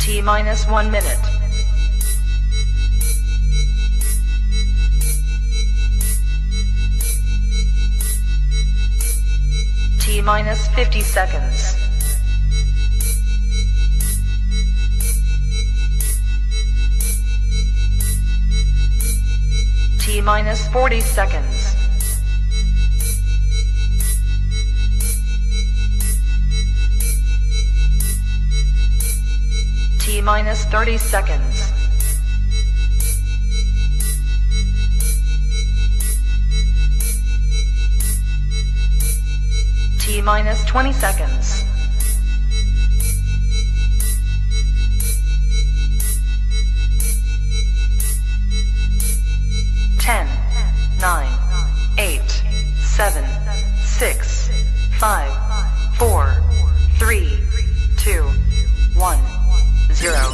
T minus 1 minute. T minus 50 seconds. T minus 40 seconds. T minus 30 seconds. T minus 20 seconds. Ten, 9, 8, 7, 6, 5, 4, 3, 2, 1, 0.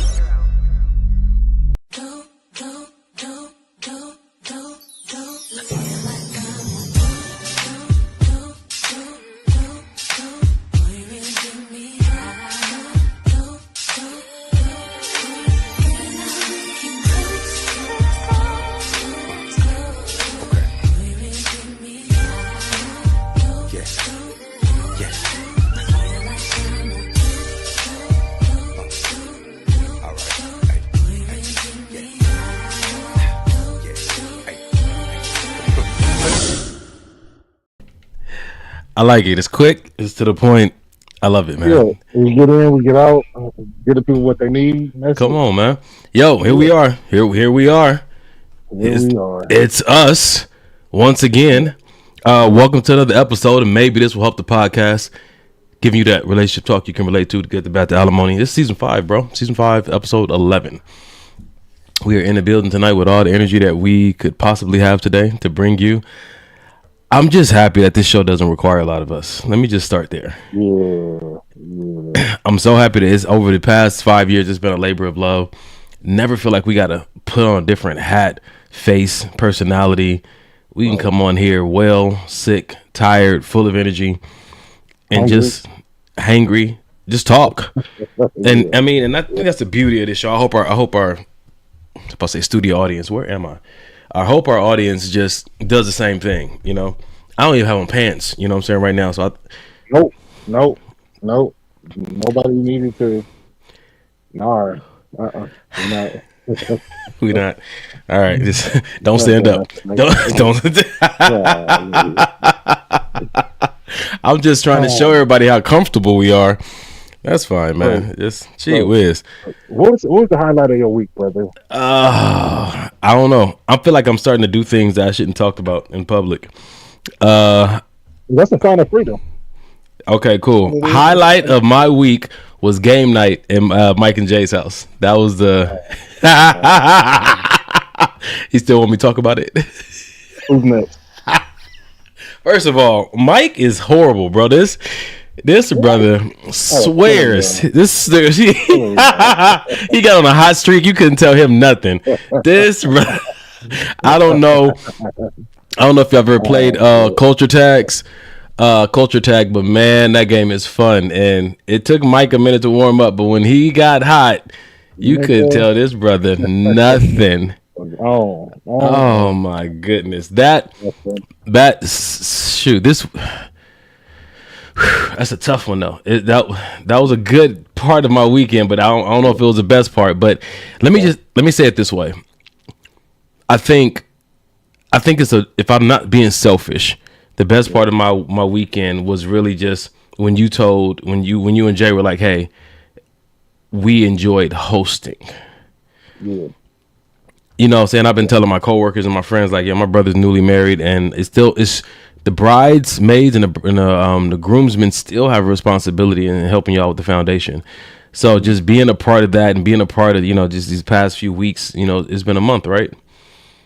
I like it. It's quick. It's to the point. I love it, man. Yeah, we get in, we get out, get the people what they need. Come on, man. Yo, here we are. Here we are. It's us once again. Welcome to another episode, and maybe this will help the podcast, giving you that relationship talk you can relate to get the back to alimony. This is season 5, bro. Season 5, episode 11. We are in the building tonight with all the energy that we could possibly have today to bring you. I'm just happy that this show doesn't require a lot of us. Let me just start there. Yeah. I'm so happy that it's over the past 5 years. It's been a labor of love. Never feel like we got to put on a different hat, face, personality. We can come on here well, sick, tired, full of energy, and just hangry. Just talk. And I mean, and I think that's the beauty of this show. I hope our I'm supposed to say studio audience. Where am I? I hope our audience just does the same thing. You know, I don't even have on pants. You know what I'm saying right now. So Nope. Nobody needed to. Nah. We not. All right, just don't stand up. Don't. I'm just trying to show everybody how comfortable we are. That's fine, man. Just gee whiz. What was the highlight of your week, brother? I don't know. I feel like I'm starting to do things that I shouldn't talk about in public. That's a sign of freedom. Okay, cool. Highlight of my week was game night in Mike and Jay's house. That was the. He still want me to talk about it? Who's next? First of all, Mike is horrible, bro. This brother swears. He got on a hot streak. You couldn't tell him nothing. I don't know if y'all ever played Culture Tag, but man, that game is fun. And it took Mike a minute to warm up, but when he got hot, you couldn't tell this brother nothing. Oh my goodness. That's a tough one though. That was a good part of my weekend, but I don't know if it was the best part. But let me say it this way. I think if I'm not being selfish, the best part of my weekend was really just when you and Jay were like, hey, we enjoyed hosting. Yeah. You know what I'm saying? I've been telling my coworkers and my friends, like, yeah, my brother's newly married, and it's the bridesmaids and the groomsmen still have a responsibility in helping y'all with the foundation. So just being a part of that and being a part of, just these past few weeks, it's been a month, right?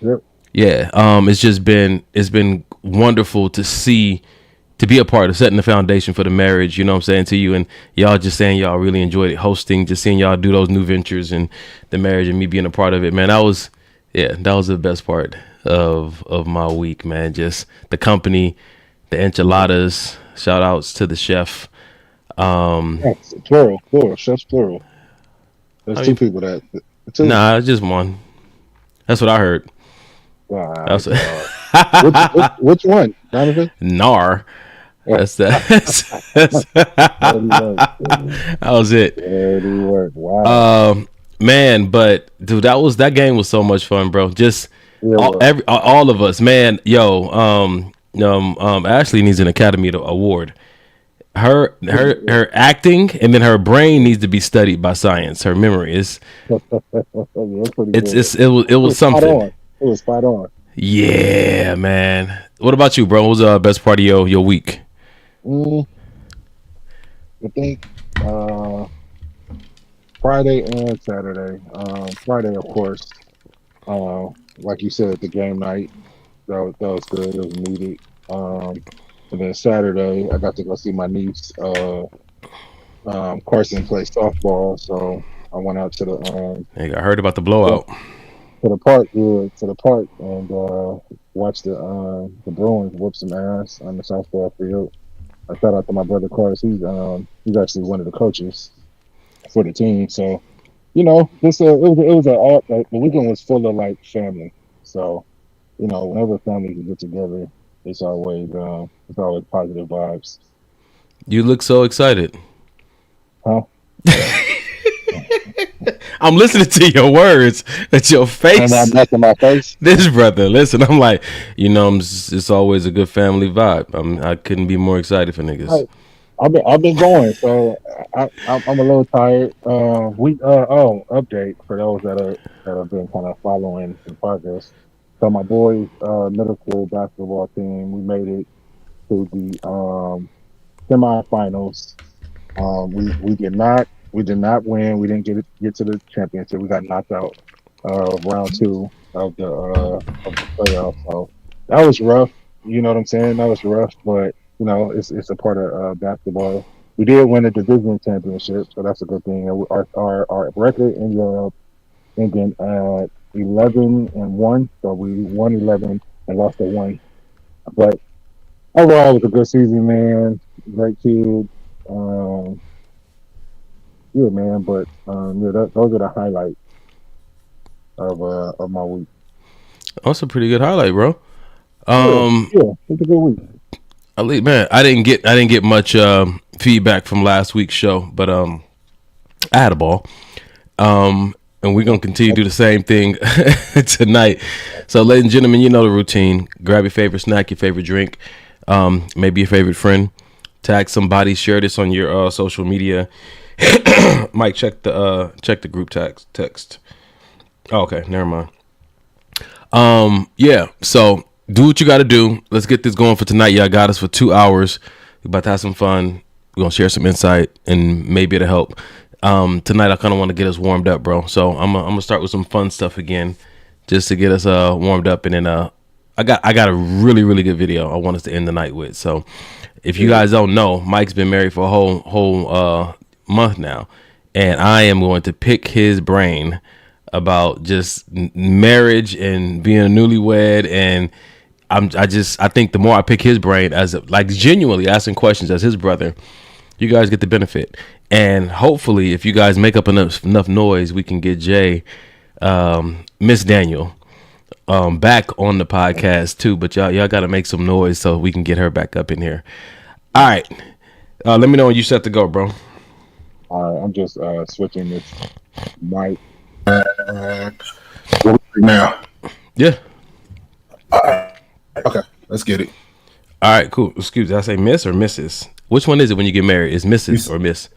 Yep. Yeah. It's been wonderful to be a part of setting the foundation for the marriage, you know what I'm saying, to you, and y'all just saying y'all really enjoyed it, hosting, just seeing y'all do those new ventures and the marriage and me being a part of it, man. That was the best part of my week, man. Just the company, the enchiladas, shout outs to the chef. Plural, chef's plural. There's two people that. Two. Nah, just one. That's what I heard. That's which one? Donovan? Nar. That's that. That was it. Wow. Man, but dude, that game was so much fun, bro. Just all of us, man. Yo, Ashley needs an Academy Award. Her acting and then her brain needs to be studied by science. Her memory is it was something. It was spot on. Yeah, man. What about you, bro? What was the best part of your week? I think Friday and Saturday. Friday, of course, like you said, the game night. That was good. It was needed. And then Saturday, I got to go see my niece. Carson play softball, so I went out to the. Hey, I heard about the blowout. To the park, and watched the Bruins whoop some ass on the softball field. I shout out to my brother Carson. He's actually one of the coaches for the team. So, the weekend was full of like family. So, whenever families get together, it's always positive vibes. You look so excited. Huh? I'm listening to your words at your face. And I'm messing my face. This brother, listen, I'm like, it's always a good family vibe. I couldn't be more excited for niggas. I've been going, so I'm a little tired. Update for those that have been kind of following the progress. So my boys' middle school basketball team, we made it to the semifinals. We did not win. We didn't get to the championship. We got knocked out round 2 of the playoffs. So that was rough. You know what I'm saying? That was rough, but it's a part of basketball. We did win the division championship, so that's a good thing. Our record ended up ending at 11-1, so we won 11 and lost 1. But overall, it was a good season, man. Great kid. Yeah, man. But those are the highlights of my week. That's a pretty good highlight, bro. Yeah, it's a good week. Man, I didn't get much feedback from last week's show, but I had a ball. And we're going to continue to do the same thing tonight. So, ladies and gentlemen, you know the routine. Grab your favorite snack, your favorite drink, maybe your favorite friend. Tag somebody, share this on your social media. Mike, check the group text. Oh, okay, never mind. Yeah, so do what you got to do. Let's get this going for tonight. Y'all got us for 2 hours. We're about to have some fun. We're going to share some insight, and maybe it'll help. Tonight I kind of want to get us warmed up, bro. So I'm gonna start with some fun stuff again, just to get us warmed up, and then I got a really, really good video I want us to end the night with. So if you guys don't know, Mike's been married for a whole month now, and I am going to pick his brain about just marriage and being a newlywed, and I think the more I pick his brain, as like genuinely asking questions as his brother, you guys get the benefit. And hopefully, if you guys make up enough noise, we can get Jay, Miss Daniel, back on the podcast too. But y'all got to make some noise so we can get her back up in here. All right, let me know when you set to go, bro. All right, I'm just switching this mic. Now, yeah. Okay, let's get it. All right, cool. Excuse me, did I say Miss or Mrs.? Which one is it when you get married? Is Mrs. or Miss?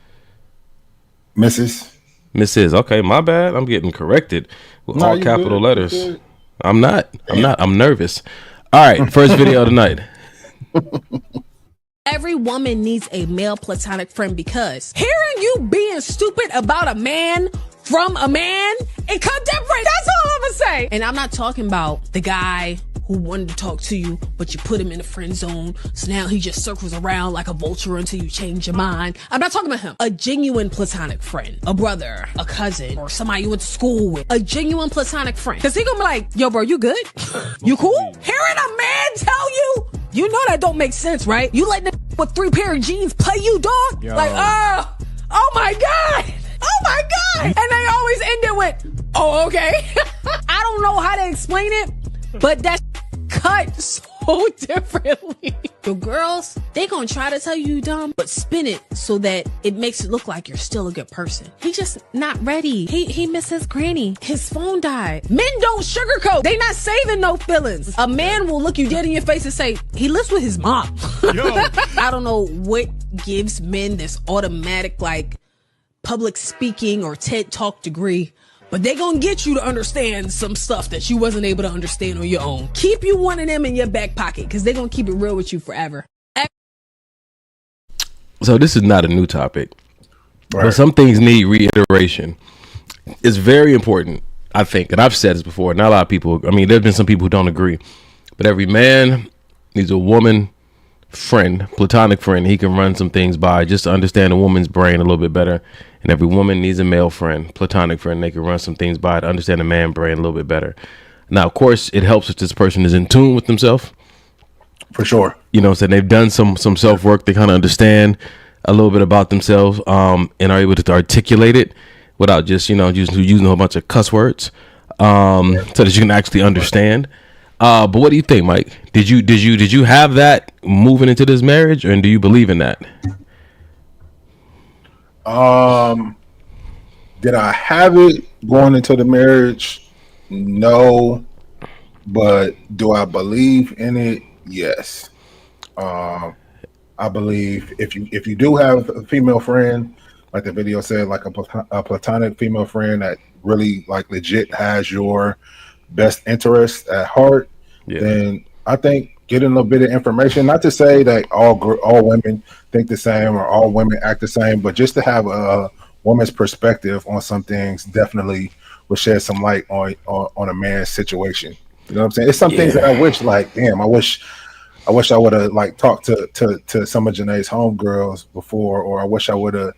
Mrs. Mrs. Okay, my bad. I'm getting corrected with all capital letters. I'm not. I'm nervous. All right, first video of the night. Every woman needs a male platonic friend, because hearing you being stupid about a man from a man, it cut different. That's all I'm gonna say. And I'm not talking about the guy who wanted to talk to you, but you put him in the friend zone, so now he just circles around like a vulture until you change your mind. I'm not talking about him. A genuine platonic friend, a brother, a cousin, or somebody you went to school with. A genuine platonic friend. Cause he gonna be like, yo bro, you good? You cool? Hearing a man tell you, you know that don't make sense, right? You let the with 3 pair of jeans play you, dog? Yo. Like, oh my God. Oh oh my God. And they always end it with, oh, okay. I don't know how to explain it, but that cut so differently. The girls, they gonna try to tell you dumb, but spin it so that it makes it look like you're still a good person. He just not ready. He missed his granny. His phone died. Men don't sugarcoat. They not saving no feelings. A man will look you dead in your face and say, he lives with his mom. I don't know what gives men this automatic, like, public speaking or TED Talk degree, but they gonna get you to understand some stuff that you wasn't able to understand on your own. Keep you one of them in your back pocket, because they're gonna keep it real with you forever. So this is not a new topic, Right. but some things need reiteration. It's very important, I think, and I've said this before, not a lot of people, I mean, there's been some people who don't agree, but every man needs a woman friend, platonic friend he can run some things by just to understand a woman's brain a little bit better. And every woman needs a male friend, platonic friend they can run some things by to understand a man's brain a little bit better. Now, of course, it helps if this person is in tune with themselves. For sure. You know what I'm saying? They've done some self-work. They kind of understand a little bit about themselves and are able to articulate it without just, using a whole bunch of cuss words so that you can actually understand. But what do you think, Mike? Did you have that moving into this marriage, and do you believe in that? Did I have it going into the marriage? No. But do I believe in it? Yes. I believe if you do have a female friend, like the video said, like a platonic female friend that really like legit has your best interest at heart, then I think getting a little bit of information, not to say that all women think the same or all women act the same, but just to have a woman's perspective on some things definitely will shed some light on a man's situation. You know what I'm saying? It's some things that I wish, like, damn, I wish I would have like talked to some of Janae's homegirls before, or I wish I would have,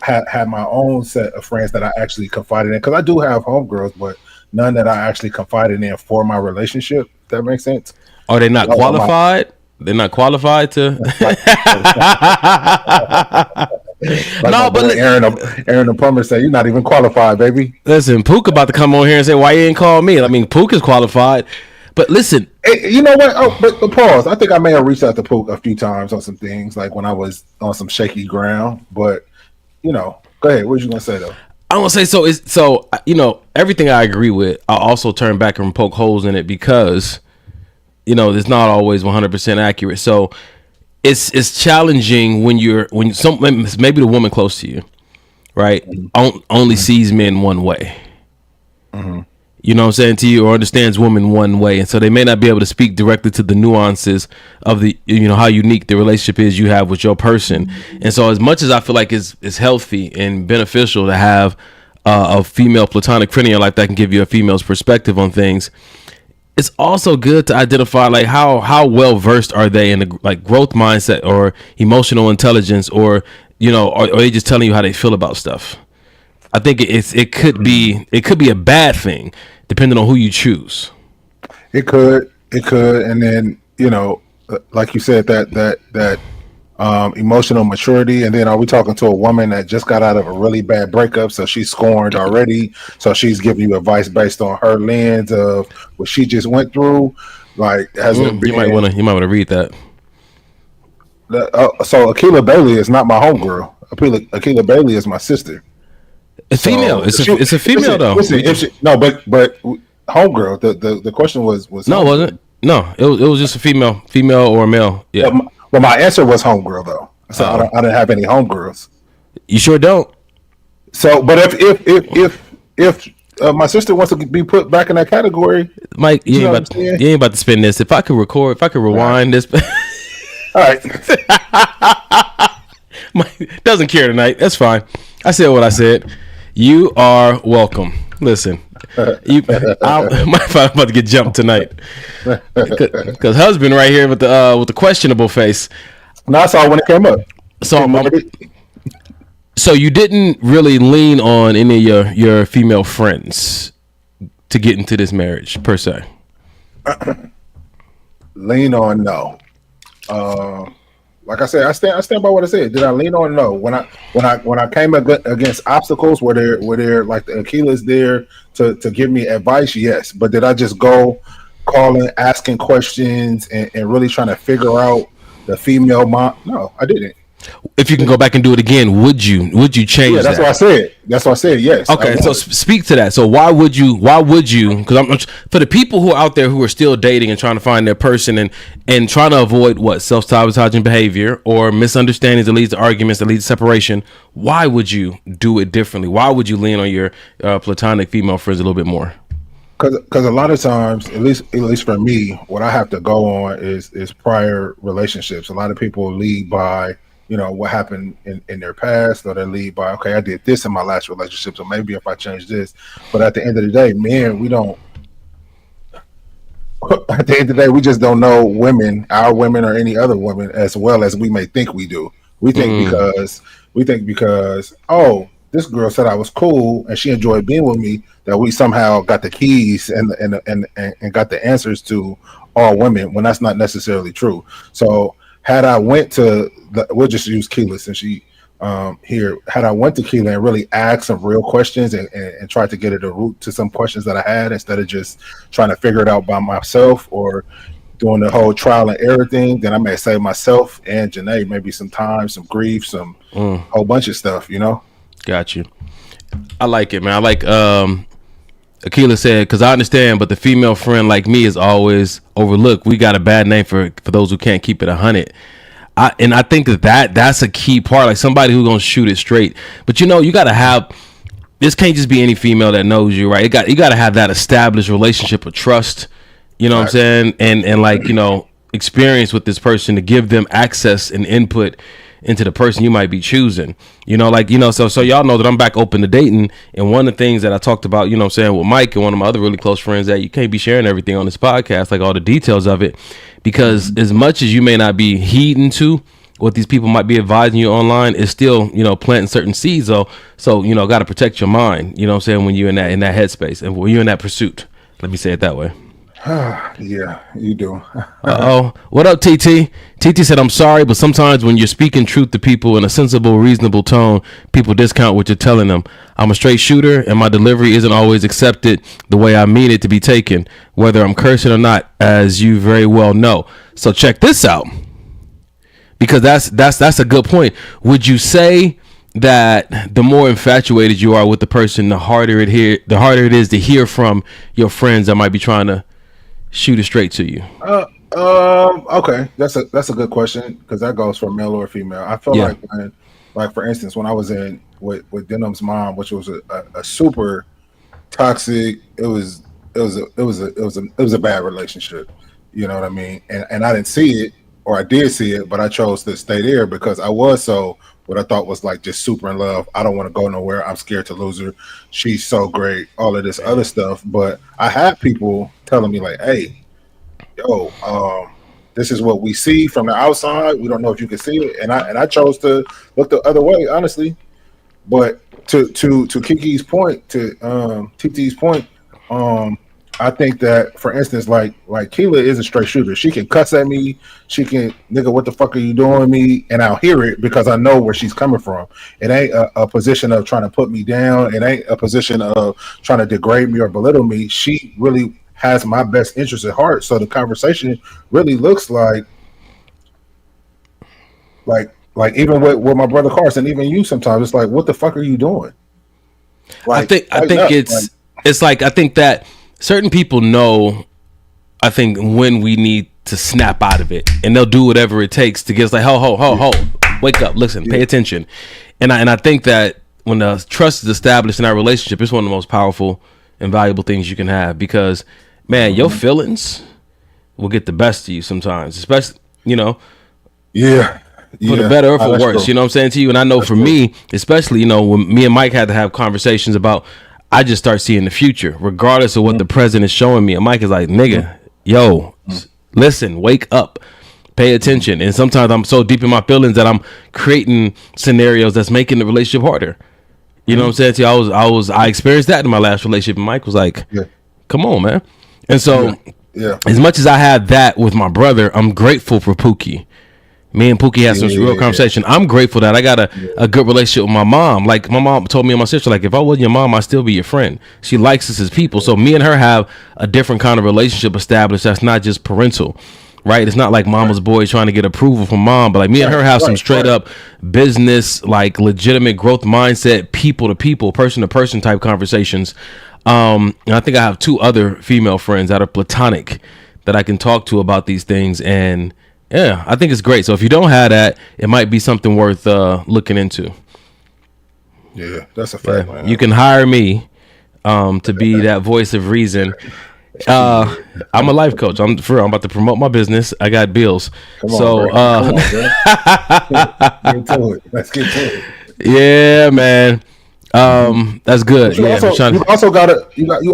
had my own set of friends that I actually confided in, because I do have homegirls, but none that I actually confided in for my relationship. If that makes sense. Are they not qualified? They're not qualified to. No, but Aaron the plumber said, "You're not even qualified, baby." Listen, Pook about to come on here and say, "Why you ain't call me?" I mean, Pook is qualified, but listen, hey, you know what? Oh, but pause. I think I may have reached out to Pook a few times on some things, like when I was on some shaky ground. But go ahead. What was you gonna say though? I want to say everything I agree with. I also turn back and poke holes in it because it's not always 100% accurate. So it's challenging when maybe the woman close to you, right, only sees men one way. Mm-hmm. You know what I'm saying to you, or understands women one way, and so they may not be able to speak directly to the nuances of the how unique the relationship is you have with your person. And so as much as I feel like it's healthy and beneficial to have a female platonic friend in your life that can give you a female's perspective on things, it's also good to identify like how well versed are they in the like growth mindset or emotional intelligence, or are they just telling you how they feel about stuff. I think it could be a bad thing depending on who you choose. It could, and then like you said, that emotional maturity, and then are we talking to a woman that just got out of a really bad breakup, so she's scorned already, so she's giving you advice based on her lens of what she just went through? Like, you might want to read that. So Akila Bailey is not my homegirl. Akila Bailey is my sister. It's female. It's a female though. But homegirl. The question was no, it wasn't. No, it was just a female or a male. Yeah. Well, my answer was homegirl though. So I didn't have any homegirls. You sure don't. So, but if my sister wants to be put back in that category, Mike, you ain't about to spin this. If I could rewind this. All right. Mike doesn't care tonight. That's fine. I said what I said. You are welcome. Listen, my father about to get jumped tonight because husband right here with the questionable face. No, I saw when it came up. So you didn't really lean on any of your female friends to get into this marriage per se. Lean on, no. Like I said, I stand by what I said. Did I lean on? No. When I came against obstacles, were there like the Achilles there to give me advice? Yes. But did I just go calling, asking questions, and really trying to figure out the female mom? No, I didn't. If you can go back and do it again, would you change That's that? what I said. That's what I said. Yes. Okay, so speak to that. So why would you? Because I'm for the people who are out there who are still dating and trying to find their person and trying to avoid what self-sabotaging behavior or misunderstandings that leads to arguments that lead to separation. Why would you do it differently? Why would you lean on your platonic female friends a little bit more? Because a lot of times, at least for me, what I have to go on is prior relationships. A lot of people lead by, you know, what happened in their past, or they lead by, okay, I did this in my last relationship, so maybe if I change this. But at the end of the day, men, we don't. At the end of the day, we just don't know women, our women, or any other women as well as we may think we do. We think because oh, this girl said I was cool and she enjoyed being with me, that we somehow got the keys and got the answers to all women, when that's not necessarily true. So had I went to we'll just use Keela since she here. Had I went to Keela and really asked some real questions and tried to get at the root to some questions that I had, instead of just trying to figure it out by myself or doing the whole trial and error thing, then I may save myself and Janae maybe some time, some grief, some whole bunch of stuff, you know? Got you. I like it, man. I like Akila said, because I understand, but the female friend like me is always overlooked. We got a bad name for those who can't keep it 100. I think that's a key part. Like somebody who's gonna shoot it straight. But you know, you gotta have. This can't just be any female that knows you, right? You gotta have that established relationship of trust. You know what I'm saying? And like, you know, experience with this person to give them access and input into the person you might be choosing. You know, like, you know, so y'all know that I'm back open to dating. And one of the things that I talked about, you know what I'm saying, with Mike and one of my other really close friends, that you can't be sharing everything on this podcast, like all the details of it, because as much as you may not be heeding to what these people might be advising you online, is still, you know, planting certain seeds. So you know, got to protect your mind, you know what I'm saying, when you're in that headspace and when you're in that pursuit. Let me say it that way. Yeah, you do. What up, TT? TT said, I'm sorry, but sometimes when you're speaking truth to people in a sensible, reasonable tone, people discount what you're telling them. I'm a straight shooter, and my delivery isn't always accepted the way I mean it to be taken, whether I'm cursing or not, as you very well know. So check this out, because that's a good point. Would you say that the more infatuated you are with the person, the harder it is to hear from your friends that might be trying to shoot it straight to you? Okay, that's a good question, because that goes for male or female. I feel like like for instance, when I was in with Denim's mom, which was a super toxic, it was a bad relationship. You know what I mean? And I didn't see it, or I did see it, but I chose to stay there because I was what I thought was like just super in love. I don't want to go nowhere. I'm scared to lose her. She's so great. All of this other stuff. But I had people telling me like, hey, yo, this is what we see from the outside. We don't know if you can see it. And I chose to look the other way, honestly. But to Kiki's point, to TT's point, I think that, for instance, like Keela is a straight shooter. She can cuss at me. She can, nigga, what the fuck are you doing to me? And I'll hear it because I know where she's coming from. It ain't a position of trying to put me down. It ain't a position of trying to degrade me or belittle me. She really has my best interest at heart. So the conversation really looks like even with my brother Carson, even you sometimes, it's like, what the fuck are you doing? Like, I think it's like I think that certain people know, I think, when we need to snap out of it, and they'll do whatever it takes to get us like, ho, wake up, listen, pay attention. And I think that when the trust is established in our relationship, it's one of the most powerful and valuable things you can have, because, man, your feelings will get the best of you sometimes, especially, you know, for the better or for worse, true. You know what I'm saying to you? And I know for me, especially, you know, when me and Mike had to have conversations about, I just start seeing the future, regardless of what the present is showing me. And Mike is like, nigga, yo, listen, wake up, pay attention. And sometimes I'm so deep in my feelings that I'm creating scenarios that's making the relationship harder. You know what I'm saying to you? I experienced that in my last relationship, and Mike was like, come on, man. And so as much as I had that with my brother, I'm grateful for Pookie. Me and Pookie had some real conversation. I'm grateful that I got a good relationship with my mom. Like my mom told me and my sister, like if I wasn't your mom, I'd still be your friend. She likes us as people. So me and her have a different kind of relationship established that's not just parental. Right? It's not like mama's boy trying to get approval from mom, but like me and her have some straight up business, like legitimate growth mindset, people to people, person to person type conversations. And I think I have 2 other female friends that are platonic that I can talk to about these things. And yeah, I think it's great. So if you don't have that, it might be something worth looking into. Yeah, that's a fact. Yeah. You can hire me to be that voice of reason. I'm a life coach. I'm about to promote my business. I got bills. Let's get to it. Yeah, man. That's good. You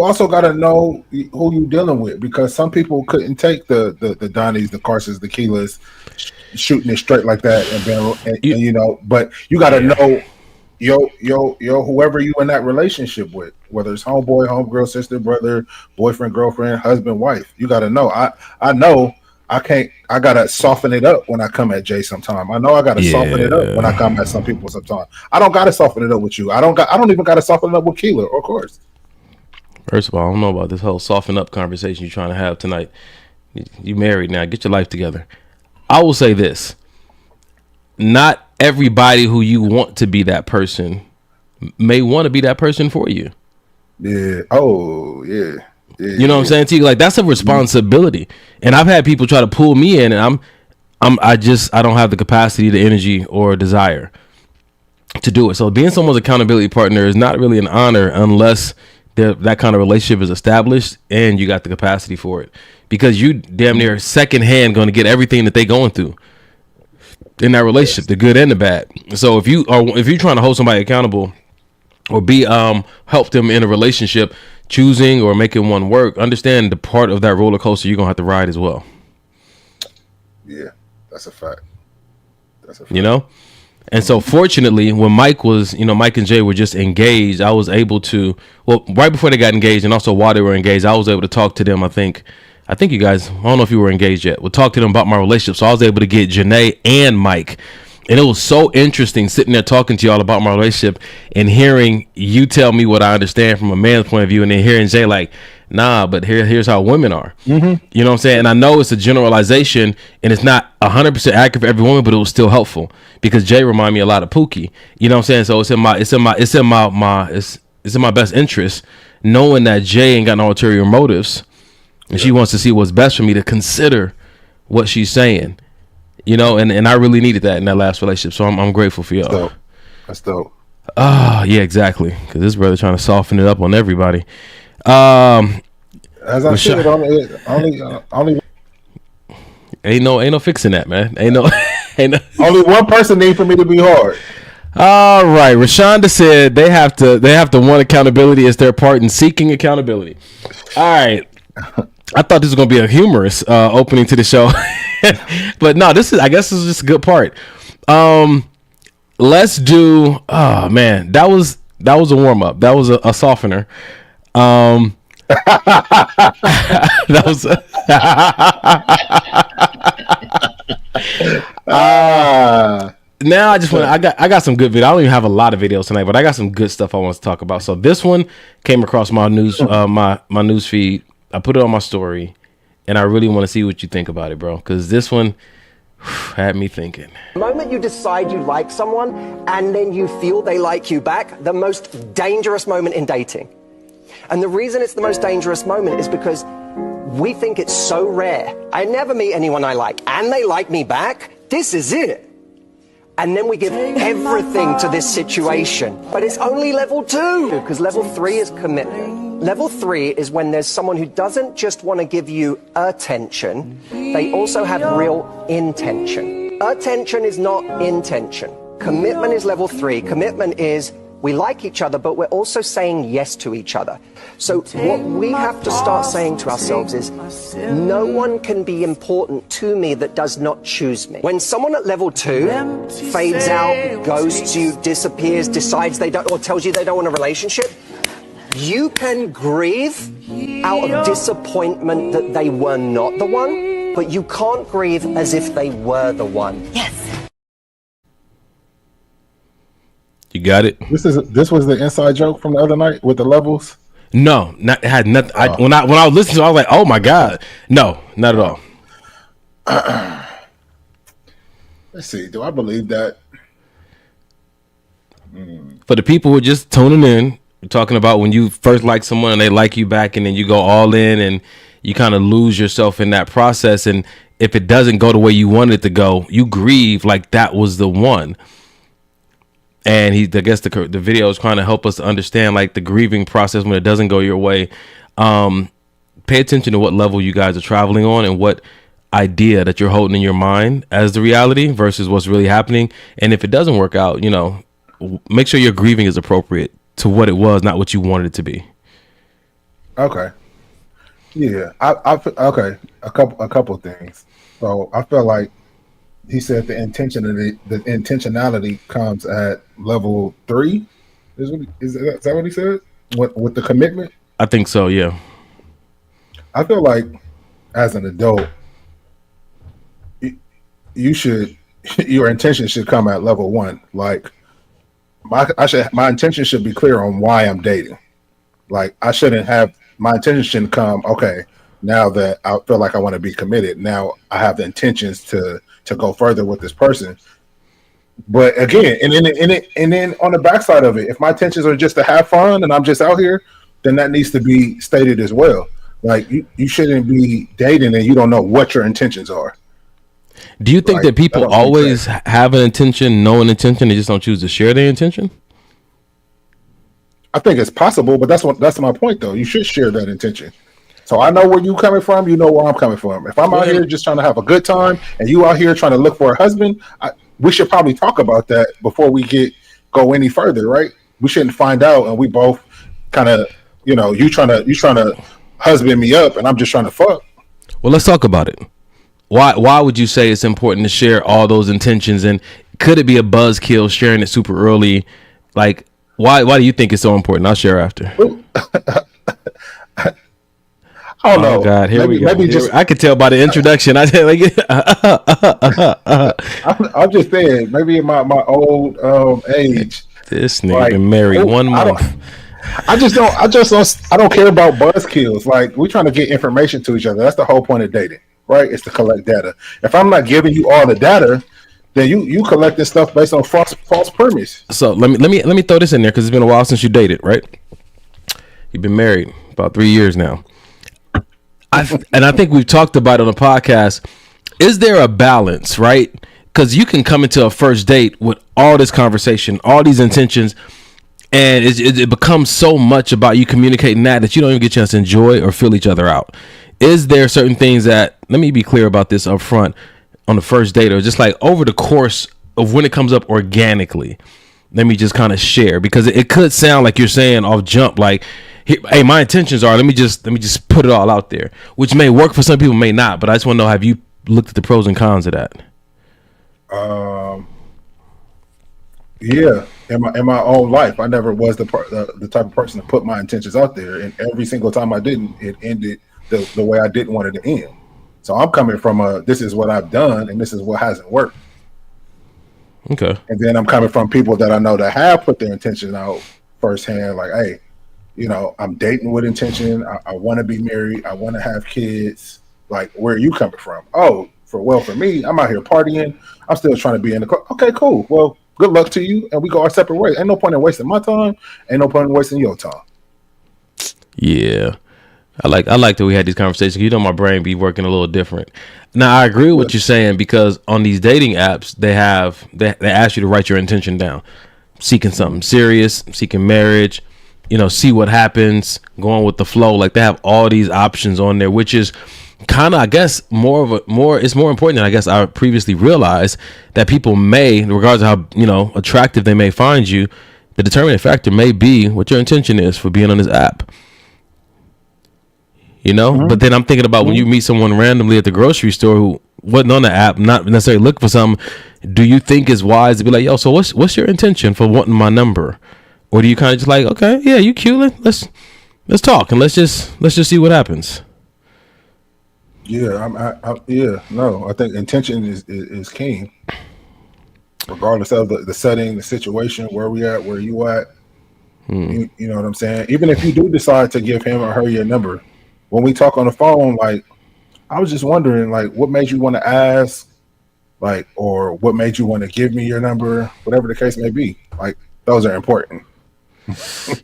also gotta know who you dealing with, because some people couldn't take the Donnies, the Carsons, the Keelas shooting it straight like that, and but you gotta know whoever you in that relationship with, whether it's homeboy, homegirl, sister, brother, boyfriend, girlfriend, husband, wife. You gotta know. I know I gotta soften it up when I come at Jay sometime. I know I gotta soften it up when I come at some people sometime. I don't gotta soften it up with you. I don't even gotta soften it up with Keeler, of course. First of all, I don't know about this whole soften up conversation you're trying to have tonight. You married now, get your life together. I will say this. Not everybody who you want to be that person may want to be that person for you. Yeah. Oh, yeah. You know what I'm saying to you? Like, that's a responsibility. And I've had people try to pull me in, and I don't have the capacity, the energy, or desire to do it. So being someone's accountability partner is not really an honor unless that kind of relationship is established and you got the capacity for it. Because you damn near secondhand going to get everything that they going through in that relationship, the good and the bad. So if you're trying to hold somebody accountable or be help them in a relationship, choosing or making one work, understand the part of that roller coaster you're gonna have to ride as well. Yeah, that's a fact. You know? And so fortunately, when Mike and Jay were just engaged, I was able to, right before they got engaged and also while they were engaged, I was able to talk to them. I think you guys, I don't know if you were engaged yet, we'll talk to them about my relationship. So I was able to get Janae and Mike. And it was so interesting sitting there talking to y'all about my relationship and hearing you tell me what I understand from a man's point of view, and then hearing Jay like, nah, but here's how women are. Mm-hmm. You know what I'm saying? And I know it's a generalization and it's not 100% accurate for every woman, but it was still helpful because Jay reminded me a lot of Pookie. You know what I'm saying? So it's in my best interest knowing that Jay ain't got no ulterior motives and she wants to see what's best for me to consider what she's saying. You know, and I really needed that in that last relationship, so I'm grateful for y'all. That's dope. Oh, yeah, exactly. Because this brother trying to soften it up on everybody. As I said, only ain't no fixing that, man. Ain't no. Only one person need for me to be hard. All right, Rashonda said they have to want accountability as their part in seeking accountability. All right. I thought this was gonna be a humorous opening to the show, but no, I guess this is just a good part. Let's do. Oh man, that was a warm up. That was a softener. That was. Now I just want. I got some good video. I don't even have a lot of videos tonight, but I got some good stuff I want to talk about. So this one came across my news my news feed. I put it on my story, and I really want to see what you think about it, bro, because this one had me thinking. The moment you decide you like someone and then you feel they like you back, the most dangerous moment in dating. And the reason it's the most dangerous moment is because we think it's so rare. I never meet anyone I like and they like me back. This is it. And then we give everything to this situation. But it's only level 2, because level 3 is commitment. Level 3 is when there's someone who doesn't just want to give you attention, they also have real intention. Attention is not intention. Commitment is level 3. Commitment is we like each other, but we're also saying yes to each other. So what we have to start saying to ourselves is, no one can be important to me that does not choose me. When someone at level 2 fades out, ghosts you, disappears, decides they don't, or tells you they don't want a relationship, you can grieve out of disappointment that they were not the one. but you can't grieve as if they were the one. Yes. You got it. This was the inside joke from the other night with the levels. No, not had nothing. When I was listening to it, I was like, oh my God. No, not at all. Let's see. Do I believe that? For the people who are just tuning in, we're talking about when you first like someone and they like you back, and then you go all in and you kind of lose yourself in that process. And if it doesn't go the way you wanted it to go, you grieve like that was the one. And I guess the video is trying to help us understand like the grieving process when it doesn't go your way. Pay attention to what level you guys are traveling on and what idea that you're holding in your mind as the reality versus what's really happening. And if it doesn't work out, make sure your grieving is appropriate to what it was, not what you wanted it to be. Okay. Yeah. Okay. A couple of things. So I feel like he said the intentionality comes at level 3. Is that what he said? With the commitment? I think so. Yeah. I feel like as an adult, your intention should come at level 1. Like my intention should be clear on why I'm dating. Like my intention shouldn't come, okay, now that I feel like I want to be committed, now I have the intentions to go further with this person. But again, and then on the backside of it, if my intentions are just to have fun and I'm just out here, then that needs to be stated as well. Like you shouldn't be dating and you don't know what your intentions are. Do you think that people always have an intention, know an intention, they just don't choose to share their intention? I think it's possible, but that's my point though. You should share that intention. So I know where you coming from, you know where I'm coming from. If I'm out here just trying to have a good time and you out here trying to look for a husband, we should probably talk about that before we go any further, right? We shouldn't find out and we both kind of, you trying to husband me up and I'm just trying to fuck. Well, let's talk about it. Why would you say it's important to share all those intentions, and could it be a buzzkill sharing it super early? Like, why do you think it's so important? I'll share after. I don't know. Oh God, here we go. Maybe I could tell by the introduction. I'm just saying, maybe in my old age. This nigga been married 1 month. I don't care about buzzkills. Like, we're trying to get information to each other. That's the whole point of dating, right? It's to collect data. If I'm not giving you all the data, then you collecting stuff based on false premise. So let me throw this in there because it's been a while since you dated, right? You've been married about 3 years now. I think we've talked about it on the podcast. Is there a balance, right? Because you can come into a first date with all this conversation, all these intentions, and it becomes so much about you communicating that you don't even get a chance to enjoy or feel each other out. Is there certain things that, let me be clear about this up front, on the first date, or just like over the course of when it comes up organically, let me just kind of share, because it could sound like you're saying off jump, like, hey, my intentions are, let me just put it all out there, which may work for some people, may not. But I just want to know, have you looked at the pros and cons of that? Yeah, in my own life, I never was the type of person to put my intentions out there, and every single time I didn't, it ended the way I didn't want it to end. So I'm coming from this is what I've done, and this is what hasn't worked. Okay. And then I'm coming from people that I know that have put their intentions out firsthand, like, hey, I'm dating with intention. I want to be married. I want to have kids. Like, where are you coming from? Oh, for me, I'm out here partying. I'm still trying to be in the club. Okay, cool. Well, good luck to you, and we go our separate ways. Ain't no point in wasting my time. Ain't no point in wasting your time. Yeah. I like that we had these conversations. My brain be working a little different. Now, I agree with what you're saying, because on these dating apps, they ask you to write your intention down. Seeking something serious, seeking marriage, see what happens, going with the flow. Like, they have all these options on there, which is kind of, I guess, it's more important than I guess I previously realized, that people may, regardless of how, attractive they may find you, the determining factor may be what your intention is for being on this app. Mm-hmm. But then I'm thinking about when you meet someone randomly at the grocery store who wasn't on the app, not necessarily looking for something, do you think it's wise to be like, yo, so what's your intention for wanting my number? Or do you kind of just like, okay, yeah, you cute, let's talk and let's just see what happens? Yeah, no, I think intention is king, regardless of the setting, the situation, where we at, where you at. You know what I'm saying? Even if you do decide to give him or her your number, when we talk on the phone, like, I was just wondering, like, what made you want to ask, like, or what made you want to give me your number, whatever the case may be. Like, those are important.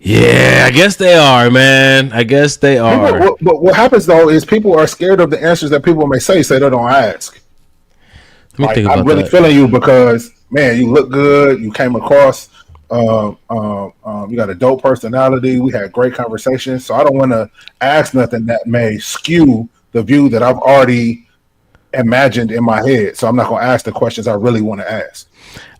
Yeah, I guess they are, man. I guess they are. But what happens though is people are scared of the answers that people may say, so they don't ask. Let me Like, think about I'm really that. feeling you because, man, you look good. You came across, you got a dope personality. We had great conversations. So I don't want to ask nothing that may skew the view that I've already imagined in my head. So I'm not going to ask the questions I really want to ask.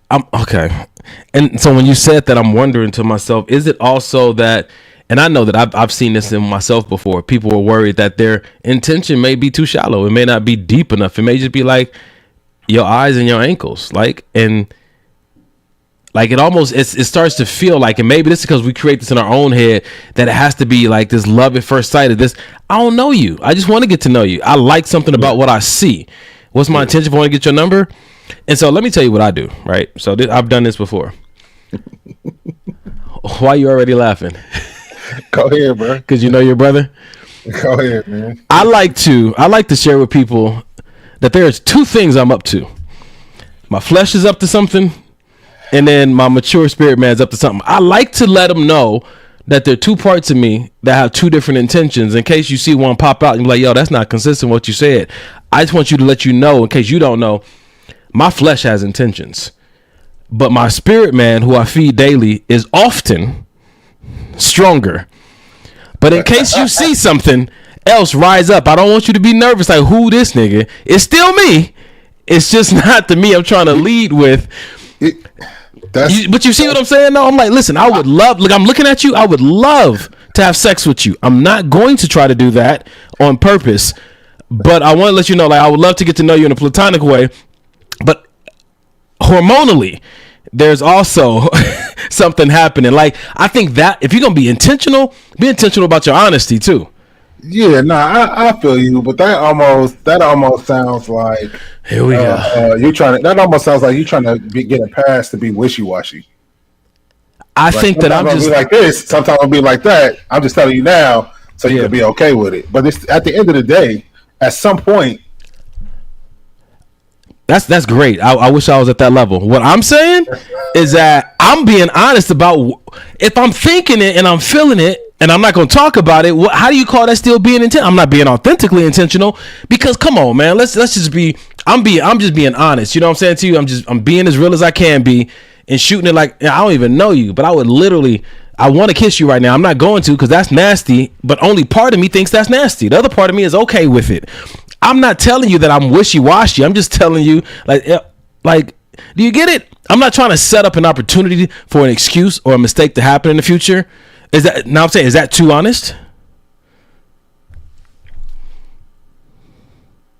I'm okay. And so when you said that, I'm wondering to myself, is it also that, and I know that I've seen this in myself before, people are worried that their intention may be too shallow. It may not be deep enough. It may just be like your eyes and your ankles. Like, and like it starts to feel like, and maybe this is because we create this in our own head, that it has to be like this love at first sight of this. I don't know you. I just want to get to know you. I like something about what I see. What's my intention if I want to get your number? And so let me tell you what I do, right? So I've done this before. Why are you already laughing? Go ahead, bro. Because you know your brother? Go ahead, man. I like to share with people that there's two things I'm up to. My flesh is up to something, and then my mature spirit man's up to something. I like to let them know that there are two parts of me that have two different intentions. In case you see one pop out and you're like, yo, that's not consistent with what you said. I just want you to let you know, in case you don't know, my flesh has intentions. But my spirit man, who I feed daily, is often stronger. But in case you see something else rise up, I don't want you to be nervous like, who this nigga? It's still me. It's just not the me I'm trying to lead with. But you see what I'm saying? No, I'm like, listen, I would love, look, I'm looking at you. I would love to have sex with you. I'm not going to try to do that on purpose. But I want to let you know, like, I would love to get to know you in a platonic way. But hormonally, there's also something happening. Like, I think that if you're gonna be intentional about your honesty too. Yeah, I feel you, but that almost sounds like, here we go. You're trying to. That almost sounds like you're trying to get a pass to be wishy washy. I think that I'm just be like this. Sometimes I'll be like that. I'm just telling you now, so you can be okay with it. But it's at the end of the day, at some point. That's great. I wish I was at that level. What I'm saying is that I'm being honest about if I'm thinking it and I'm feeling it and I'm not going to talk about it. How do you call that still being intentional? I'm not being authentically intentional because come on, man. Let's just be. I'm just being honest. You know what I'm saying to you? I'm being as real as I can be and shooting it like I don't even know you, but I would literally. I want to kiss you right now. I'm not going to because that's nasty. But only part of me thinks that's nasty. The other part of me is okay with it. I'm not telling you that I'm wishy-washy. I'm just telling you, like, do you get it? I'm not trying to set up an opportunity for an excuse or a mistake to happen in the future. Is that too honest?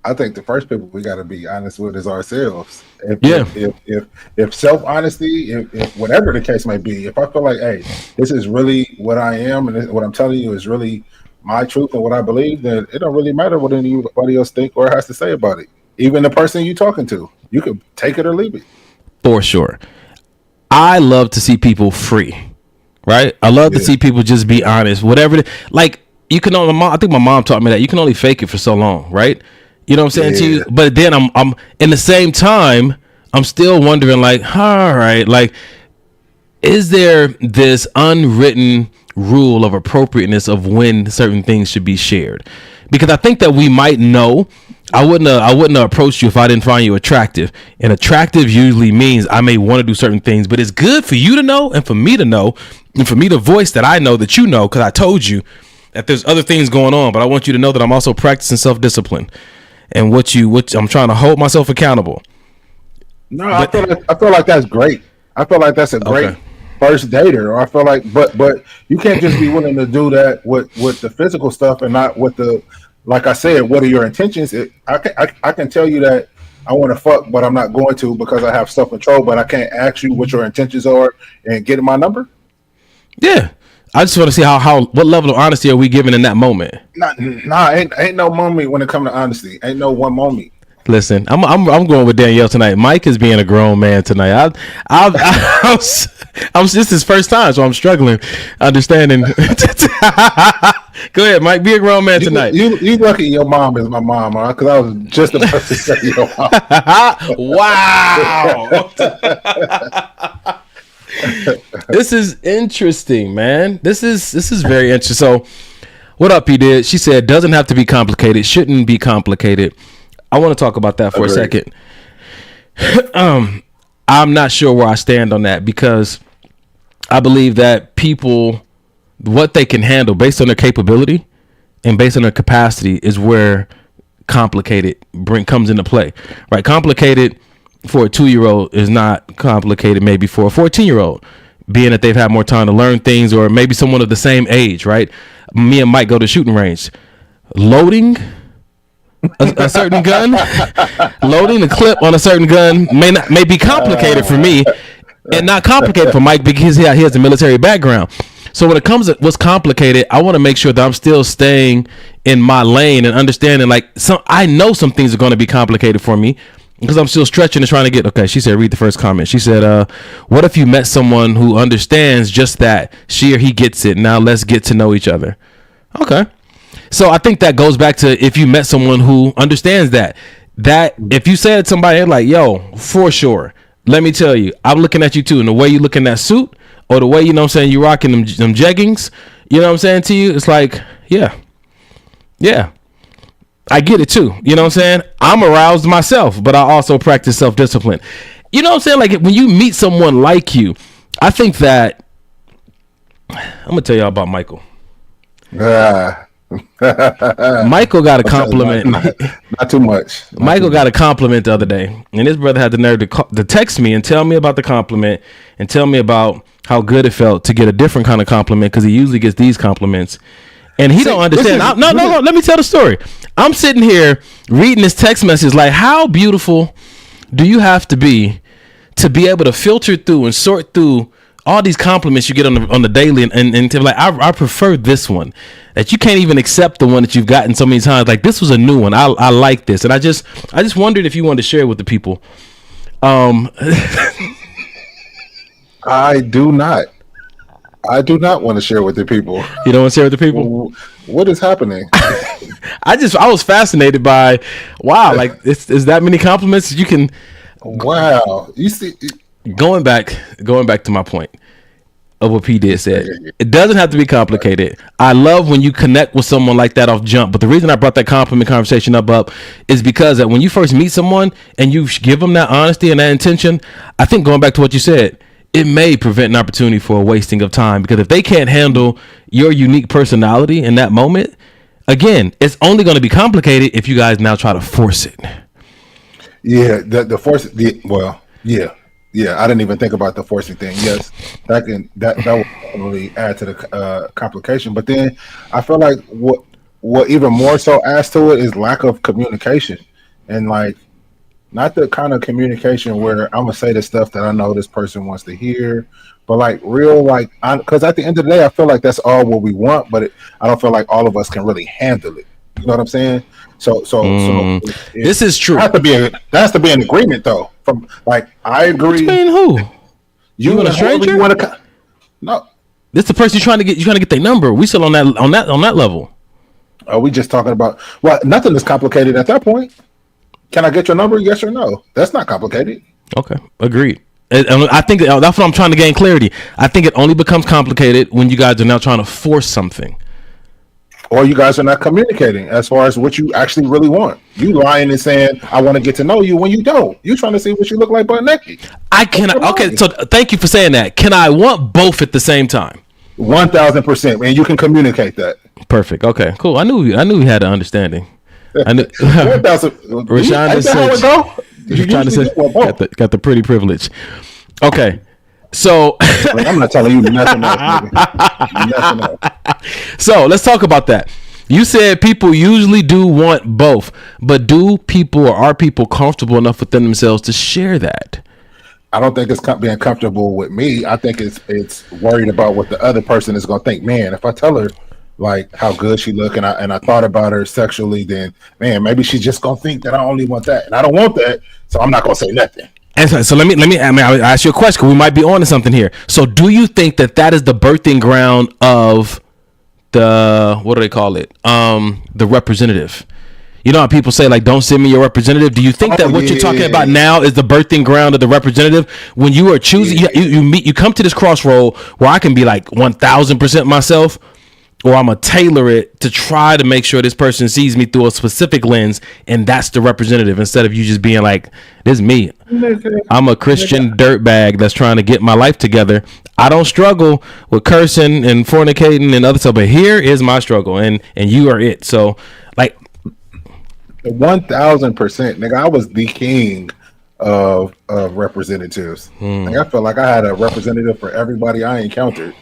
I think the first people we got to be honest with is ourselves. If self honesty, if whatever the case may be, if I feel like, hey, this is really what I am, and what I'm telling you is really my truth and what I believe, then it don't really matter what anybody else think or has to say about it. Even the person you talking to, you can take it or leave it. For sure. I love to see people free, right? I love to see people just be honest. Whatever, like you can only. I think my mom taught me that you can only fake it for so long, right? You know what I'm saying to you? But then I'm in the same time, I'm still wondering, like, all right, like, is there this unwritten rule of appropriateness of when certain things should be shared? Because I think that we might know. I wouldn't have approached you if I didn't find you attractive. And attractive usually means I may want to do certain things, but it's good for you to know and for me to know and for me to voice that I know that you know, because I told you that there's other things going on, but I want you to know that I'm also practicing self-discipline and what I'm trying to hold myself accountable. No, I feel like that's great. I feel like that's a great first dater. Or I feel like, but you can't just be willing to do that with the physical stuff and not with the, like I said, what are your intentions? I can tell you that I want to fuck, but I'm not going to because I have self-control, but I can't ask you what your intentions are and get my number. Yeah. I just want to see what level of honesty are we giving in that moment. Ain't no moment when it comes to honesty. Ain't no one moment. Listen, I'm going with Danielle tonight. Mike is being a grown man tonight. This is his first time, so I'm struggling understanding. Go ahead, Mike. Be a grown man tonight. You lucky your mom is my mom, because I was just about to say your mom. Wow. This is interesting, man. This is very interesting. So, what up, P did? She said, doesn't have to be complicated. Shouldn't be complicated. I want to talk about that for a second. I'm not sure where I stand on that, because I believe that people, what they can handle based on their capability and based on their capacity is where complicated comes into play, right? Complicated for a 2-year-old is not complicated maybe for a 14-year-old, being that they've had more time to learn things, or maybe someone of the same age, right? Me and Mike go to shooting range. Loading a certain gun, loading the clip on a certain gun may be complicated for me and not complicated for Mike, because he has a military background. So when it comes to what's complicated, I want to make sure that I'm still staying in my lane and understanding, like, I know some things are going to be complicated for me because I'm still stretching and trying to get. Okay, she said, read the first comment. She said, what if you met someone who understands just that? She or he gets it. Now let's get to know each other. Okay. So I think that goes back to, if you met someone who understands that if you said to somebody like, yo, for sure, let me tell you, I'm looking at you too, and the way you look in that suit, or the way, you know what I'm saying, you rocking them jeggings, you know what I'm saying to you, it's like, yeah, I get it too. You know what I'm saying? I'm aroused myself, but I also practice self-discipline. You know what I'm saying? Like, when you meet someone like you, I think that, I'm gonna tell y'all about Michael. Michael got a compliment. Not too much. Michael got a compliment the other day, and his brother had the nerve to text me and tell me about the compliment and tell me about how good it felt to get a different kind of compliment, because he usually gets these compliments, and he don't understand. No. Let me tell the story. I'm sitting here reading this text message like, how beautiful do you have to be able to filter through and sort through all these compliments you get on the daily, and to be like, I prefer this one, that you can't even accept the one that you've gotten so many times. Like, this was a new one. I like this. And I just wondered if you wanted to share it with the people. I do not want to share with the people. You don't want to share with the people? What is happening? I was fascinated by, wow, like, is that many compliments you can. Wow. You see, going back to my point of what P did said, it doesn't have to be complicated. I love when you connect with someone like that off jump, but the reason I brought that compliment conversation up is because that when you first meet someone and you give them that honesty and that intention, I think, going back to what you said, it may prevent an opportunity for a wasting of time, because if they can't handle your unique personality in that moment, again, it's only going to be complicated if you guys now try to force it. Yeah, the force. Yeah, I didn't even think about the forcing thing. Yes, that will probably add to the complication. But then I feel like what even more so adds to it is lack of communication, and like, not the kind of communication where I'm gonna say the stuff that I know this person wants to hear, but like real, like, because at the end of the day, I feel like that's all what we want, but I don't feel like all of us can really handle it. You know what I'm saying? So this is true. There has to be an agreement, though. From, like, I agree. Between who? You and a stranger? No. This the person you're trying to get their number. We still on that level. Are we just talking about? Well, nothing is complicated at that point. Can I get your number? Yes or no? That's not complicated. Okay, agreed. I think that's what I'm trying to gain clarity. I think it only becomes complicated when you guys are now trying to force something, or you guys are not communicating as far as what you actually really want. You lying and saying, I want to get to know you, when you don't. You're trying to see what you look like butt naked. Okay, so thank you for saying that. Can I want both at the same time? 1,000%, and you can communicate that. Perfect. Okay, cool. I knew we had an understanding. I knew. 1,000. Rashawn said, got the pretty privilege. Okay. So I'm not telling you nothing else, nigga. Nothing else. So let's talk about that. You said people usually do want both, but are people comfortable enough within themselves to share that? I don't think it's being comfortable with me. I think it's worried about what the other person is going to think. Man, if I tell her like how good she look and I thought about her sexually, then man, maybe she's just going to think that I only want that, and I don't want that, so I'm not going to say nothing. And so let me. I'll ask you a question. We might be on to something here. So, do you think that is the birthing ground of the, what do they call it? The representative. You know how people say, like, don't send me your representative. Do you think that what you're talking about now is the birthing ground of the representative? When you are choosing, you come to this crossroad where I can be like 1000% myself, or I'm gonna tailor it to try to make sure this person sees me through a specific lens, and that's the representative, instead of you just being like, this is me. I'm a Christian dirtbag that's trying to get my life together. I don't struggle with cursing and fornicating and other stuff, but here is my struggle, and you are it. So, like, 1000%, nigga. I was the king of representatives. Like, I felt like I had a representative for everybody I encountered,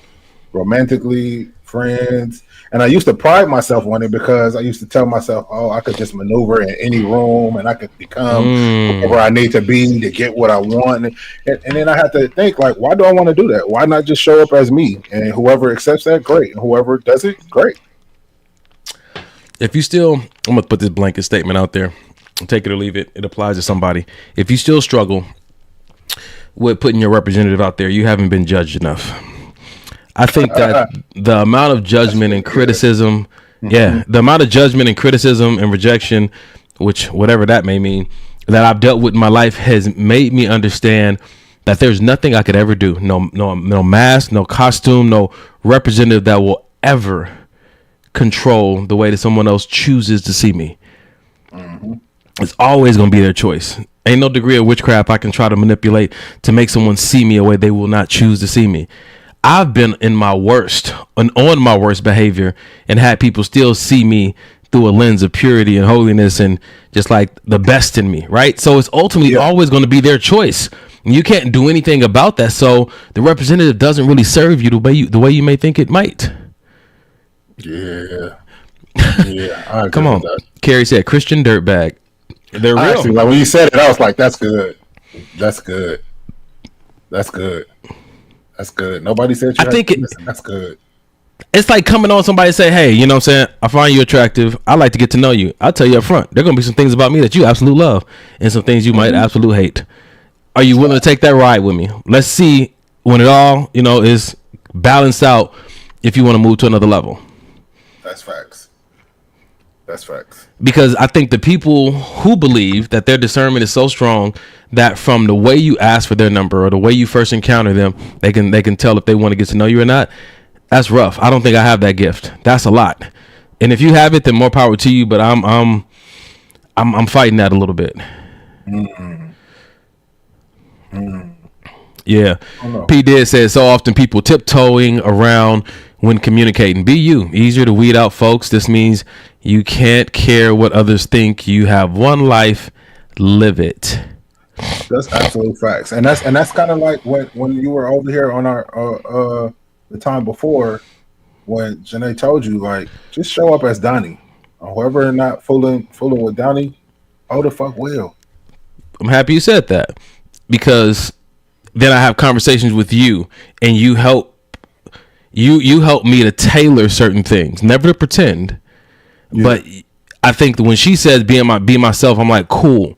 romantically, friends, and I used to pride myself on it because I used to tell myself, oh, I could just maneuver in any room and I could become whatever I need to be to get what I want. And then I had to think, like, why do I want to do that? Why not just show up as me? And whoever accepts that, great. And whoever does it, great. If you still, I'm going to put this blanket statement out there, take it or leave it. It applies to somebody. If you still struggle with putting your representative out there, you haven't been judged enough. I think that the amount of judgment and criticism, the amount of judgment and criticism and rejection, which whatever that may mean, that I've dealt with in my life has made me understand that there's nothing I could ever do. No mask, no costume, no representative that will ever control the way that someone else chooses to see me. It's always going to be their choice. Ain't no degree of witchcraft I can try to manipulate to make someone see me a way they will not choose to see me. I've been in my worst and on my worst behavior and had people still see me through a lens of purity and holiness and just like the best in me, right? So it's ultimately always going to be their choice. And you can't do anything about that. So the representative doesn't really serve you the way you may think it might. Yeah. I Come on. Carrie said Christian dirtbag. They're real. Actually, like when you said it, I was like, that's good. That's good. That's good. That's good. Nobody said you. I think that's good. It's like coming on somebody and say, hey, you know what I'm saying? I find you attractive. I like to get to know you. I'll tell you up front. There are going to be some things about me that you absolutely love and some things you might absolutely hate. Are you willing to take that ride with me? Let's see when it all, is balanced out if you want to move to another level. That's facts. That's facts. Because I think the people who believe that their discernment is so strong that from the way you ask for their number or the way you first encounter them, they can tell if they want to get to know you or not. That's rough. I don't think I have that gift. That's a lot. And if you have it, then more power to you. But I'm fighting that a little bit. Yeah. P did say so often people tiptoeing around when communicating. Be you. Easier to weed out folks. This means you can't care what others think. You have one life. Live it. That's absolute facts. And that's kind of like when you were over here on our the time before when Janae told you, like, just show up as Donnie. Whoever not fooling with Donnie, oh the fuck will. I'm happy you said that, because then I have conversations with you and you help me to tailor certain things, never to pretend. But I think that when she says be myself, I'm like, cool.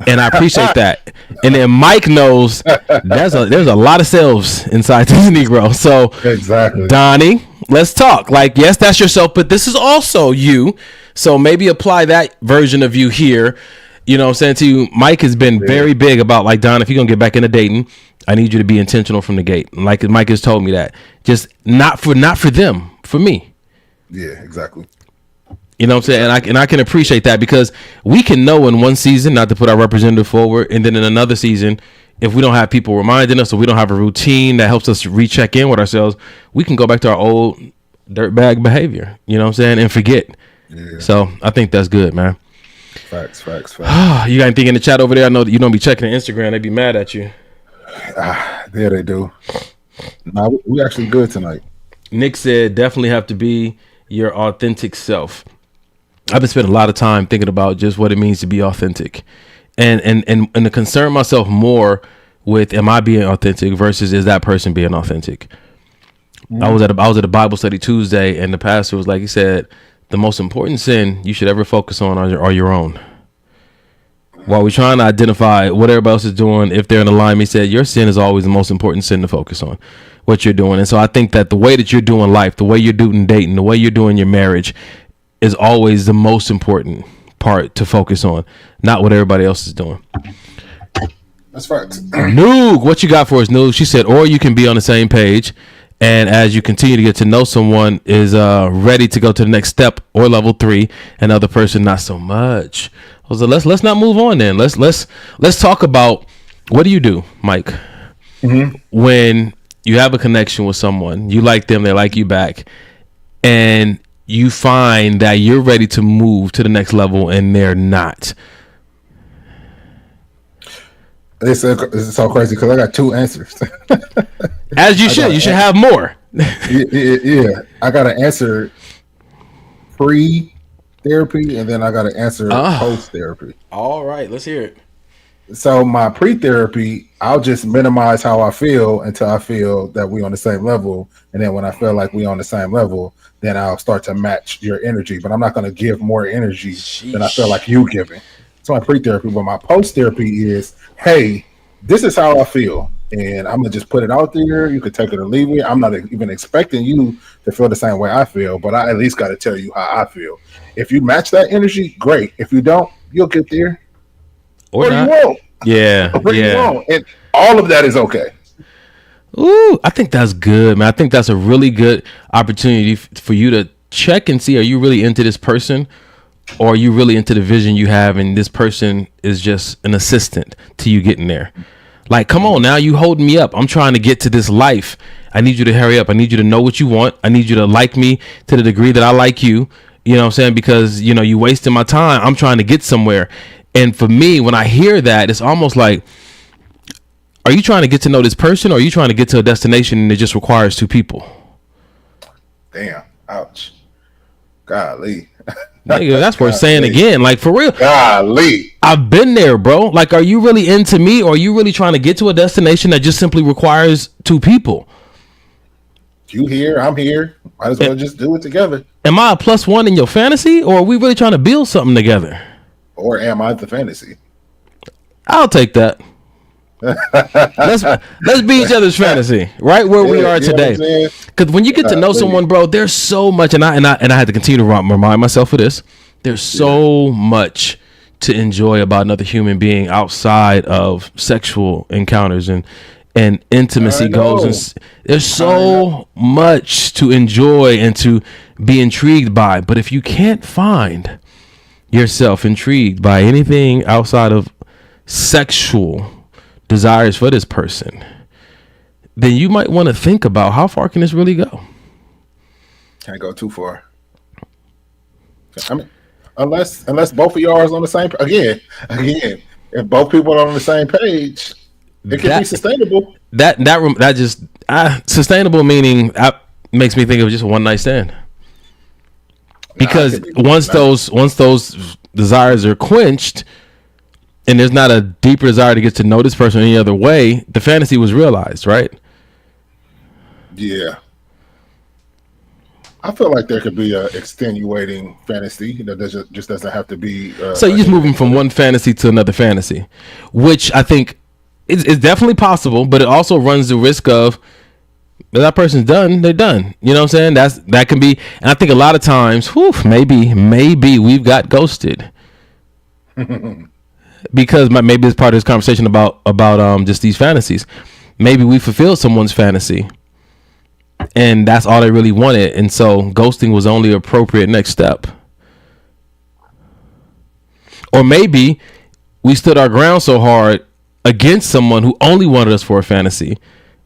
And I appreciate that. And then Mike knows there's a lot of selves inside this Negro. So exactly, Donnie, let's talk. Like, yes, that's yourself, but this is also you. So maybe apply that version of you here. You know what I'm saying to you? Mike has been very big about, like, Don, if you're going to get back into dating, I need you to be intentional from the gate. And like Mike has told me that. Just not for them, for me. Yeah, exactly. You know what I'm saying? And I can appreciate that, because we can know in one season not to put our representative forward, and then in another season, if we don't have people reminding us or we don't have a routine that helps us recheck in with ourselves, we can go back to our old dirtbag behavior, you know what I'm saying, and forget. Yeah. So I think that's good, man. Facts. You got anything in the chat over there? I know that you don't be checking the Instagram. They be mad at you. Yeah, they do. Nah, we actually good tonight. Nick said, definitely have to be your authentic self. I've been spending a lot of time thinking about just what it means to be authentic, and to concern myself more with am I being authentic versus is that person being authentic. I was at a Bible study Tuesday, and the pastor was like, he said, the most important sin you should ever focus on are your own. While we're trying to identify what everybody else is doing, if they're in alignment, he said, your sin is always the most important sin to focus on, what you're doing. And so I think that the way that you're doing life, the way you're doing dating, the way you're doing your marriage is always the most important part to focus on, not what everybody else is doing. That's facts. Noog, what you got for us, Noog? She said, or you can be on the same page, and as you continue to get to know someone, is ready to go to the next step or level 3, and other person not so much. So let's not move on then. Let's talk about, what do you do, Mike, when you have a connection with someone, you like them, they like you back, and you find that you're ready to move to the next level and they're not? This is so crazy because I got 2 answers. As you should. You should have more. Yeah. I got to answer pre-therapy, and then I got to answer post-therapy. All right, let's hear it. So my pre-therapy, I'll just minimize how I feel until I feel that we're on the same level. And then when I feel like we're on the same level, then I'll start to match your energy. But I'm not going to give more energy than I feel like you giving. So my pre-therapy, but my post-therapy is, hey, this is how I feel. And I'm going to just put it out there. You could take it or leave it. I'm not even expecting you to feel the same way I feel, but I at least got to tell you how I feel. If you match that energy, great. If you don't, you'll get there. Or you won't. Yeah. Or you won't. And all of that is okay. Ooh, I think that's good, man. I think that's a really good opportunity for you to check and see, are you really into this person, or are you really into the vision you have, and this person is just an assistant to you getting there? Like, come on now, you holding me up. I'm trying to get to this life. I need you to hurry up. I need you to know what you want. I need you to like me to the degree that I like you. You know what I'm saying? Because, you know, you wasting my time. I'm trying to get somewhere. And for me, when I hear that, it's almost like, are you trying to get to know this person, or are you trying to get to a destination and it just requires 2 people? Damn. Ouch. Golly. Nigga, that's worth saying again. Like, for real. Golly. I've been there, bro. Like, are you really into me, or are you really trying to get to a destination that just simply requires 2 people? You here, I'm here. Might as well just do it together. Am I a +1 in your fantasy, or are we really trying to build something together? Or am I the fantasy? I'll take that. let's be each other's fantasy, right where we are today. Because when you get to know someone, bro, there's so much, and I had to continue to remind myself of this. There's so much to enjoy about another human being outside of sexual encounters and intimacy goes. And there's so much to enjoy and to be intrigued by. But if you can't find yourself intrigued by anything outside of sexual desires for this person, then you might want to think about, how far can this really go? Can't go too far. I mean, unless both of y'all is on the same. Again, if both people are on the same page, it can be sustainable. That just sustainable meaning makes me think of just a one night stand. Because once those desires are quenched, and there's not a deeper desire to get to know this person any other way, the fantasy was realized, right? Yeah. I feel like there could be a extenuating fantasy that just doesn't have to be. So you're just moving from one fantasy to another fantasy, which I think is definitely possible, but it also runs the risk of, if that person's done, they're done. You know what I'm saying? That can be, and I think a lot of times, maybe we've got ghosted. Because maybe it's part of this conversation about just these fantasies. Maybe we fulfilled someone's fantasy, and that's all they really wanted, and so ghosting was only appropriate next step. Or maybe we stood our ground so hard against someone who only wanted us for a fantasy,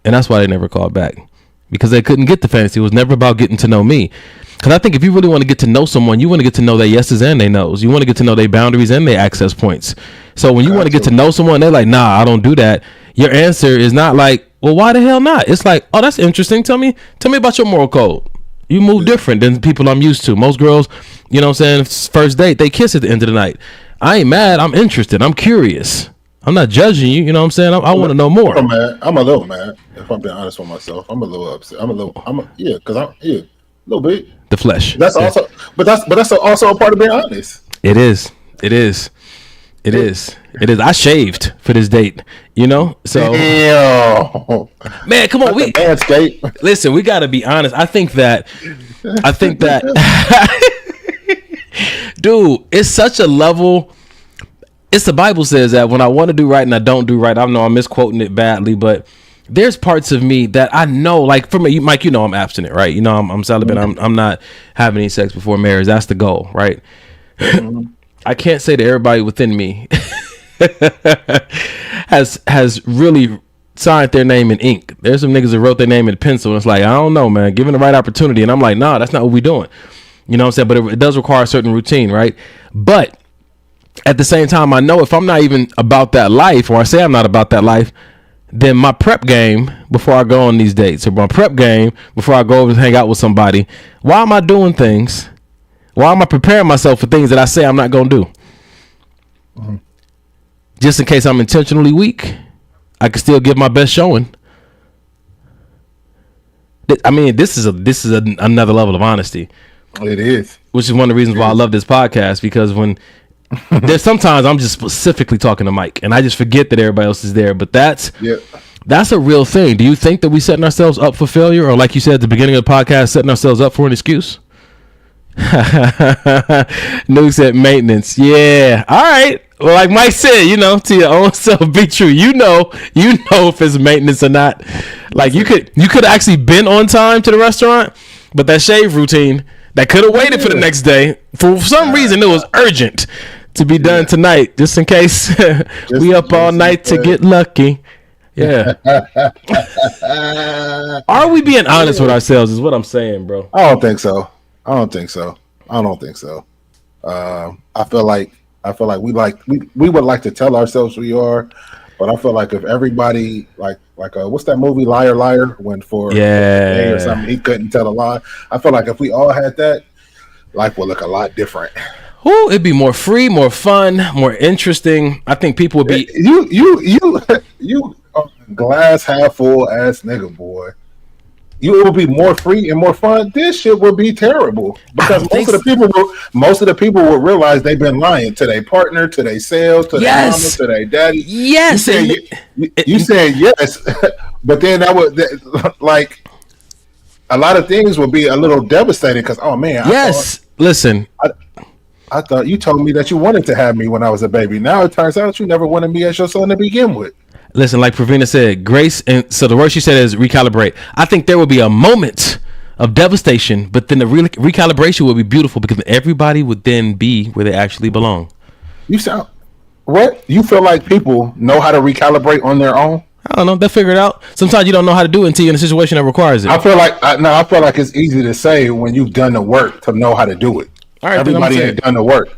and that's why they never called back, because they couldn't get the fantasy. It was never about getting to know me. Because I think if you really want to get to know someone, you want to get to know their yeses and their nos. You want to get to know their boundaries and their access points. So when you want to get to know someone, they're like, nah, I don't do that. Your answer is not like, well, why the hell not? It's like, oh, that's interesting. Tell me about your moral code. You move different than people I'm used to. Most girls, you know what I'm saying, first date, they kiss at the end of the night. I ain't mad. I'm interested. I'm curious. I'm not judging you. You know what I'm saying? I want to know more. I'm a little mad. If I'm being honest with myself, I'm a little upset. Because a little bit. The flesh. That's also, but that's also a part of being honest. It is. I shaved for this date, you know? So damn. Man, come on, listen, we gotta be honest. I think that dude, it's such a level. It's the Bible says that when I want to do right and I don't do right. I know I'm misquoting it badly, but there's parts of me that I know, like for me, Mike, you know, I'm abstinent, right? You know, I'm celibate. I'm not having any sex before marriage. That's the goal, right? I can't say that everybody within me has really signed their name in ink. There's some niggas that wrote their name in pencil, and it's like, I don't know, man, given the right opportunity. And I'm like, nah, that's not what we doing. You know what I'm saying? But it does require a certain routine, right? But at the same time, I know if I'm not even about that life, or I say I'm not about that life, then my prep game before I go on these dates, or my prep game before I go over to hang out with somebody, why am I doing things? Why am I preparing myself for things that I say I'm not going to do? Just in case I'm intentionally weak, I can still give my best showing. I mean, this is another level of honesty. It is. Which is one of the reasons why I love this podcast, because when there's sometimes I'm just specifically talking to Mike and I just forget that everybody else is there. But that's a real thing. Do you think that we setting ourselves up for failure, or like you said at the beginning of the podcast, setting ourselves up for an excuse? Nuke said maintenance. Yeah. All right. Well, like Mike said, you know, to your own self be true. You know if it's maintenance or not. Like you could actually been on time to the restaurant, but that shave routine that could have waited for the next day, for some reason it was urgent to be done tonight, just in case we up all night to get lucky. Yeah. Are we being honest with ourselves is what I'm saying, bro. I don't think so. I feel like we would like to tell ourselves we are, but I feel like if everybody like what's that movie Liar Liar, when for a day or something he couldn't tell a lie. I feel like if we all had that, life would look a lot different. Ooh, it'd be more free, more fun, more interesting. I think people would be you glass half full ass nigga, boy. It would be more free and more fun. This shit would be terrible because most of the people will realize they've been lying to their partner, to their sales, to their mama, to their daddy. Yes, you said yes, but then that would like a lot of things would be a little devastating because listen. I thought you told me that you wanted to have me when I was a baby. Now it turns out you never wanted me as your son to begin with. Listen, like Pravina said, grace, and so the word she said is recalibrate. I think there will be a moment of devastation, but then the recalibration will be beautiful because everybody would then be where they actually belong. You sound what? You feel like people know how to recalibrate on their own? I don't know. They'll figure it out. Sometimes you don't know how to do it until you're in a situation that requires it. I feel like it's easy to say when you've done the work to know how to do it. All right, everybody had done the work.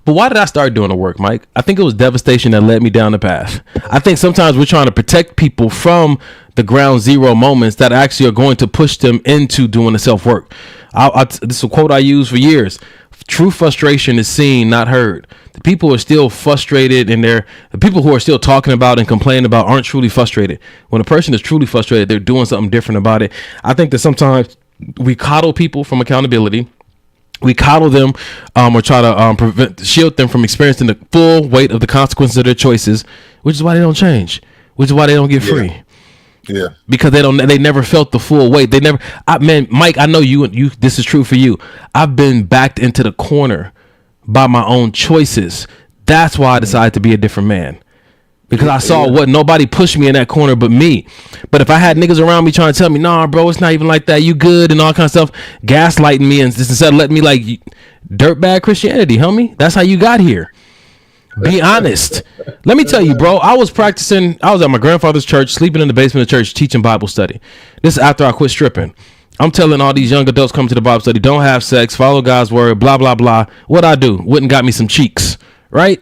But why did I start doing the work, Mike? I think it was devastation that led me down the path. I think sometimes we're trying to protect people from the ground zero moments that actually are going to push them into doing the self-work. This is a quote I use for years. True frustration is seen, not heard. The people who are still frustrated the people who are still talking about and complaining about aren't truly frustrated. When a person is truly frustrated, they're doing something different about it. I think that sometimes we coddle people from accountability. We coddle them or try to shield them from experiencing the full weight of the consequences of their choices, which is why they don't change, which is why they don't get free. Yeah, because they never felt the full weight. Mike, I know you this is true for you. I've been backed into the corner by my own choices. That's why I decided to be a different man. Because I saw what nobody pushed me in that corner but me. But if I had niggas around me trying to tell me, nah, bro, it's not even like that, you good and all kind of stuff, gaslighting me and just instead of letting me like dirtbag Christianity, homie, that's how you got here. Be honest. Let me tell you, bro, I was at my grandfather's church, sleeping in the basement of the church, teaching Bible study. This is after I quit stripping. I'm telling all these young adults coming to the Bible study, don't have sex, follow God's word, blah, blah, blah. What I do? Went and got me some cheeks, right?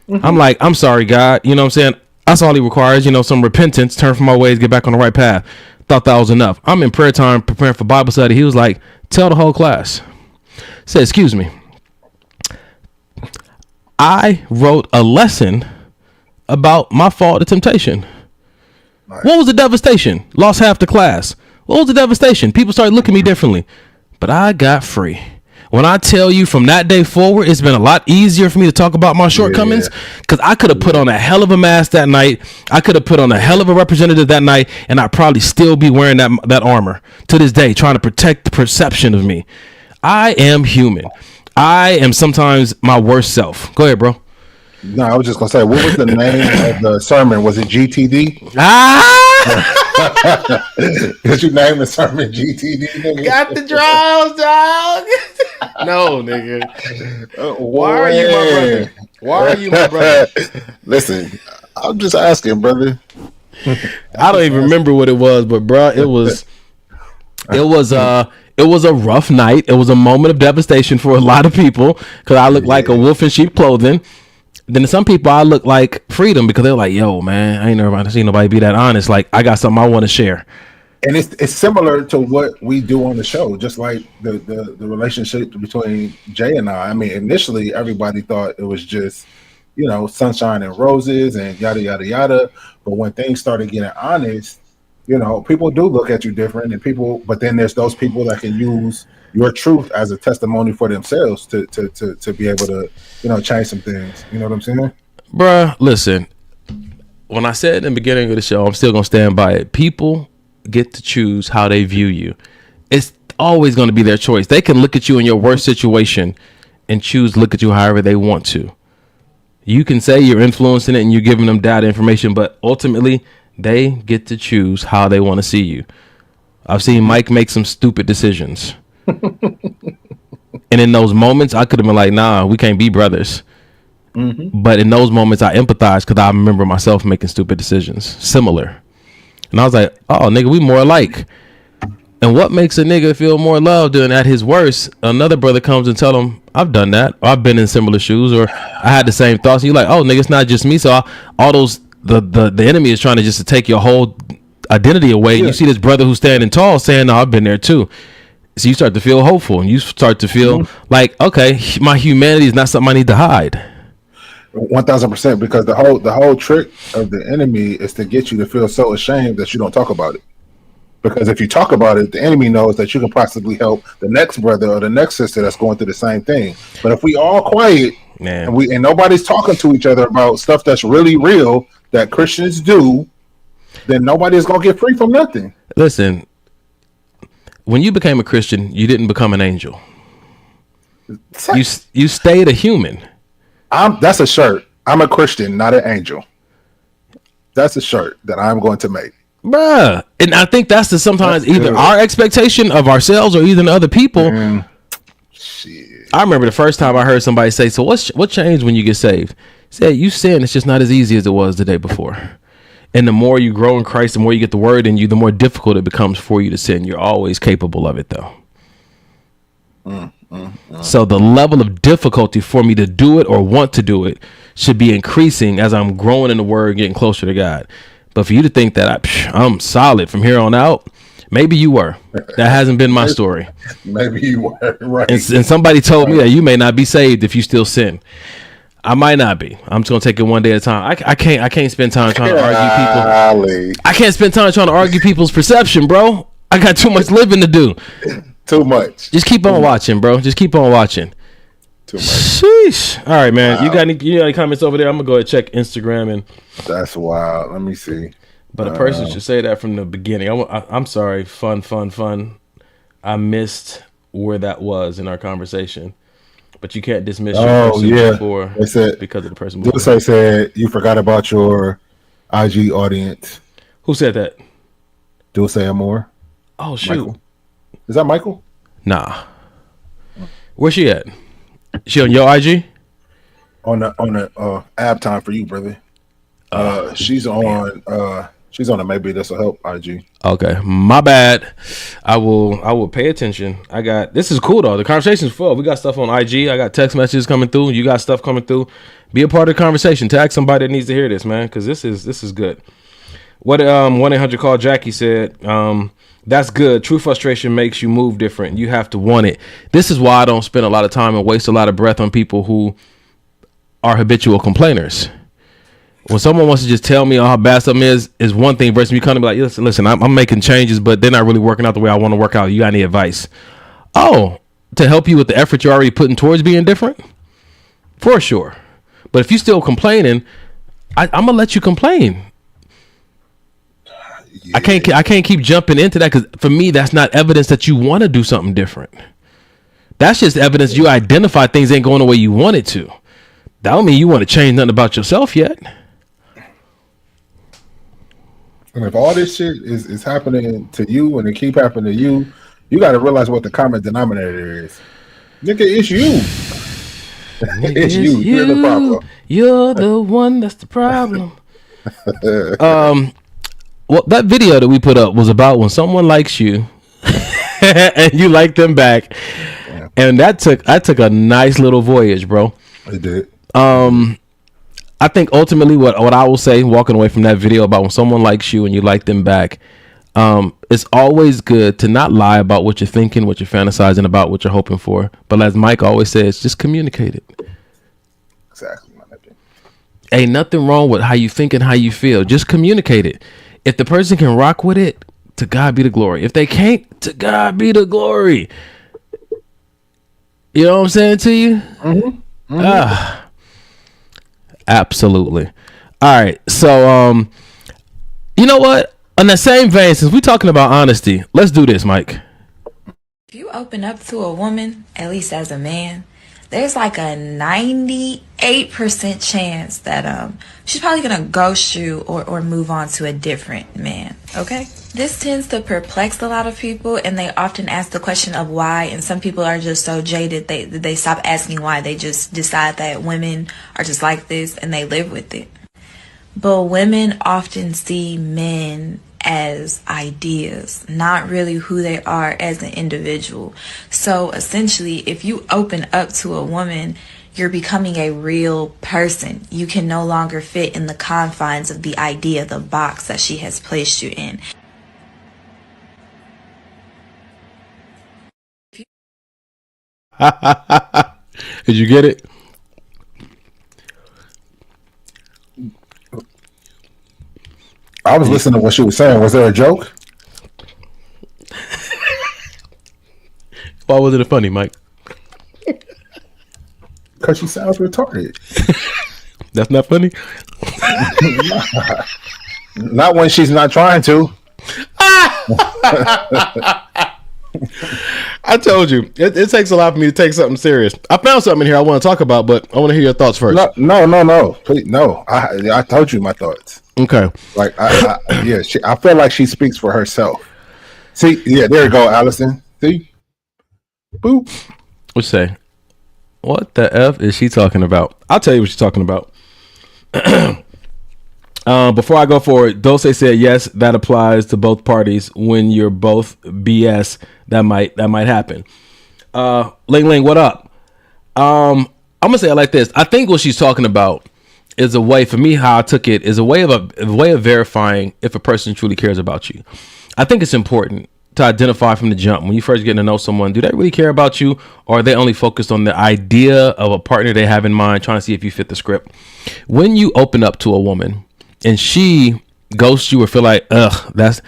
Mm-hmm. I'm like, I'm sorry, God. You know what I'm saying? That's all he requires, some repentance, turn from my ways, get back on the right path. Thought that was enough. I'm in prayer time preparing for Bible study. He was like, tell the whole class. Said, excuse me. I wrote a lesson about my fall to temptation. Right. What was the devastation? Lost half the class. What was the devastation? People started looking at me differently. But I got free. When I tell you from that day forward, it's been a lot easier for me to talk about my shortcomings, because I could have put on a hell of a mask that night. I could have put on a hell of a representative that night, and I'd probably still be wearing that armor to this day, trying to protect the perception of me. I am human. I am sometimes my worst self. Go ahead, bro. No, I was just gonna say, what was the name of the sermon? Was it GTD? Did you name the sermon GTD? Nigga? Got the draws, dog. No, nigga. Why are you my brother? Why are you my brother? Listen, I'm just asking, brother. I don't even remember what it was, but bro, it was a rough night. It was a moment of devastation for a lot of people, because I looked like a wolf in sheep clothing. Then to some people, I look like freedom, because they're like, yo, man, I ain't never seen nobody be that honest. Like, I got something I want to share. And it's similar to what we do on the show, just like the relationship between Jay and I. I mean, initially, everybody thought it was just, sunshine and roses and yada, yada, yada. But when things started getting honest, people do look at you different, but then there's those people that can use your truth as a testimony for themselves to be able to, change some things. You know what I'm saying? Bruh, listen, when I said in the beginning of the show, I'm still going to stand by it. People get to choose how they view you. It's always going to be their choice. They can look at you in your worst situation and choose to look at you however they want to. You can say you're influencing it and you're giving them data information, but ultimately they get to choose how they want to see you. I've seen Mike make some stupid decisions. And in those moments, I could have been like, nah, we can't be brothers. Mm-hmm. But in those moments, I empathize, because I remember myself making stupid decisions, similar. And I was like, oh, nigga, we more alike. And what makes a nigga feel more loved than at his worst? Another brother comes and tell him, I've done that. Or I've been in similar shoes, or I had the same thoughts. And you're like, oh, nigga, it's not just me. So all those, the enemy is trying to just to take your whole identity away. And you see this brother who's standing tall saying, no, I've been there too. So you start to feel hopeful, and you start to feel like, okay, my humanity is not something I need to hide. 1000%, because the whole trick of the enemy is to get you to feel so ashamed that you don't talk about it. Because if you talk about it, the enemy knows that you can possibly help the next brother or the next sister that's going through the same thing. But if we all quiet, and nobody's talking to each other about stuff that's really real that Christians do, then nobody's gonna get free from nothing. Listen, when you became a Christian, you didn't become an angel. You stayed a human. That's a shirt. I'm a Christian, not an angel. That's a shirt that I'm going to make. Bruh. And I think that's sometimes either our expectation of ourselves or even other people. Shit. I remember the first time I heard somebody say, so what changed when you get saved? Say, you sin, it's just not as easy as it was the day before. And the more you grow in Christ, the more you get the word in you, the more difficult it becomes for you to sin. You're always capable of it, though. So the level of difficulty for me to do it or want to do it should be increasing as I'm growing in the word, getting closer to God. But for you to think that I'm solid from here on out, maybe you were. That hasn't been my story. Maybe you were, right. And somebody told me that you may not be saved if you still sin. I might not be. I'm just gonna take it one day at a time. I can't spend time trying to argue people. I can't spend time trying to argue people's perception, bro. I got too much living to do. Too much. Just keep on watching, bro. Just keep on watching. Too much. Sheesh. All right, man. Wow. You got any comments over there? I'm gonna go ahead and check Instagram and. That's wild. Let me see. But a person should say that from the beginning. I'm sorry. Fun. I missed where that was in our conversation. But you can't dismiss your person before because of the person. Dulce said you forgot about your IG audience. Who said that? Dulce Amore. Oh shoot. Michael. Is that Michael? Nah. Where's she at? She on your IG? On the ab time for you, brother. She's on a Maybe This'll Help IG. Okay, my bad. I will pay attention. This is cool though. The conversation's full. We got stuff on IG. I got text messages coming through. You got stuff coming through. Be a part of the conversation. Tag somebody that needs to hear this, man, because this is good. What 1-800 Jackie said. That's good. True frustration makes you move different. You have to want it. This is why I don't spend a lot of time and waste a lot of breath on people who are habitual complainers. When someone wants to just tell me how bad something is one thing versus me kind of be like, listen, I'm making changes, but they're not really working out the way I want to work out. You got any advice? Oh, to help you with the effort you're already putting towards being different? For sure. But if you still complaining, I'm gonna let you complain. Yeah. I can't keep jumping into that, because for me, that's not evidence that you want to do something different. That's just evidence you identify things ain't going the way you want it to. That don't mean you want to change nothing about yourself yet. And if all this shit is happening to you and it keep happening to you, you got to realize what the common denominator is. Nigga, it's you. It's you. You're the problem. You're the one that's the problem. Well, that video that we put up was about when someone likes you and you like them back. Yeah. And I took a nice little voyage, bro. It did. I think ultimately what I will say, walking away from that video, about when someone likes you and you like them back, it's always good to not lie about what you're thinking, what you're fantasizing about, what you're hoping for. But as Mike always says, just communicate it. Exactly. Ain't nothing wrong with how you think and how you feel. Just communicate it. If the person can rock with it, to God be the glory. If they can't, to God be the glory. You know what I'm saying to you? Mm-hmm. Mm-hmm. Absolutely. All right. So, you know what? On that same vein, since we're talking about honesty, let's do this, Mike. If you open up to a woman, at least as a man, there's like a 98% chance that she's probably gonna ghost you or move on to a different man. Okay? This tends to perplex a lot of people, and they often ask the question of why, and some people are just so jaded they stop asking why. They just decide that women are just like this and they live with it. But women often see men as ideas, not really who they are as an individual. So essentially, if you open up to a woman, you're becoming a real person. You can no longer fit in the confines of the idea, the box that she has placed you in. Did you get it? I was listening to what she was saying. Was there a joke? Why wasn't it funny, Mike? Because she sounds retarded. That's not funny? Not when she's not trying to. I told you, it takes a lot for me to take something serious. I found something in here I want to talk about, but I want to hear your thoughts first. No. Please, no. I told you my thoughts. Okay. Like, I feel like she speaks for herself. See, yeah, there you go, Allison. See? Boop. What you say? What the F is she talking about? I'll tell you what she's talking about. Before I go forward, Dulce said yes, that applies to both parties. When you're both BS, that might happen. Ling, what up? I'm gonna say it like this. I think what she's talking about is a way, for me, how I took it, is a way of verifying if a person truly cares about you. I think it's important to identify from the jump, when you first get to know someone, do they really care about you, or are they only focused on the idea of a partner they have in mind, trying to see if you fit the script? When you open up to a woman and she ghosts you or feel like, that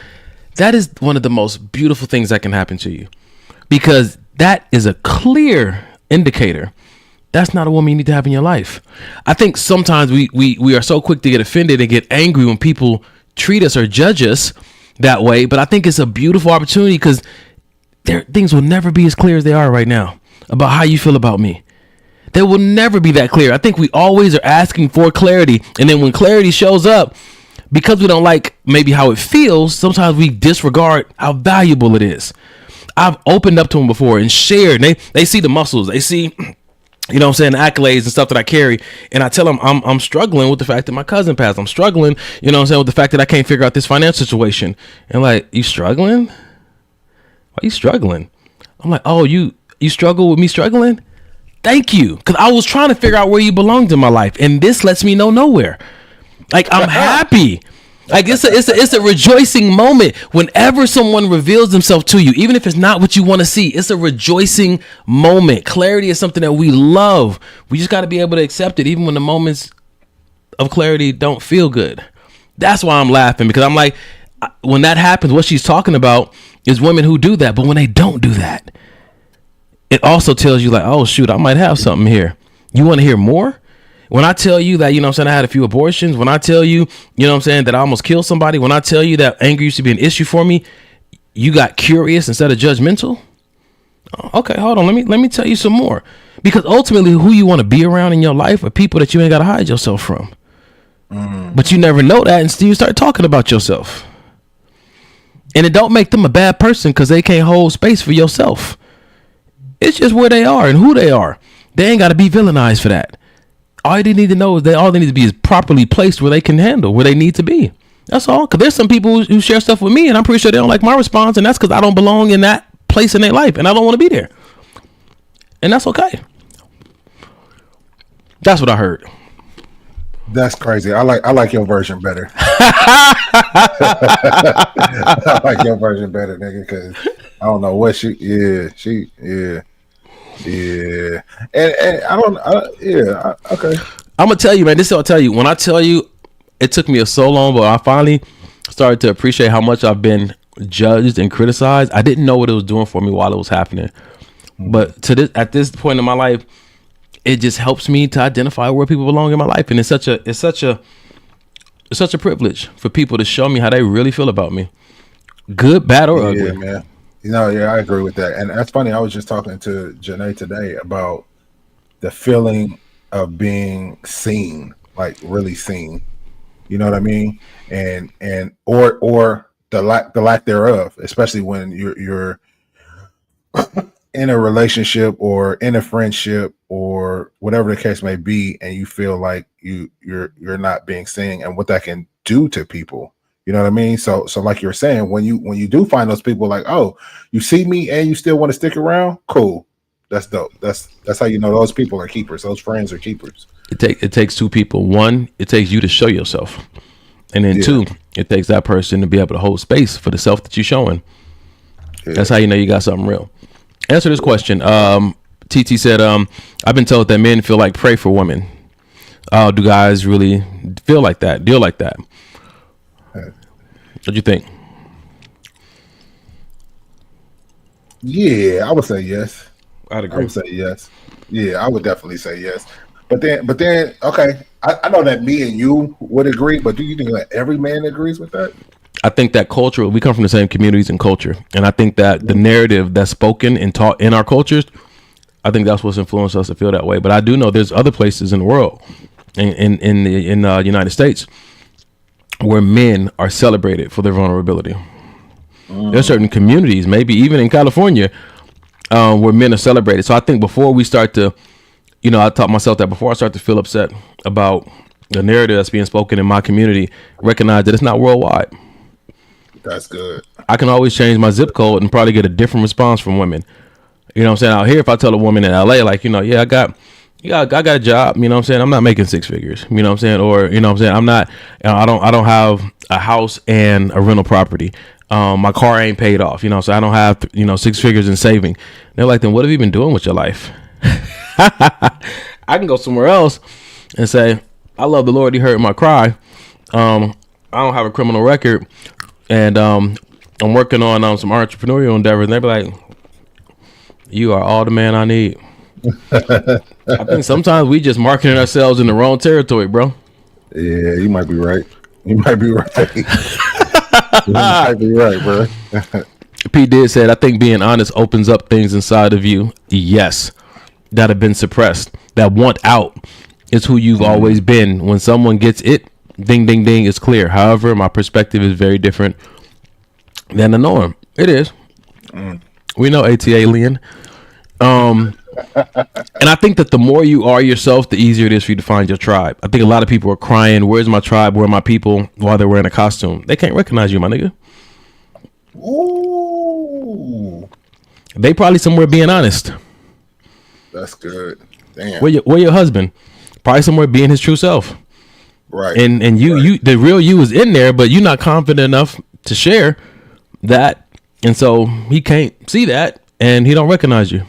is one of the most beautiful things that can happen to you, because that is a clear indicator that's not a woman you need to have in your life. I think sometimes we are so quick to get offended and get angry when people treat us or judge us that way. But I think it's a beautiful opportunity, because things will never be as clear as they are right now about how you feel about me. They will never be that clear. I think we always are asking for clarity. And then when clarity shows up, because we don't like maybe how it feels, sometimes we disregard how valuable it is. I've opened up to them before and shared. They see the muscles. They see, you know what I'm saying, the accolades and stuff that I carry. And I tell them I'm struggling with the fact that my cousin passed. I'm struggling, you know what I'm saying, with the fact that I can't figure out this financial situation. And like, you struggling? Why you struggling? I'm like, oh, you struggle with me struggling? Thank you. Because I was trying to figure out where you belonged in my life. And this lets me know nowhere. Like, I'm happy. Like, it's a rejoicing moment whenever someone reveals themselves to you, even if it's not what you want to see. It's a rejoicing moment. Clarity is something that we love. We just got to be able to accept it, even when the moment's of clarity don't feel good. That's why I'm laughing, because I'm like, when that happens, what she's talking about is women who do that. But when they don't do that, it also tells you like, oh shoot, I might have something here. You want to hear more? When I tell you that, you know what I'm saying, I had a few abortions, when I tell you, you know what I'm saying, that I almost killed somebody, when I tell you that anger used to be an issue for me, you got curious instead of judgmental. Okay, hold on. Let me tell you some more. Because ultimately, who you want to be around in your life are people that you ain't got to hide yourself from. But you never know that until you start talking about yourself. And it don't make them a bad person because they can't hold space for yourself. It's just where they are and who they are. They ain't got to be villainized for that. All they need to know is all they need to be is properly placed where they can handle, where they need to be. That's all. Because there's some people who share stuff with me, and I'm pretty sure they don't like my response, and that's because I don't belong in that place in their life, and I don't want to be there. And that's okay. That's what I heard. That's crazy. I like your version better. I like your version better, nigga, because I don't know what yeah. And okay. I'm gonna tell you, man, this is what I'll tell you. When I tell you, it took me so long, but I finally started to appreciate how much I've been judged and criticized. I didn't know what it was doing for me while it was happening. But at this point in my life, it just helps me to identify where people belong in my life. And it's such a privilege for people to show me how they really feel about me. Good, bad, or ugly. Yeah, man. Yeah, I agree with that. And that's funny. I was just talking to Janae today about the feeling of being seen, like really seen. You know what I mean? And or the lack thereof, especially when you're in a relationship or in a friendship or whatever the case may be, and you feel like you're not being seen, and what that can do to people. You know what I mean? So like you're saying, when you do find those people like, oh, you see me and you still want to stick around, cool. That's dope. That's how you know those people are keepers. Those friends are keepers. It takes two people. One, it takes you to show yourself. And then two, it takes that person to be able to hold space for the self that you're showing. Yeah. That's how you know you got something real. Answer this question. TT said, I've been told that men feel like prey for women. Do guys really feel like that? Deal like that? What do you think? Yeah, I would say yes. I'd agree. I would say yes. Yeah, I would definitely say yes. But then, okay, I know that me and you would agree, but do you think that every man agrees with that? I think that culture, we come from the same communities and culture. And I think that the narrative that's spoken and taught in our cultures, I think that's what's influenced us to feel that way. But I do know there's other places in the world, in the United States, where men are celebrated for their vulnerability. There's certain communities, maybe even in California, where men are celebrated. So I think before we start to, I taught myself that before I start to feel upset about the narrative that's being spoken in my community, recognize that it's not worldwide. That's good. I can always change my zip code and probably get a different response from women. You know what I'm saying? Out here, if I tell a woman in LA, like, I got a job, you know what I'm saying? I'm not making six figures, you know what I'm saying? Or, you know what I'm saying? I'm not, I don't have a house and a rental property. My car ain't paid off, so I don't have, 6 figures in saving. They're like, then what have you been doing with your life? I can go somewhere else and say, I love the Lord. He heard my cry. I don't have a criminal record. And I'm working on some entrepreneurial endeavors. And they be like, you are all the man I need. I think sometimes we just marketing ourselves in the wrong territory, bro. Yeah, you might be right. You might be right. You might be right, bro. P did said, I think being honest opens up things inside of you. Yes. That have been suppressed. That want out is who you've always been. When someone gets it, ding, ding, ding, it's clear. However, my perspective is very different than the norm. It is. We know ATA alien. And I think that the more you are yourself, the easier it is for you to find your tribe. I think a lot of people are crying, where's my tribe, where are my people, while they're wearing a costume. They can't recognize you, my nigga. Ooh. They probably somewhere being honest. That's good. Damn. Where your husband? Probably somewhere being his true self. Right. And you the real you is in there, but you're not confident enough to share that. And so he can't see that and he don't recognize you.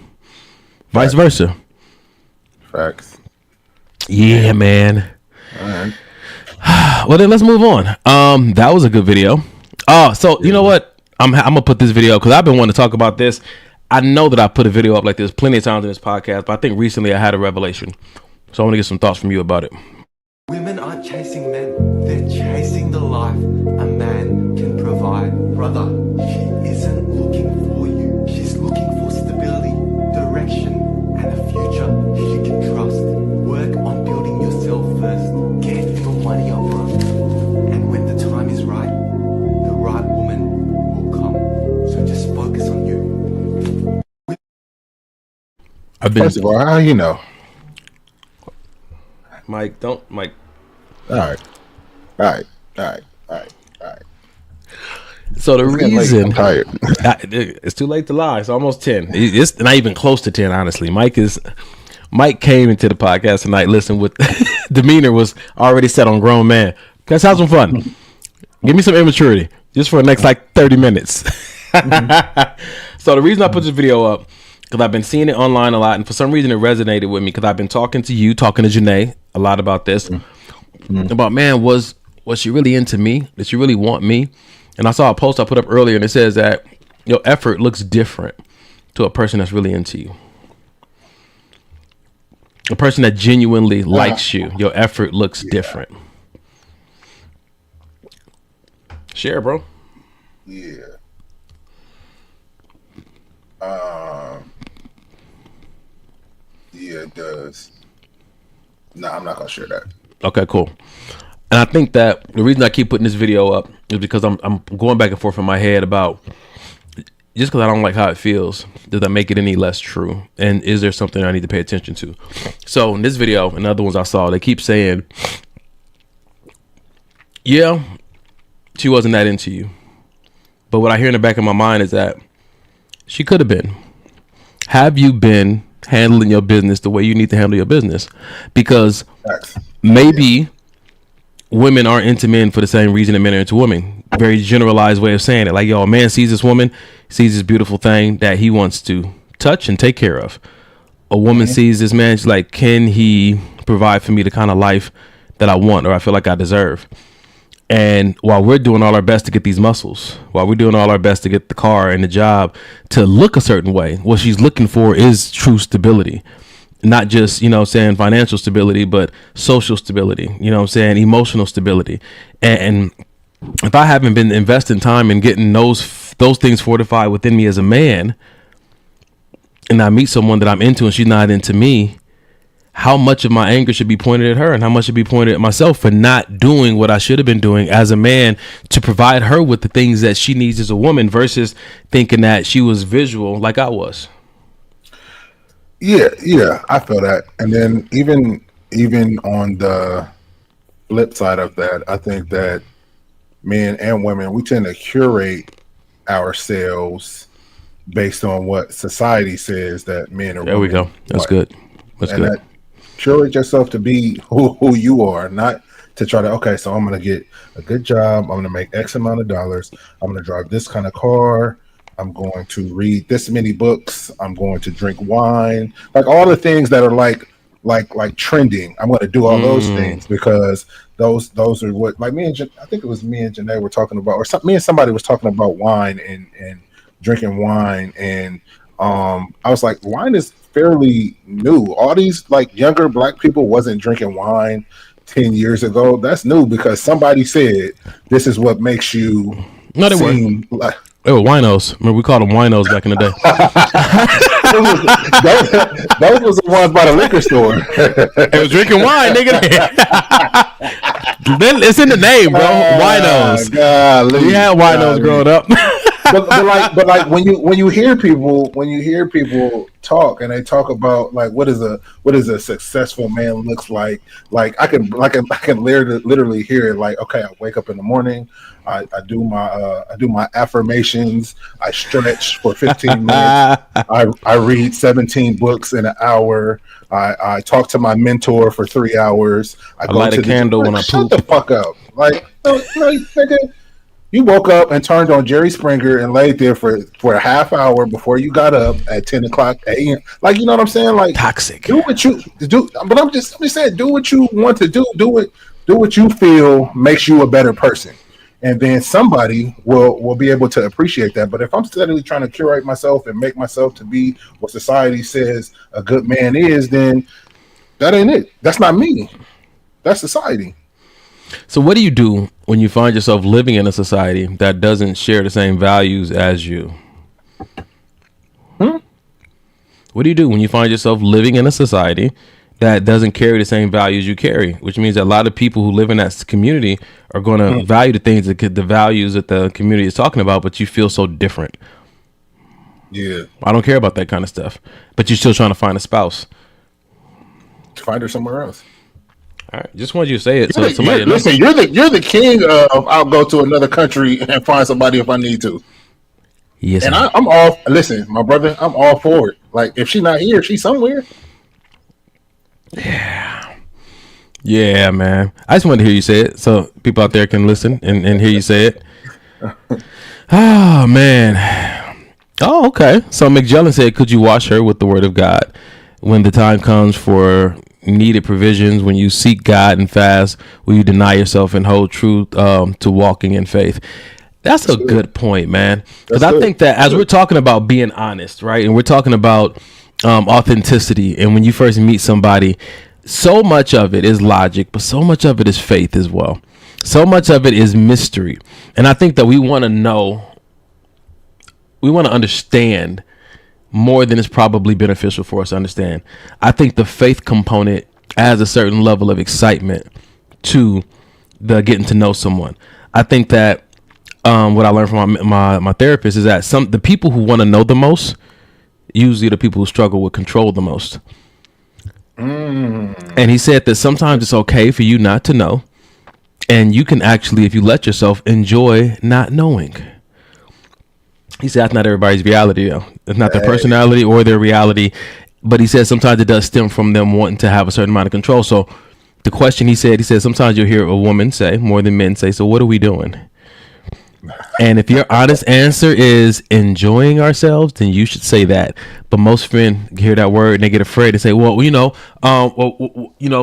Vice versa. Facts. Yeah, man. All right. Well, then let's move on. That was a good video. So you know what? I'm gonna put this video because I've been wanting to talk about this. I know that I put a video up like this plenty of times in this podcast, but I think recently I had a revelation. So I want to get some thoughts from you about it. Women aren't chasing men, they're chasing the life a man can provide. Brother, she isn't looking for you. She's looking for stability, direction, and a future she can trust. Work on building yourself first. Get your money up front. And when the time is right, the right woman will come. So just focus on you. First of all, how you know? Mike. All right. So the reason I'm tired. It's too late to lie. It's almost 10. It's not even close to 10, honestly. Mike came into the podcast tonight. Listen, with demeanor was already set on grown man. Let's have some fun. Give me some immaturity just for the next like 30 minutes. So the reason I put this video up, because I've been seeing it online a lot, and for some reason it resonated with me because I've been talking to Janae a lot about this. About, man, was she really into me? Did she really want me? And I saw a post I put up earlier, and it says that your effort looks different to a person that's really into you. A person that genuinely likes you, your effort looks different. Share, bro. Yeah. Yeah, it does. No, I'm not gonna share that. Okay, cool. And I think that the reason I keep putting this video up is because I'm going back and forth in my head about, just because I don't like how it feels, does that make it any less true? And is there something I need to pay attention to? So in this video and other ones I saw, they keep saying, yeah, she wasn't that into you. But what I hear in the back of my mind is that she could have been. Have you been handling your business the way you need to handle your business? Because maybe women aren't into men for the same reason that men are into women. Very generalized way of saying it. Like, yo, a man sees this woman, sees this beautiful thing that he wants to touch and take care of. A woman sees this man, she's like, can he provide for me the kind of life that I want or I feel like I deserve? And while we're doing all our best to get these muscles, while we're doing all our best to get the car and the job to look a certain way, what she's looking for is true stability. Not just, saying financial stability, but social stability, emotional stability. And if I haven't been investing time in getting those things fortified within me as a man, and I meet someone that I'm into and she's not into me, how much of my anger should be pointed at her and how much should be pointed at myself for not doing what I should have been doing as a man to provide her with the things that she needs as a woman versus thinking that she was visual like I was. Yeah, I feel that. And then even on the flip side of that, I think that men and women, we tend to curate ourselves based on what society says that men or there we go. That's good. That's good. That curate yourself to be who you are, not to try to, okay, so I'm going to get a good job. I'm going to make X amount of dollars. I'm going to drive this kind of car. I'm going to read this many books. I'm going to drink wine. Like all the things that are like trending. I'm going to do all those things because those are what, like I think it was me and Janae were talking about, or me and somebody was talking about wine and drinking wine. And I was like, wine is fairly new. All these like younger black people wasn't drinking wine 10 years ago. That's new because somebody said this is what makes you seem like. They were winos. Remember, we called them winos back in the day. those was the ones by the liquor store. They was drinking wine, nigga. It's in the name, bro. Winos. We had winos growing up. but like when you hear people talk and they talk about like what is a successful man looks like I can literally hear it. Like, okay, I wake up in the morning, I do my affirmations, I stretch for 15 minutes, I read 17 books in an hour, I talk to my mentor for 3 hours, I go light to a candle when I shut poop. the fuck up. Like, no, nigga. You woke up and turned on Jerry Springer and laid there for a half hour before you got up at 10 o'clock a.m. Like, you know what I'm saying? Like, toxic. Do what you do. But I'm just saying, do what you want to do. Do it Do what you feel makes you a better person. And then somebody will be able to appreciate that. But if I'm steadily trying to curate myself and make myself to be what society says a good man is, then that ain't it. That's not me. That's society. So what do you do when you find yourself living in a society that doesn't share the same values as you? What do you do when you find yourself living in a society that doesn't carry the same values you carry? Which means that a lot of people who live in that community are going to value the things that the values that the community is talking about, but you feel so different. Yeah. I don't care about that kind of stuff, but you're still trying to find a spouse. Find her somewhere else. All right, just wanted you to say it. Listen, you're the king of I'll go to another country and find somebody if I need to. Yes, and I'm all. Listen, my brother, I'm all for it. Like if she's not here, she's somewhere. Yeah, man. I just wanted to hear you say it so people out there can listen and hear you say it. Oh man. Oh, okay. So McJellin said, "Could you wash her with the word of God when the time comes for needed provisions? When you seek God and fast, will you deny yourself and hold true to walking in faith?" That's a good point, man. Because I think that as we're talking about being honest, right, and we're talking about authenticity, and when you first meet somebody, so much of it is logic, but so much of it is faith as well. So much of it is mystery, and I think that we want to know, we want to understand more than is probably beneficial for us to understand. I think the faith component adds a certain level of excitement to the getting to know someone. I think that what I learned from my therapist is that the people who want to know the most, usually the people who struggle with control the most. And he said that sometimes it's okay for you not to know, and you can actually, if you let yourself, enjoy not knowing. He said that's not everybody's reality, though. It's not their personality or their reality. But he said sometimes it does stem from them wanting to have a certain amount of control. So the question he said sometimes you'll hear a woman say, more than men say, "So what are we doing?" And if your honest answer is enjoying ourselves, then you should say that. But most men hear that word and they get afraid and say, "Well,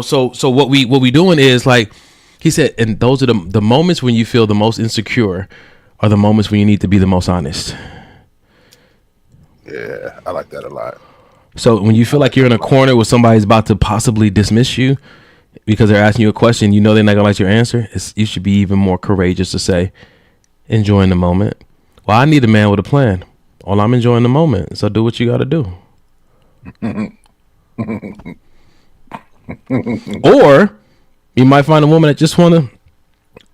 so what we doing is like," he said, and those are the moments when you feel the most insecure are the moments when you need to be the most honest. Yeah, I like that a lot. So when you feel like you're in a corner where somebody's about to possibly dismiss you because they're asking you a question, you know they're not gonna like your answer, you should be even more courageous to say, enjoying the moment. Well, I need a man with a plan. Well, I'm enjoying the moment, so do what you got to do. Or you might find a woman that just want to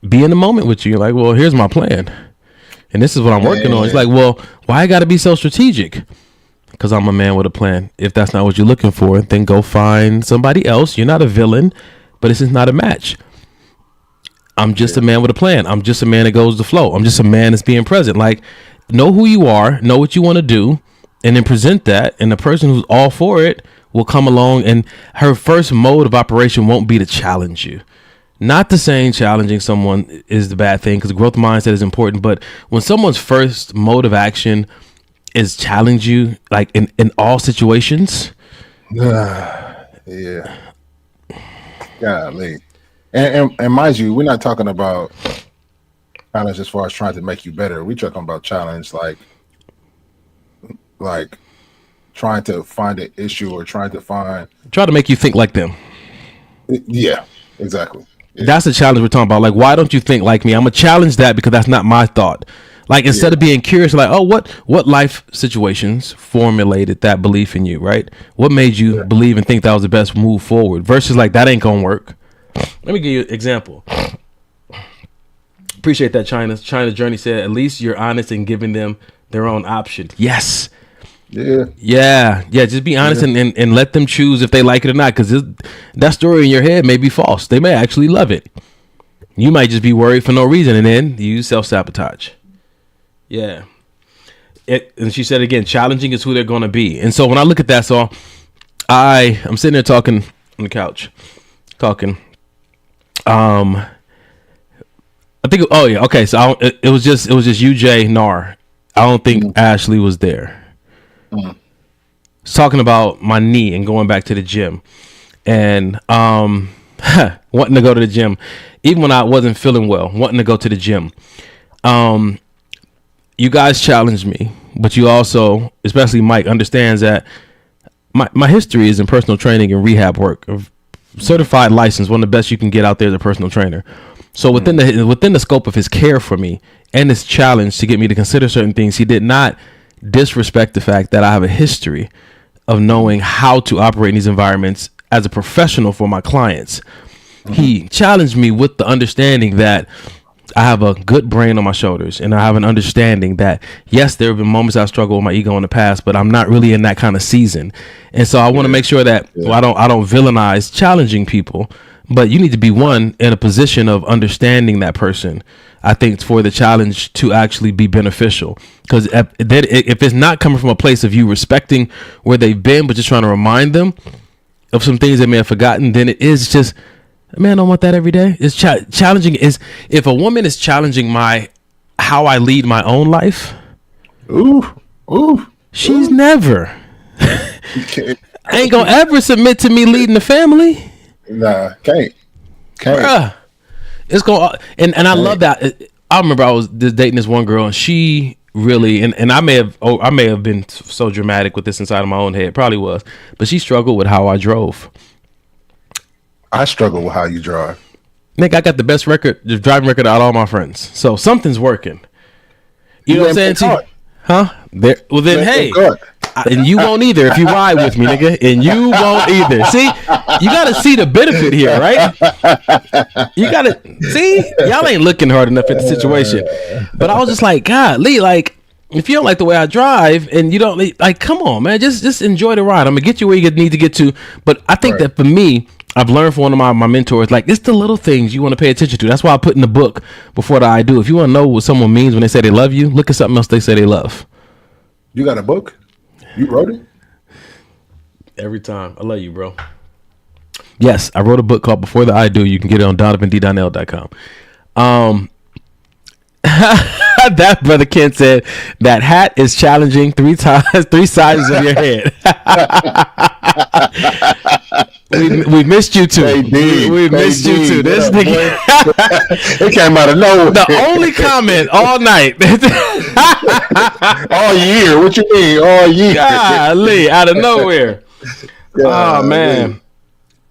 be in the moment with you. You're like, well, here's my plan, and this is what I'm working on. It's like, well, why I got to be so strategic? Because I'm a man with a plan. If that's not what you're looking for, then go find somebody else. You're not a villain, but this is not a match. I'm just a man with a plan. I'm just a man that goes with the flow. I'm just a man that's being present. Like, know who you are, know what you want to do, and then present that. And the person who's all for it will come along, and her first mode of operation won't be to challenge you. Not to saying challenging someone is the bad thing, because growth mindset is important. But when someone's first mode of action is challenge you, like in all situations. Yeah. Golly. And mind you, we're not talking about challenge as far as trying to make you better. We're talking about challenge like trying to find an issue or try to make you think like them. Yeah, exactly. Yeah. That's the challenge we're talking about. Like, why don't you think like me? I'm gonna challenge that because that's not my thought. Like, instead of being curious, like, oh, what life situations formulated that belief in you, right? What made you believe and think that was the best move forward? Versus like, that ain't gonna work. Let me give you an example. Appreciate that, China. China Journey said, at least you're honest in giving them their own option. Yes. Yeah. Just be honest and let them choose if they like it or not. Because that story in your head may be false. They may actually love it. You might just be worried for no reason, and then you self-sabotage. Yeah. And she said again, challenging is who they're going to be. And so when I look at that, so I'm sitting there talking on the couch, talking. I think. Oh yeah. Okay. So it was just UJ Nar. I don't think Ashley was there. Talking about my knee and going back to the gym, and wanting to go to the gym, even when I wasn't feeling well, wanting to go to the gym. You guys challenged me, but you also, especially Mike, understands that my history is in personal training and rehab work. Certified license, one of the best you can get out there as a personal trainer. So within the scope of his care for me and his challenge to get me to consider certain things, he did not disrespect the fact that I have a history of knowing how to operate in these environments as a professional for my clients. He challenged me with the understanding that I have a good brain on my shoulders, and I have an understanding that, yes, there have been moments I struggle with my ego in the past, but I'm not really in that kind of season. And so I want to make sure that I don't villainize challenging people, but you need to be in a position of understanding that person. I think for the challenge to actually be beneficial, because if it's not coming from a place of you respecting where they've been, but just trying to remind them of some things they may have forgotten, then it is just, man, I don't want that every day. It's challenging. Is if a woman is challenging how I lead my own life, she's never ain't gonna ever submit to me leading the family. Nah, can't. Bruh. It's going and I love that. I remember I was just dating this one girl, and she really and I may have been so dramatic with this inside of my own head, probably was, but she struggled with how I drove. I struggle with how you drive. Nick, I got the best driving record out of all my friends. So something's working. You know what I'm saying? Huh? Well then, hey, and you won't either if you ride with me, nigga. And you won't either. See, you got to see the benefit here, right? You got to see. Y'all ain't looking hard enough at the situation. But I was just like, God, Lee, like, if you don't like the way I drive and you don't like, come on, man, just enjoy the ride. I'm gonna get you where you need to get to. But I think that for me, I've learned from one of my mentors, like, it's the little things you want to pay attention to. That's why I put in the book before the I do. If you want to know what someone means when they say they love you, look at something else they say they love. You got a book? You wrote it? Every time. I love you, bro. Yes, I wrote a book called Before the I Do. You can get it on DonovanD.com. That brother Ken said that hat is challenging three sides of your head. we missed you too. We missed you too. This nigga, it came out of nowhere. The only comment all night, all year. What you mean, all year? Golly, out of nowhere.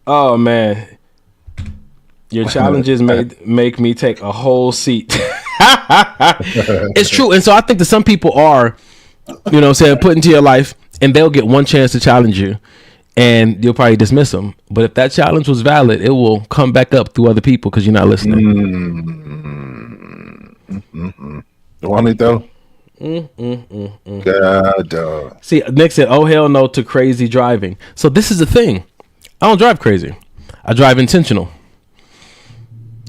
Oh man, your challenges make me take a whole seat. It's true. And so I think that some people are, you know what I'm saying, put into your life, and they'll get one chance to challenge you, and you'll probably dismiss them. But if that challenge was valid, it will come back up through other people because you're not listening. Want it though? God. See, Nick said, oh hell no to crazy driving. So this is the thing. I don't drive crazy. I drive intentional.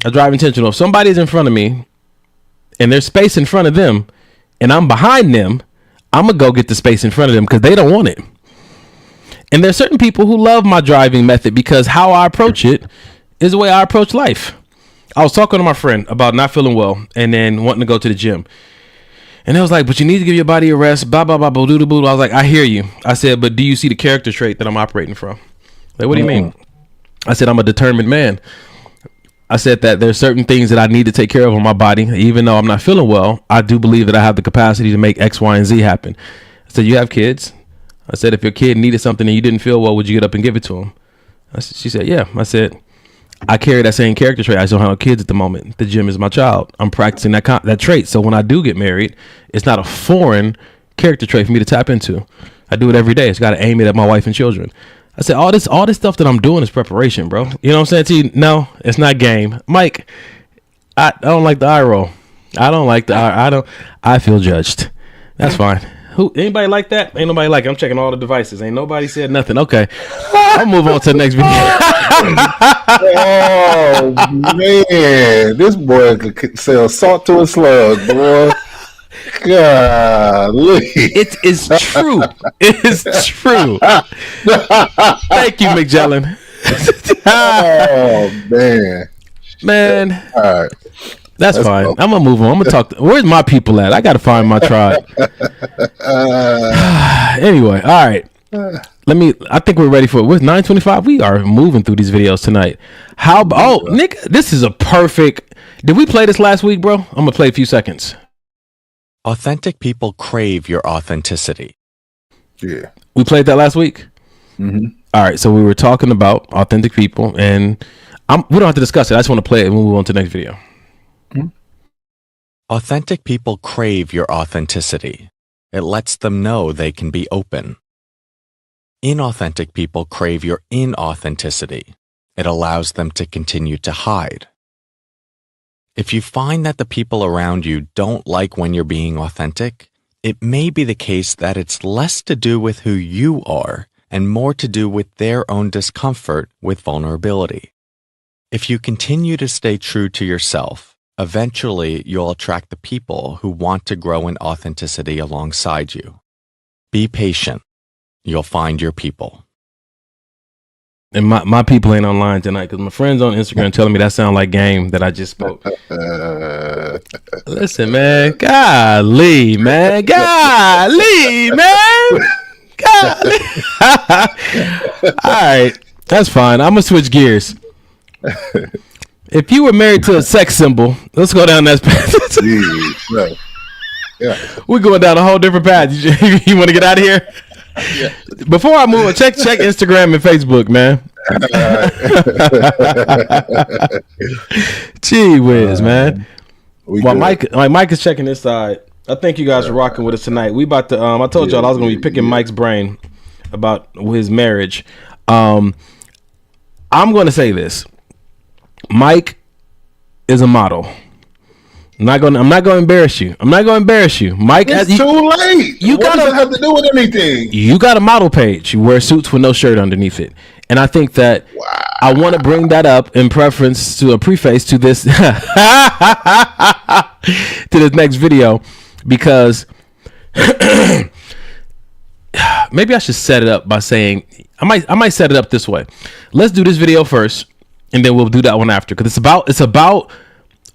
If somebody's in front of me and there's space in front of them and I'm behind them, I'm going to go get the space in front of them because they don't want it. And there's certain people who love my driving method because how I approach it is the way I approach life. I was talking to my friend about not feeling well and then wanting to go to the gym. And it was like, but you need to give your body a rest, blah, blah, blah, blah, blah, blah. I was like, I hear you. I said, but do you see the character trait that I'm operating from? Like, what do you mean? I said, I'm a determined man. I said that there's certain things that I need to take care of on my body. Even though I'm not feeling well, I do believe that I have the capacity to make X, Y, and Z happen. I said, you have kids? I said, if your kid needed something and you didn't feel well, would you get up and give it to him? She said, yeah. I said, I carry that same character trait. I just don't have kids at the moment. The gym is my child. I'm practicing that trait. So when I do get married, it's not a foreign character trait for me to tap into. I do it every day. It's got to aim it at my wife and children. I said, all this stuff that I'm doing is preparation, bro. You know what I'm saying to you? No, it's not game. Mike, I don't like the eye roll. I feel judged. That's fine. Anybody like that? Ain't nobody like it. I'm checking all the devices. Ain't nobody said nothing. Okay. I'll move on to the next video. Oh, man. This boy could sell salt to a slug, boy. Golly. It is true. It is true. Thank you, McJellin. Oh, man. All right. That's fine. Go. I'm going to move on. I'm going to talk. Where's my people at? I got to find my tribe. Anyway, all right. I think we're ready for it. With 9:25, we are moving through these videos tonight. Nick, this is a perfect. Did we play this last week, bro? I'm gonna play a few seconds. Authentic people crave your authenticity. Yeah. We played that last week. Mm-hmm. All right, so we were talking about authentic people, and we don't have to discuss it. I just want to play it and we'll move on to the next video. Mm-hmm. Authentic people crave your authenticity. It lets them know they can be open. Inauthentic people crave your inauthenticity. It allows them to continue to hide. If you find that the people around you don't like when you're being authentic, it may be the case that it's less to do with who you are and more to do with their own discomfort with vulnerability. If you continue to stay true to yourself, eventually you'll attract the people who want to grow in authenticity alongside you. Be patient. You'll find your people. And my people ain't online tonight because my friends on Instagram telling me that sound like game that I just spoke. Listen, man. Golly, man. Golly. All right. That's fine. I'm going to switch gears. If you were married to a sex symbol, let's go down that path. Yeah. We're going down a whole different path. You want to get out of here? Yeah. Before I move on, check Instagram and Facebook, man. Gee whiz, man. While Mike is checking this side, I think you guys are rocking with us tonight. We about to. I told y'all I was going to be picking Mike's brain about his marriage. I'm going to say this: Mike is a model. I'm not going to embarrass you. Mike, it's too late. What does it have to do with anything? You got a model page. You wear suits with no shirt underneath it. And I think that I want to bring that up in preference to a preface to this to this next video, because maybe I should set it up by saying I might set it up this way. Let's do this video first, and then we'll do that one after, because it's about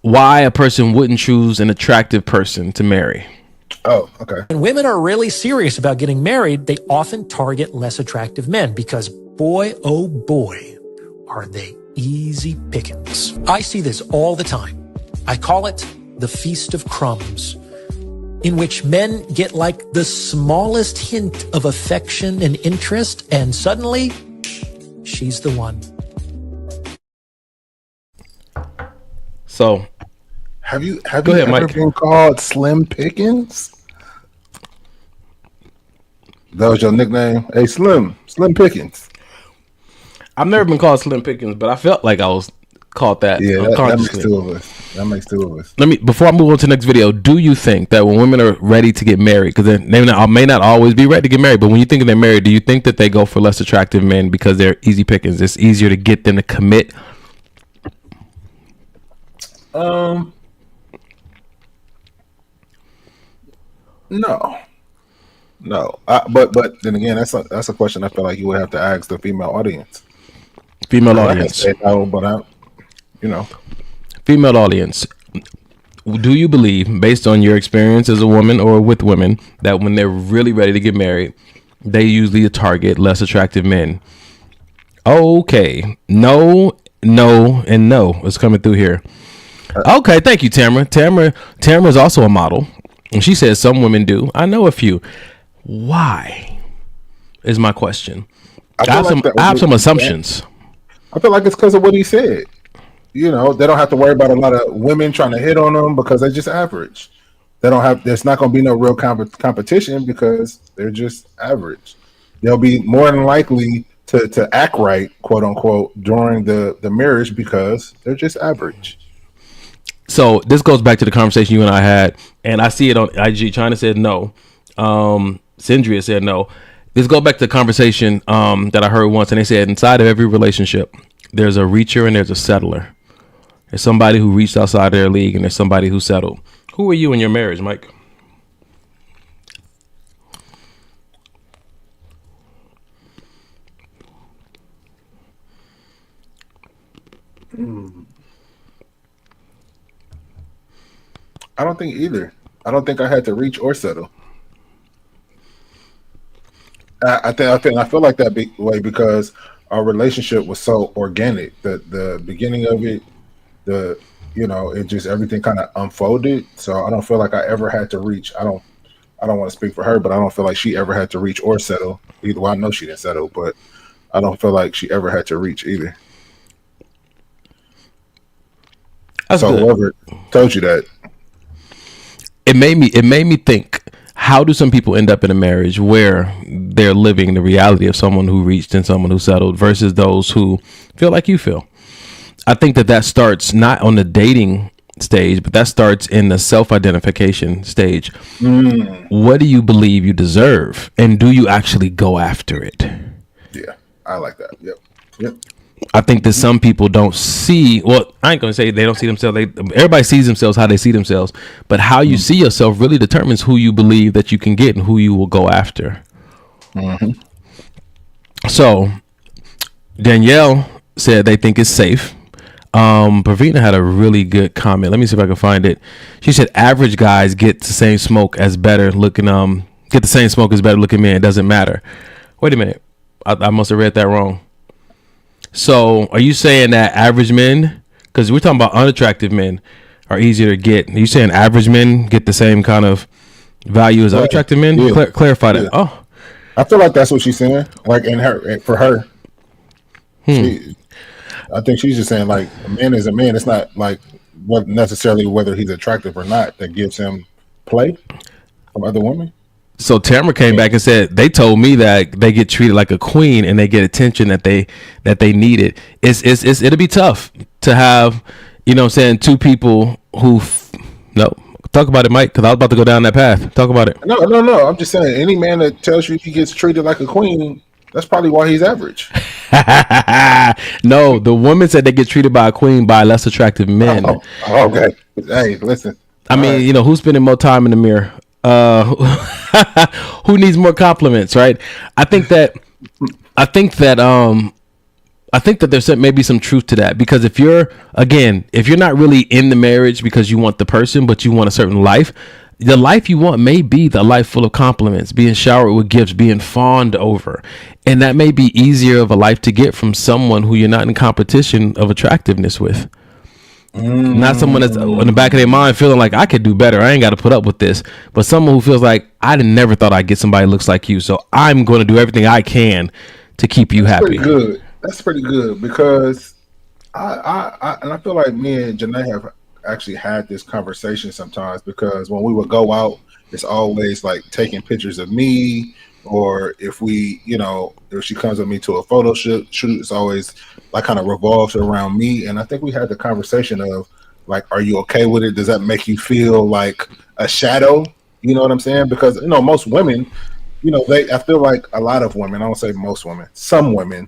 why a person wouldn't choose an attractive person to marry. Oh, okay. When women are really serious about getting married, they often target less attractive men because, boy, oh boy, are they easy pickings. I see this all the time. I call it the Feast of Crumbs, in which men get like the smallest hint of affection and interest, and suddenly, she's the one. So, have you ever been called Slim Pickens? That was your nickname? Hey, Slim Pickens. I've never been called Slim Pickens, but I felt like I was called that. Yeah, that makes two of us. Before I move on to the next video, do you think that when women are ready to get married, because they may not always be ready to get married, but when you think they're married, do you think that they go for less attractive men because they're easy pickings? It's easier to get them to commit. No. But then again, that's a question I feel like you would have to ask the female audience. Female audience. Do you believe, based on your experience as a woman or with women, that when they're really ready to get married, they usually target less attractive men? Okay. No, and no. It's coming through here. Okay, thank you, Tamara. Tamara is also a model, and she says some women do. I know a few. Why is my question? I have some assumptions. I feel like it's because of what he said. You know, they don't have to worry about a lot of women trying to hit on them because they're just average. There's not going to be no real competition because they're just average. They'll be more than likely to act right, quote unquote, during the marriage because they're just average. So this goes back to the conversation you and I had, and I see it on IG. China said no. Sindria said no. This goes back to the conversation that I heard once, and they said inside of every relationship, there's a reacher and there's a settler. There's somebody who reached outside their league, and there's somebody who settled. Who are you in your marriage, Mike? I don't think either. I don't think I had to reach or settle. I feel like that way because our relationship was so organic. The beginning of it, it just everything kind of unfolded. So I don't feel like I ever had to reach. I don't want to speak for her, but I don't feel like she ever had to reach or settle. Either. Well, I know she didn't settle, but I don't feel like she ever had to reach either. That's so good. Whoever told you that, it made me think, how do some people end up in a marriage where they're living the reality of someone who reached and someone who settled versus those who feel like you feel? I think that starts not on the dating stage, but that starts in the self-identification stage. What do you believe you deserve, and do you actually go after it? Yeah, I like that. Yep. I think that some people don't see. Well, I ain't gonna say they don't see themselves. Everybody sees themselves how they see themselves, but how you see yourself really determines who you believe that you can get and who you will go after. Mm-hmm. So Danielle said they think it's safe. Pravina had a really good comment. Let me see if I can find it. She said average guys get the same smoke as better looking men. It doesn't matter. Wait a minute. I must have read that wrong. So are you saying that average men, because we're talking about unattractive men, are easier to get? Are you saying average men get the same kind of value as unattractive men? Yeah. Clarify that. Yeah. Oh, I feel like that's what she's saying. Like for her. I think she's just saying like a man is a man. It's not like what necessarily whether he's attractive or not that gives him play from other women. So Tamara came back and said they told me that they get treated like a queen and they get attention that they needed. It'll be tough to have, what I'm saying, two people who talk about it, Mike, because I was about to go down that path. Talk about it. No. I'm just saying any man that tells you he gets treated like a queen, that's probably why he's average. No, the woman said they get treated by a queen by less attractive men. Oh, okay. Hey, listen. I mean, who's spending more time in the mirror? Who needs more compliments, right? I think that there's maybe some truth to that, because if you're not really in the marriage because you want the person, but you want a certain life, the life you want may be the life full of compliments, being showered with gifts, being fawned over. And that may be easier of a life to get from someone who you're not in competition of attractiveness with. Not someone that's in the back of their mind feeling like I could do better. I ain't got to put up with this. But someone who feels like I never thought I'd get somebody who looks like you. So I'm going to do everything I can to keep you happy. Pretty good. That's pretty good, because I feel like me and Janae have actually had this conversation sometimes, because when we would go out, it's always like taking pictures of me, or if we, if she comes with me to a photo shoot, it's always like kind of revolves around me. And I think we had the conversation of like, are you okay with it? Does that make you feel like a shadow? You know what I'm saying? Because, most women, I feel like a lot of women, I don't say most women, some women,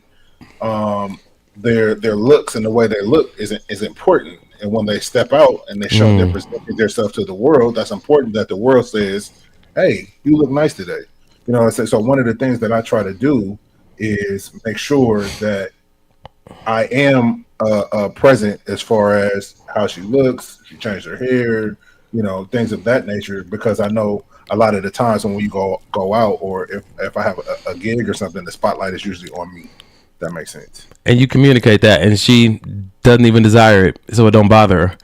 their looks and the way they look is important. And when they step out and they show their stuff to the world, that's important that the world says, hey, you look nice today. So one of the things that I try to do is make sure that I am present as far as how she looks. She changed her hair, things of that nature, because I know a lot of the times when we go out, or if I have a gig or something, the spotlight is usually on me. That makes sense. And you communicate that, and she doesn't even desire it, so it don't bother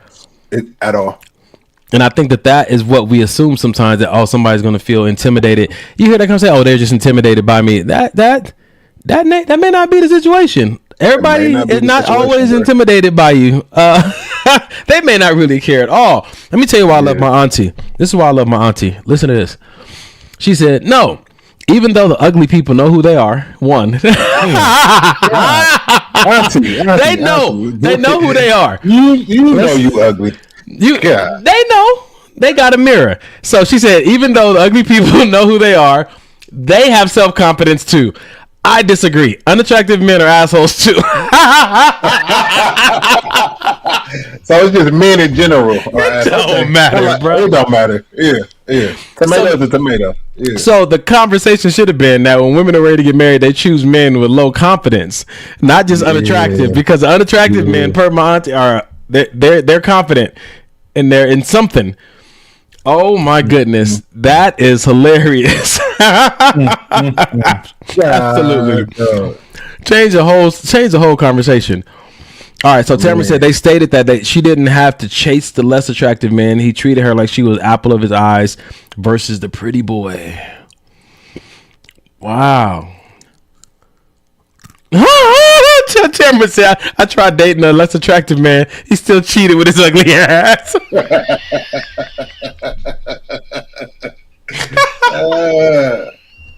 her at all. And I think that is what we assume sometimes, that somebody's going to feel intimidated. You hear that come say, they're just intimidated by me. That may not be the situation. Everybody is not always intimidated by you. They may not really care at all. Let me tell you why I love my auntie. This is why I love my auntie. Listen to this. She said, no, even though the ugly people know who they are, one. Auntie, they know who they are. You know you ugly. They know. They got a mirror. So she said, even though the ugly people know who they are, they have self-confidence too. I disagree. Unattractive men are assholes too. So it's just men in general. It don't matter, bro. It don't matter. Yeah. Tomato's a tomato. Yeah. So the conversation should have been that when women are ready to get married, they choose men with low confidence, not just unattractive. Because unattractive men, per my auntie, they're confident and they're in something. Oh my goodness, that is hilarious. Absolutely. Change the whole conversation. All right, so Tamara said they stated that she didn't have to chase the less attractive man. He treated her like she was apple of his eyes versus the pretty boy. Wow. Tamara said, I tried dating a less attractive man. He still cheated with his ugly ass.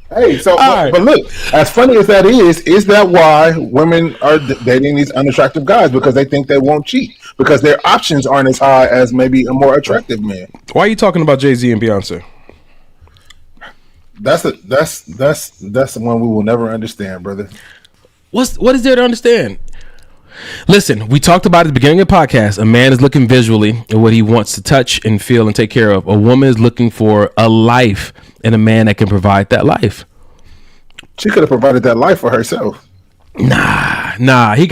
Hey, so but look, as funny as that is that why women are dating these unattractive guys? Because they think they won't cheat because their options aren't as high as maybe a more attractive man. Why are you talking about Jay-Z and Beyonce? That's the one we will never understand, brother. What is there to understand? Listen, we talked about at the beginning of the podcast. A man is looking visually at what he wants to touch and feel and take care of. A woman is looking for a life and a man that can provide that life. She could have provided that life for herself. Nah. He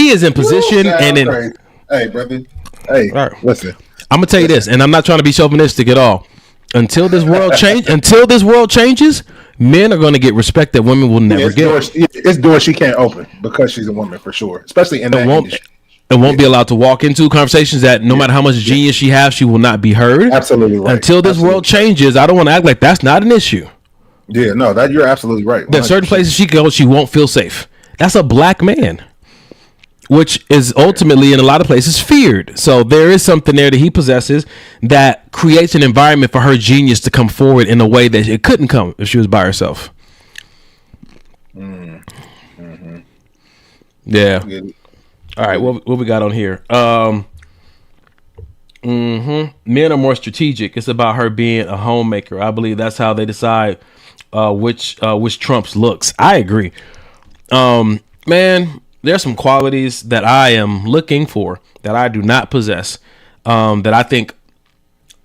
is in position and in. Crazy. Hey, brother. Hey, all right. Listen. I'm gonna tell you this, and I'm not trying to be chauvinistic at all. Until this world changes, men are going to get respect that women will never get. It's doors she can't open because she's a woman for sure, especially in that industry. It won't be allowed to walk into conversations that no matter how much genius she has, she will not be heard. Absolutely right. Until this world changes, I don't want to act like that's not an issue. Yeah, no, that you're absolutely right. 100%. There's certain places she goes, she won't feel safe. That's a black man, which is ultimately in a lot of places feared. So there is something there that he possesses that creates an environment for her genius to come forward in a way that it couldn't come if she was by herself. Mm-hmm. Yeah. All right, what we got on here? Men are more strategic. It's about her being a homemaker. I believe that's how they decide which trumps looks. I agree. Man, there's some qualities that I am looking for that I do not possess, that I think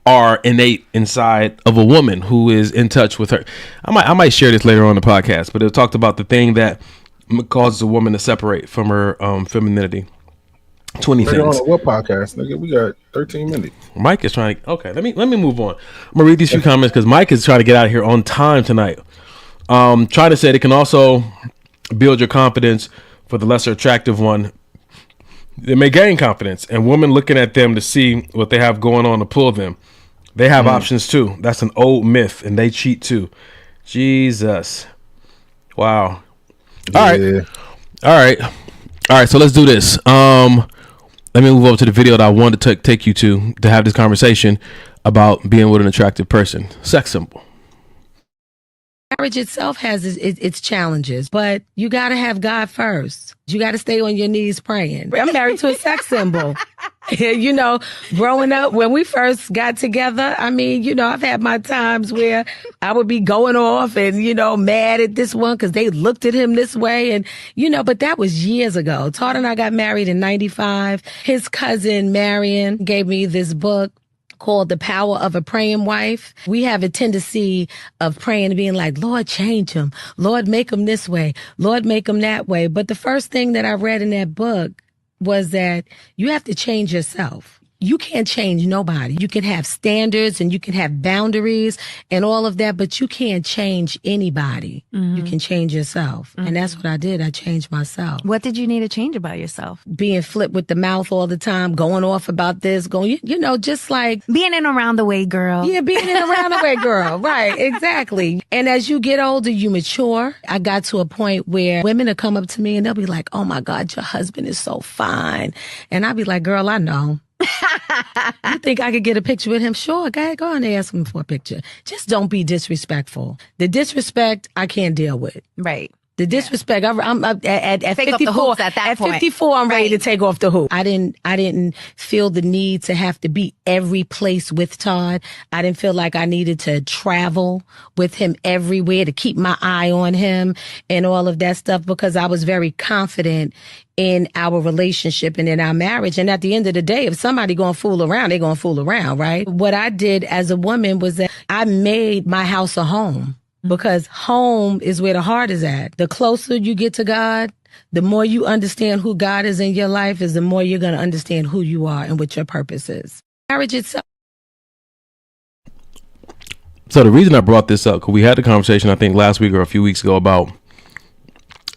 are innate inside of a woman who is in touch with her. I might share this later on in the podcast, but it talked about the thing that causes a woman to separate from her femininity. 20 later things. On what podcast, nigga? We got 13 minutes. Mike is trying to. Okay, let me move on. I'm gonna read these few comments because Mike is trying to get out of here on time tonight. Trying to say it can also build your confidence for the lesser attractive one. They may gain confidence, and women looking at them to see what they have going on to pull them. They have options too. That's an old myth, and they cheat too. Jesus. Wow. All right. So let's do this. Let me move over to the video that I wanted to take you to have this conversation about being with an attractive person. Sex symbol. Marriage itself has its challenges, but you got to have God first. You got to stay on your knees praying. I'm married to a sex symbol. You know, growing up, when we first got together, I mean, you know, I've had my times where I would be going off and, you know, mad at this one because they looked at him this way. And, you know, but that was years ago. Todd and I got married in 95. His cousin, Marion, gave me this book called The Power of a Praying Wife. We have a tendency of praying and being like, Lord, change him. Lord, make him this way. Lord, make him that way. But the first thing that I read in that book was that you have to change yourself. You can't change nobody. You can have standards and you can have boundaries and all of that, but you can't change anybody. You can change yourself. And that's what I did. I changed myself. What did you need to change about yourself? Being flipped with the mouth all the time, going off about this, going, you know, just like being in around the way, girl. Yeah, being in around the way, girl. Right, exactly. And as you get older, you mature. I got to a point where women will come up to me and they'll be like, oh my God, your husband is so fine. And I'll be like, girl, I know. You think I could get a picture with him? Sure, go ahead, go on and ask him for a picture. Just don't be disrespectful. The disrespect, I can't deal with. Right. The disrespect. I'm at Take 54. Off the at that point. 54, I'm ready to take off the hoop. I didn't feel the need to have to be every place with Todd. I didn't feel like I needed to travel with him everywhere to keep my eye on him and all of that stuff because I was very confident in our relationship and in our marriage. And at the end of the day, if somebody gonna fool around, they gonna fool around, right? What I did as a woman was that I made my house a home. Because home is where the heart is at. The closer you get to God, the more you understand who God is in your life, is the more you're going to understand who you are and what your purpose is. marriage itself. So the reason I brought this up, because we had the conversation, I think last week or a few weeks ago, about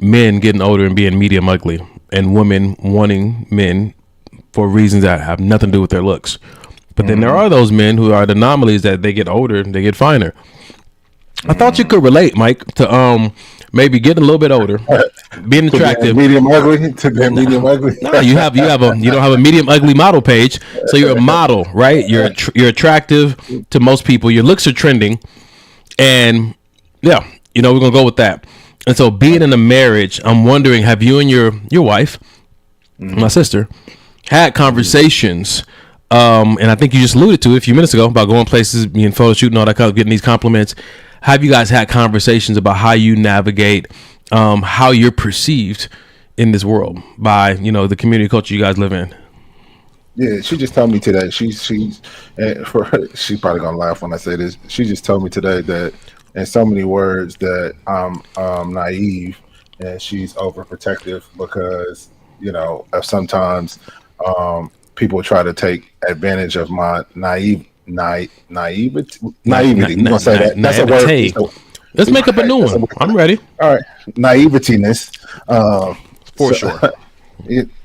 men getting older and being medium ugly, and women wanting men for reasons that have nothing to do with their looks. But then there are those men who are the anomalies that they get older and they get finer. I thought you could relate, Mike, to maybe getting a little bit older, being attractive. Medium ugly to being medium ugly. No, you don't have a medium ugly model page, so you're a model, right? You're attractive to most people. Your looks are trending, and yeah, we're gonna go with that. And so, being in a marriage, I'm wondering, have you and your wife, my sister, had conversations? And I think you just alluded to it a few minutes ago about going places, being photo shooting, all that kind of getting these compliments. Have you guys had conversations about how you navigate, how you're perceived in this world by, the community culture you guys live in? Yeah, she just told me today. She's for her, she's probably gonna laugh when I say this. She just told me today that in so many words that I'm naive and she's overprotective because of sometimes people try to take advantage of my naivety. Naivety. You gonna say that? That's a word. Let's make up a new one. I'm ready. All right, naivety-ness. For sure.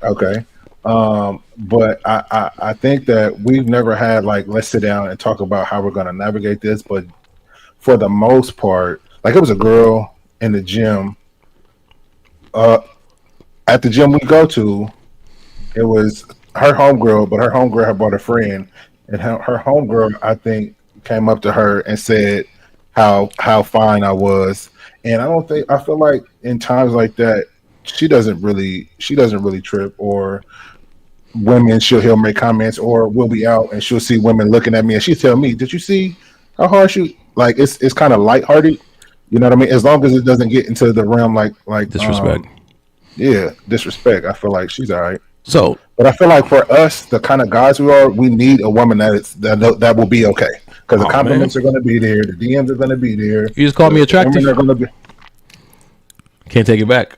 Okay. But I think that we've never had let's sit down and talk about how we're gonna navigate this. But for the most part, it was a girl in the gym. At the gym we go to, it was her homegirl, but her homegirl had brought a friend, and her homegirl, I think, came up to her and said how fine I was. And I feel like in times like that, she doesn't really trip, or women, he'll make comments, or we'll be out and she'll see women looking at me and she'll tell me, did you see how hard she, it's kind of lighthearted, you know what I mean? As long as it doesn't get into the realm like disrespect. Disrespect. I feel like she's all right. So, but I feel like for us, the kind of guys we are, we need a woman that will be okay, because the compliments are going to be there, the DMs are going to be there. You just called me attractive. Are going to be. Can't take it back.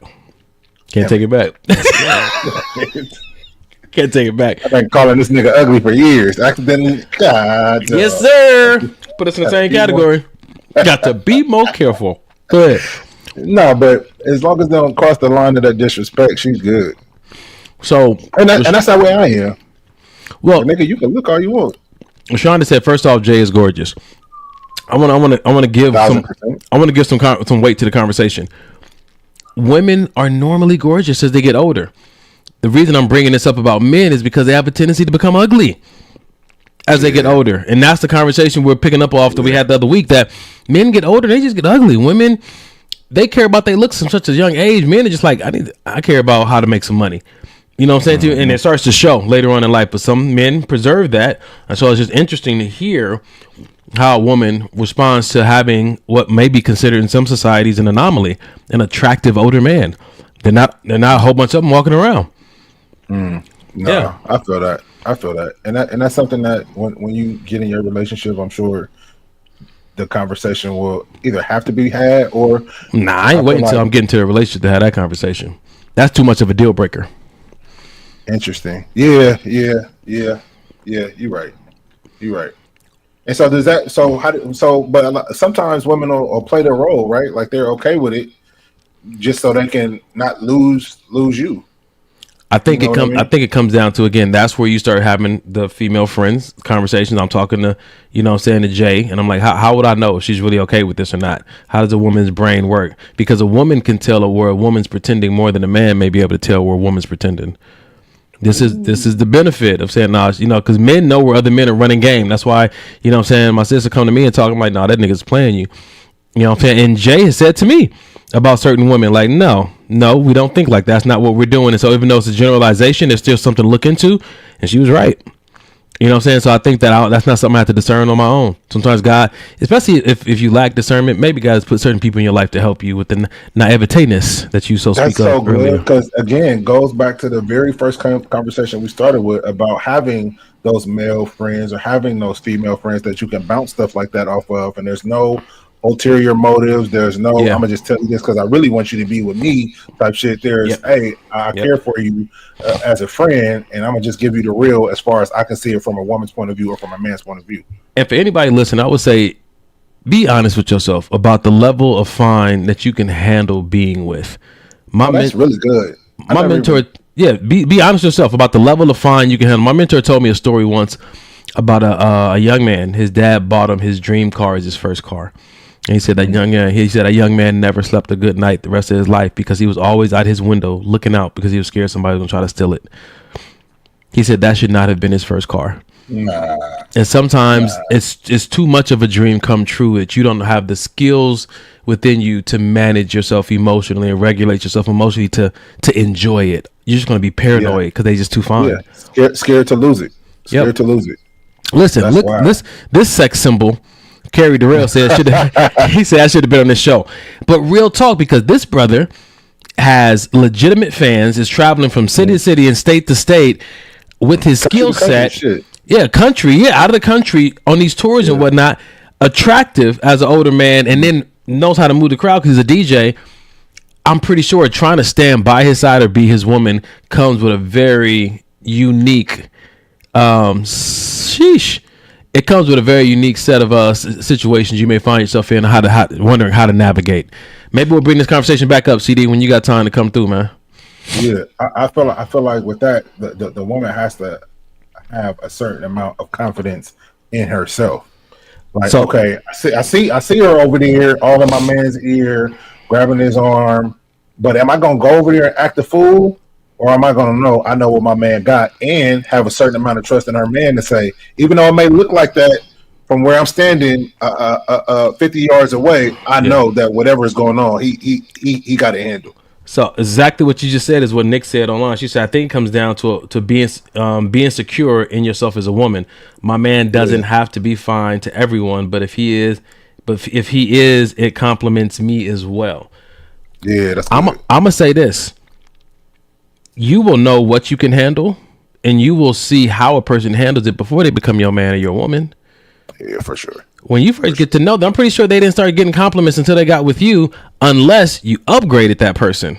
Can't take it back. Can't take it back. I've been calling this nigga ugly for years. Accidentally. God. Yes, sir. Put us in the same category. Got to be more careful. Go ahead. No, but as long as they don't cross the line of that disrespect, she's good. So, and that's the way I am. Well, nigga, you can look all you want. Shonda said, first off, Jay is gorgeous. I want to give 1,000%. I want to give some weight to the conversation. Women are normally gorgeous as they get older. The reason I'm bringing this up about men is because they have a tendency to become ugly as they get older, and that's the conversation we're picking up off that we had the other week. That men get older, they just get ugly. Women, they care about their looks from such a young age. Men are just like, I care about how to make some money. You know what I'm saying to you? And it starts to show later on in life. But some men preserve that. And so it's just interesting to hear how a woman responds to having what may be considered in some societies an anomaly, an attractive older man. They're not a whole bunch of them walking around. No, yeah. I feel that. And that's something that when you get in your relationship, I'm sure the conversation will either have to be had or. Nah, I ain't waiting until I'm getting to a relationship to have that conversation. That's too much of a deal breaker. Interesting. Yeah. You're right. And so does that? But sometimes women will play their role, right? Like they're okay with it, just so they can not lose you. I think I think it comes down to, again, that's where you start having the female friends conversations. I'm talking to, to Jay, and I'm like, how would I know if she's really okay with this or not? How does a woman's brain work? Because a woman can tell where a woman's pretending more than a man may be able to tell where a woman's pretending. This is the benefit of saying, because men know where other men are running game. That's why, my sister come to me and talk, I'm like, nah, that nigga's playing you. You know what I'm saying? And Jay has said to me about certain women, like, no, we don't think like that. That's not what we're doing. And so even though it's a generalization, there's still something to look into. And she was right. You know what I'm saying? So I think that's not something I have to discern on my own. Sometimes God, especially if you lack discernment, maybe God has put certain people in your life to help you with the naivete-ness that you speak of. That's so good, because again, goes back to the very first conversation we started with about having those male friends or having those female friends that you can bounce stuff like that off of, and there's no ulterior motives. There's no, Yeah. I'm gonna just tell you this because I really want you to be with me type shit. There's, Yep. hey, I Yep. care for you as a friend, and I'm gonna just give you the real as far as I can see it from a woman's point of view or from a man's point of view. And for anybody listening, I would say, be honest with yourself about the level of fine that you can handle being with. That's really good. My mentor, be honest with yourself about the level of fine you can handle. My mentor told me a story once about a young man. His dad bought him his dream car as his first car. And he said that young man never slept a good night the rest of his life because he was always out his window looking out because he was scared somebody was going to try to steal it. He said that should not have been his first car. And sometimes it's too much of a dream come true that you don't have the skills within you to manage yourself emotionally and regulate yourself emotionally to enjoy it. You're just going to be paranoid because they just too fine. Yeah, scared to lose it. Scared to lose it. Listen, look, this sex symbol, Kerry Durrell said, he said I should have been on this show. But real talk, because this brother has legitimate fans, is traveling from city to city and state to state with his skill set. Out of the country on these tours and whatnot. Attractive as an older man, and then knows how to move the crowd because he's a DJ. I'm pretty sure trying to stand by his side or be his woman comes with a very unique it comes with a very unique set of situations you may find yourself in, wondering how to navigate. Maybe we'll bring this conversation back up, CD, when you got time to come through, man. Yeah, I feel like with that, the woman has to have a certain amount of confidence in herself. Like, okay, I see her over there, all in my man's ear, grabbing his arm, but am I gonna go over there and act a fool? Or am I going to know I know what my man got and have a certain amount of trust in her man to say, even though it may look like that from where I'm standing 50 yards away, I know that whatever is going on, he got it handled. So exactly what you just said is what Nick said online. She said, I think it comes down to being secure in yourself as a woman. My man doesn't have to be fine to everyone, but if he is, it compliments me as well. Yeah, that's good. I'm gonna say this. You will know what you can handle, and you will see how a person handles it before they become your man or your woman. Yeah, for sure. When you first get to know them, I'm pretty sure they didn't start getting compliments until they got with you, unless you upgraded that person.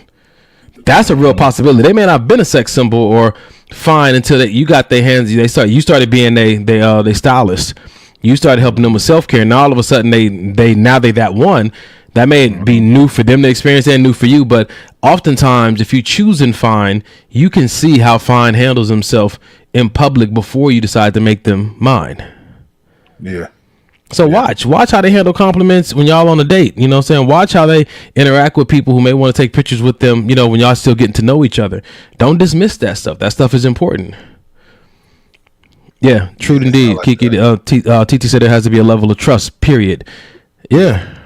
That's a real possibility. They may not have been a sex symbol or fine until you got their hands. You started being they stylist. You started helping them with self-care. Now all of a sudden they that one. That may be new for them to experience and new for you, but oftentimes if you choose fine, you can see how fine handles himself in public before you decide to make them mine. Yeah. So watch how they handle compliments when y'all on a date. You know what I'm saying? Watch how they interact with people who may want to take pictures with them, you know, when y'all still getting to know each other. Don't dismiss that stuff. That stuff is important. Yeah, true indeed. Like Kiki, TT said there has to be a level of trust, period. Yeah.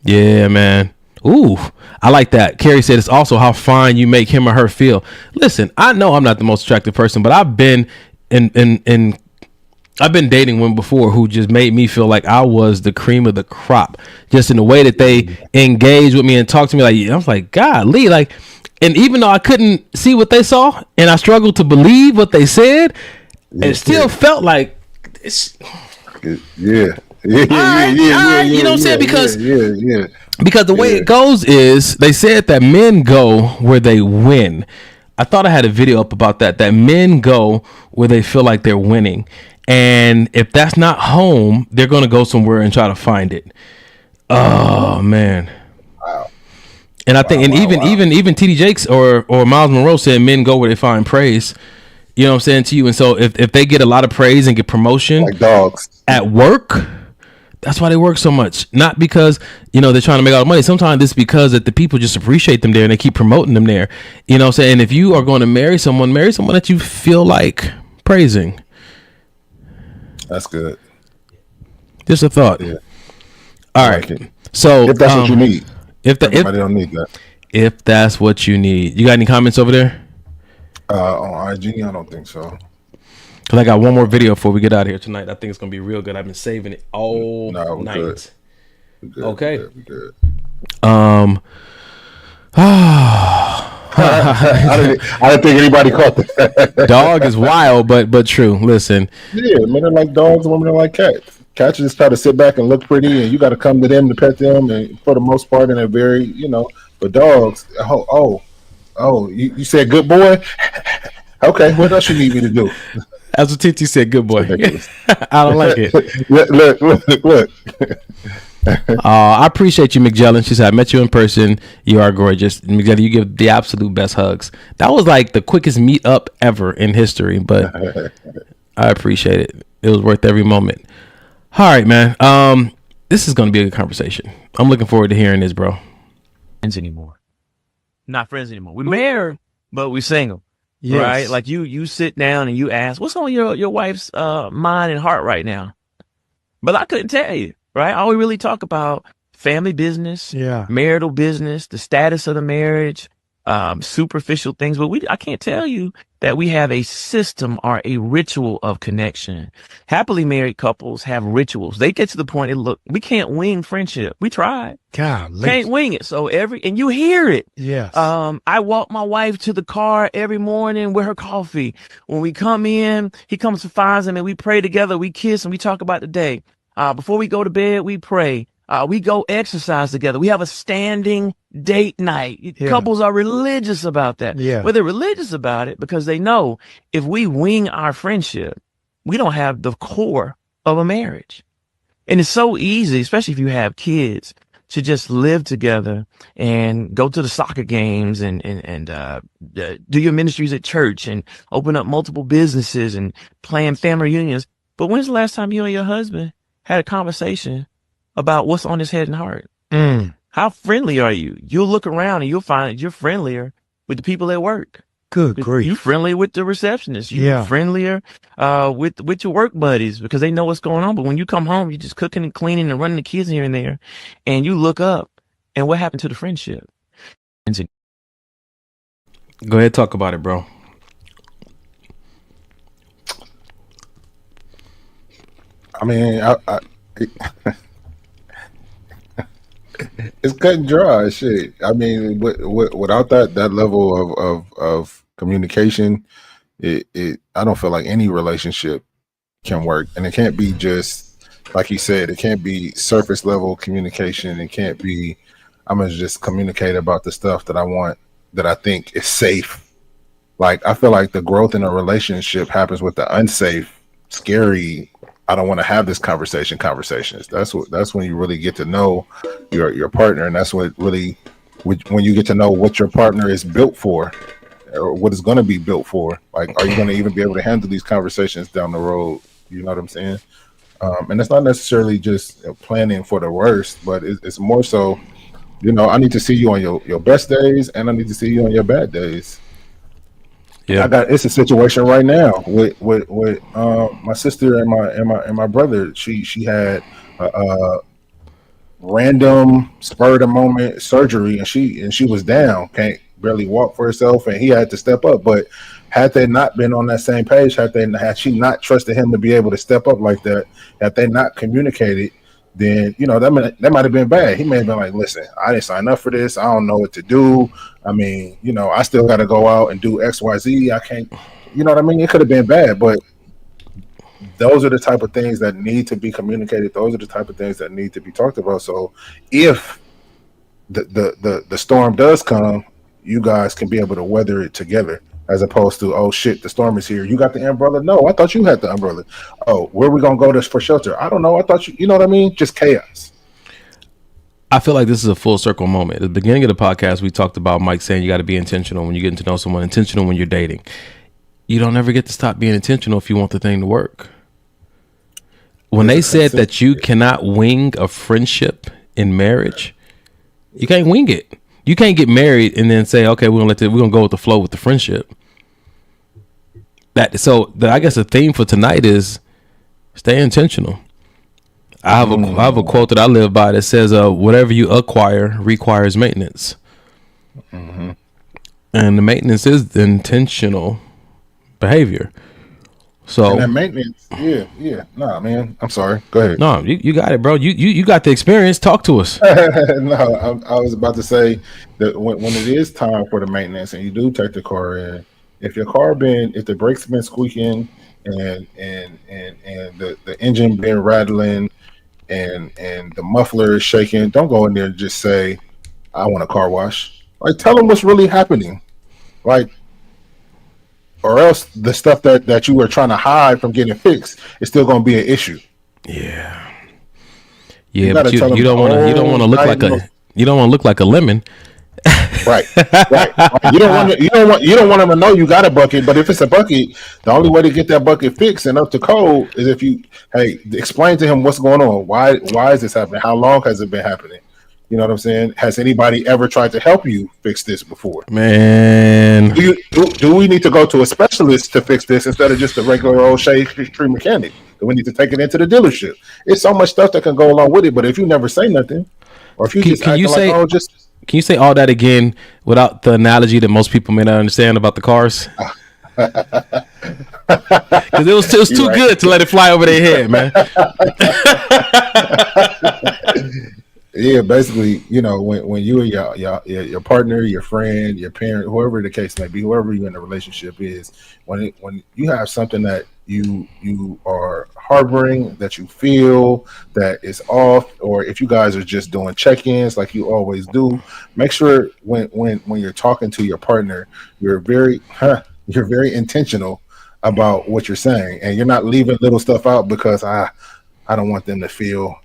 Yeah, man. Ooh, I like that. Carrie said it's also how fine you make him or her feel. Listen, I know I'm not the most attractive person, but I've been I've been dating women before who just made me feel like I was the cream of the crop, just in the way that they engage with me and talk to me. Like, I was like, golly, like, and even though I couldn't see what they saw and I struggled to believe what they said, it still felt like it's yeah. You know what I'm saying? Because the way it goes is they said that men go where they win. I thought I had a video up about that men go where they feel like they're winning. And if that's not home, they're going to go somewhere and try to find it. Oh, man. Wow. And I think even TD Jakes or Miles Monroe said men go where they find praise. You know what I'm saying to you? And so if they get a lot of praise and get promotion like dogs at work, that's why they work so much. Not because, you know, they're trying to make all the money. Sometimes it's because that the people just appreciate them there and they keep promoting them there. You know what I'm saying? And if you are going to marry someone that you feel like praising. That's good. Just a thought. Yeah. All right. Like so if that's what you need. Everybody don't need that. If that's what you need. You got any comments over there? On IG, I don't think so. Cause I got one more video before we get out of here tonight. I think it's gonna be real good. I've been saving it all night. Good. Okay. We're good. I didn't think anybody caught that. Dog is wild, but true. Listen. Yeah, men are like dogs, women are like cats. Cats just try to sit back and look pretty, and you got to come to them to pet them, and for the most part, in a very, but dogs. You said good boy. Okay, what else you need me to do? That's what TT said. Good boy. I don't like it. Look. I appreciate you, McJellen. She said, I met you in person. You are gorgeous. McJellen, you give the absolute best hugs. That was like the quickest meet up ever in history, but I appreciate it. It was worth every moment. All right, man. This is going to be a good conversation. I'm looking forward to hearing this, bro. Friends anymore. Not friends anymore. We're married, but we're single. Yes. Right? Like you sit down and you ask, what's on your wife's mind and heart right now? But I couldn't tell you, right? All we really talk about family business, marital business, the status of the marriage, superficial things. But I can't tell you that we have a system or a ritual of connection. Happily married couples have rituals. They get to the point, look, we can't wing friendship. We tried. Golly. Can't wing it. So and you hear it. Yes. I walk my wife to the car every morning with her coffee. When we come in, he comes to find them and we pray together. We kiss and we talk about the day. Before we go to bed, we pray. We go exercise together. We have a standing date night. Yeah. Couples are religious about that. Yeah. Well, they're religious about it because they know if we wing our friendship, we don't have the core of a marriage. And it's so easy, especially if you have kids, to just live together and go to the soccer games and do your ministries at church and open up multiple businesses and plan family reunions. But when's the last time you and your husband had a conversation about what's on his head and heart? How friendly are you? You'll look around and you'll find that you're friendlier with the people at work. Good grief. You're friendly with the receptionist. You're friendlier with your work buddies because they know what's going on. But when you come home, you're just cooking and cleaning and running the kids here and there. And you look up and what happened to the friendship? Go ahead, talk about it, bro. I mean, it's cut and dry, shit. I mean, without that level of communication, I don't feel like any relationship can work, and it can't be just like you said. It can't be surface level communication. It can't be I'm gonna just communicate about the stuff that I want, that I think is safe. Like I feel like the growth in a relationship happens with the unsafe, scary, I don't want to have this conversations. That's when you really get to know your partner, and that's what really when you get to know what your partner is built for, or what it's going to be built for. Like, are you going to even be able to handle these conversations down the road? You know what I'm saying? And it's not necessarily just planning for the worst, but it's more so, I need to see you on your best days, and I need to see you on your bad days. Yeah, it's a situation right now with my sister and my brother. She had a random spur of the moment surgery, and she was down, can't barely walk for herself, and he had to step up. But had they not been on that same page, had she not trusted him to be able to step up like that, had they not communicated, then that might have been bad. He may have been like, listen, I didn't sign up for this. I don't know what to do. I mean, I still got to go out and do XYZ. I can't, you know what I mean? It could have been bad, but those are the type of things that need to be communicated. Those are the type of things that need to be talked about. So if the storm does come, you guys can be able to weather it together, as opposed to, oh shit, the storm is here. You got the umbrella? No, I thought you had the umbrella. Oh, where are we gonna go for shelter? I don't know. I thought you know what I mean? Just chaos. I feel like this is a full circle moment. At the beginning of the podcast, we talked about Mike saying you got to be intentional when you're getting to know someone, intentional when you're dating. You don't ever get to stop being intentional if you want the thing to work. When they said that you cannot wing a friendship in marriage, you can't wing it. You can't get married and then say, okay, we're gonna go with the flow with the friendship. I guess the theme for tonight is stay intentional. I have a quote that I live by that says, whatever you acquire requires maintenance. Mm-hmm. And the maintenance is the intentional behavior. So and that maintenance, yeah. Nah, man, I'm sorry. Go ahead. No, you got it, bro. You got the experience. Talk to us. No, I was about to say that when it is time for the maintenance and you do take the car in, if if the brakes been squeaking and the engine been rattling and the muffler is shaking, don't go in there and just say, I want a car wash. Like, tell them what's really happening. Like, or else the stuff that you were trying to hide from getting fixed is still going to be an issue. Yeah. You Yeah, gotta but you, tell them you don't want to you don't want to look like diagnose. you don't want to look like a lemon. Right. You don't want them to know you got a bucket. But if it's a bucket, the only way to get that bucket fixed and up to code is if you explain to him what's going on. Why is this happening? How long has it been happening? You know what I'm saying? Has anybody ever tried to help you fix this before? Man, do we need to go to a specialist to fix this instead of just a regular old shade tree mechanic? Do we need to take it into the dealership? It's so much stuff that can go along with it. But if you never say nothing, or if you just can act you like, say can you say all that again without the analogy that most people may not understand about the cars? Because it was too right. good to let it fly over their head, man. Yeah, basically, you know, when you and your partner, your friend, your parent, whoever the case may be, whoever you in a relationship is, when you have something that you are harboring, that you feel that is off, or if you guys are just doing check-ins like you always do, make sure when you're talking to your partner, you're very intentional about what you're saying, and you're not leaving little stuff out because I don't want them to feel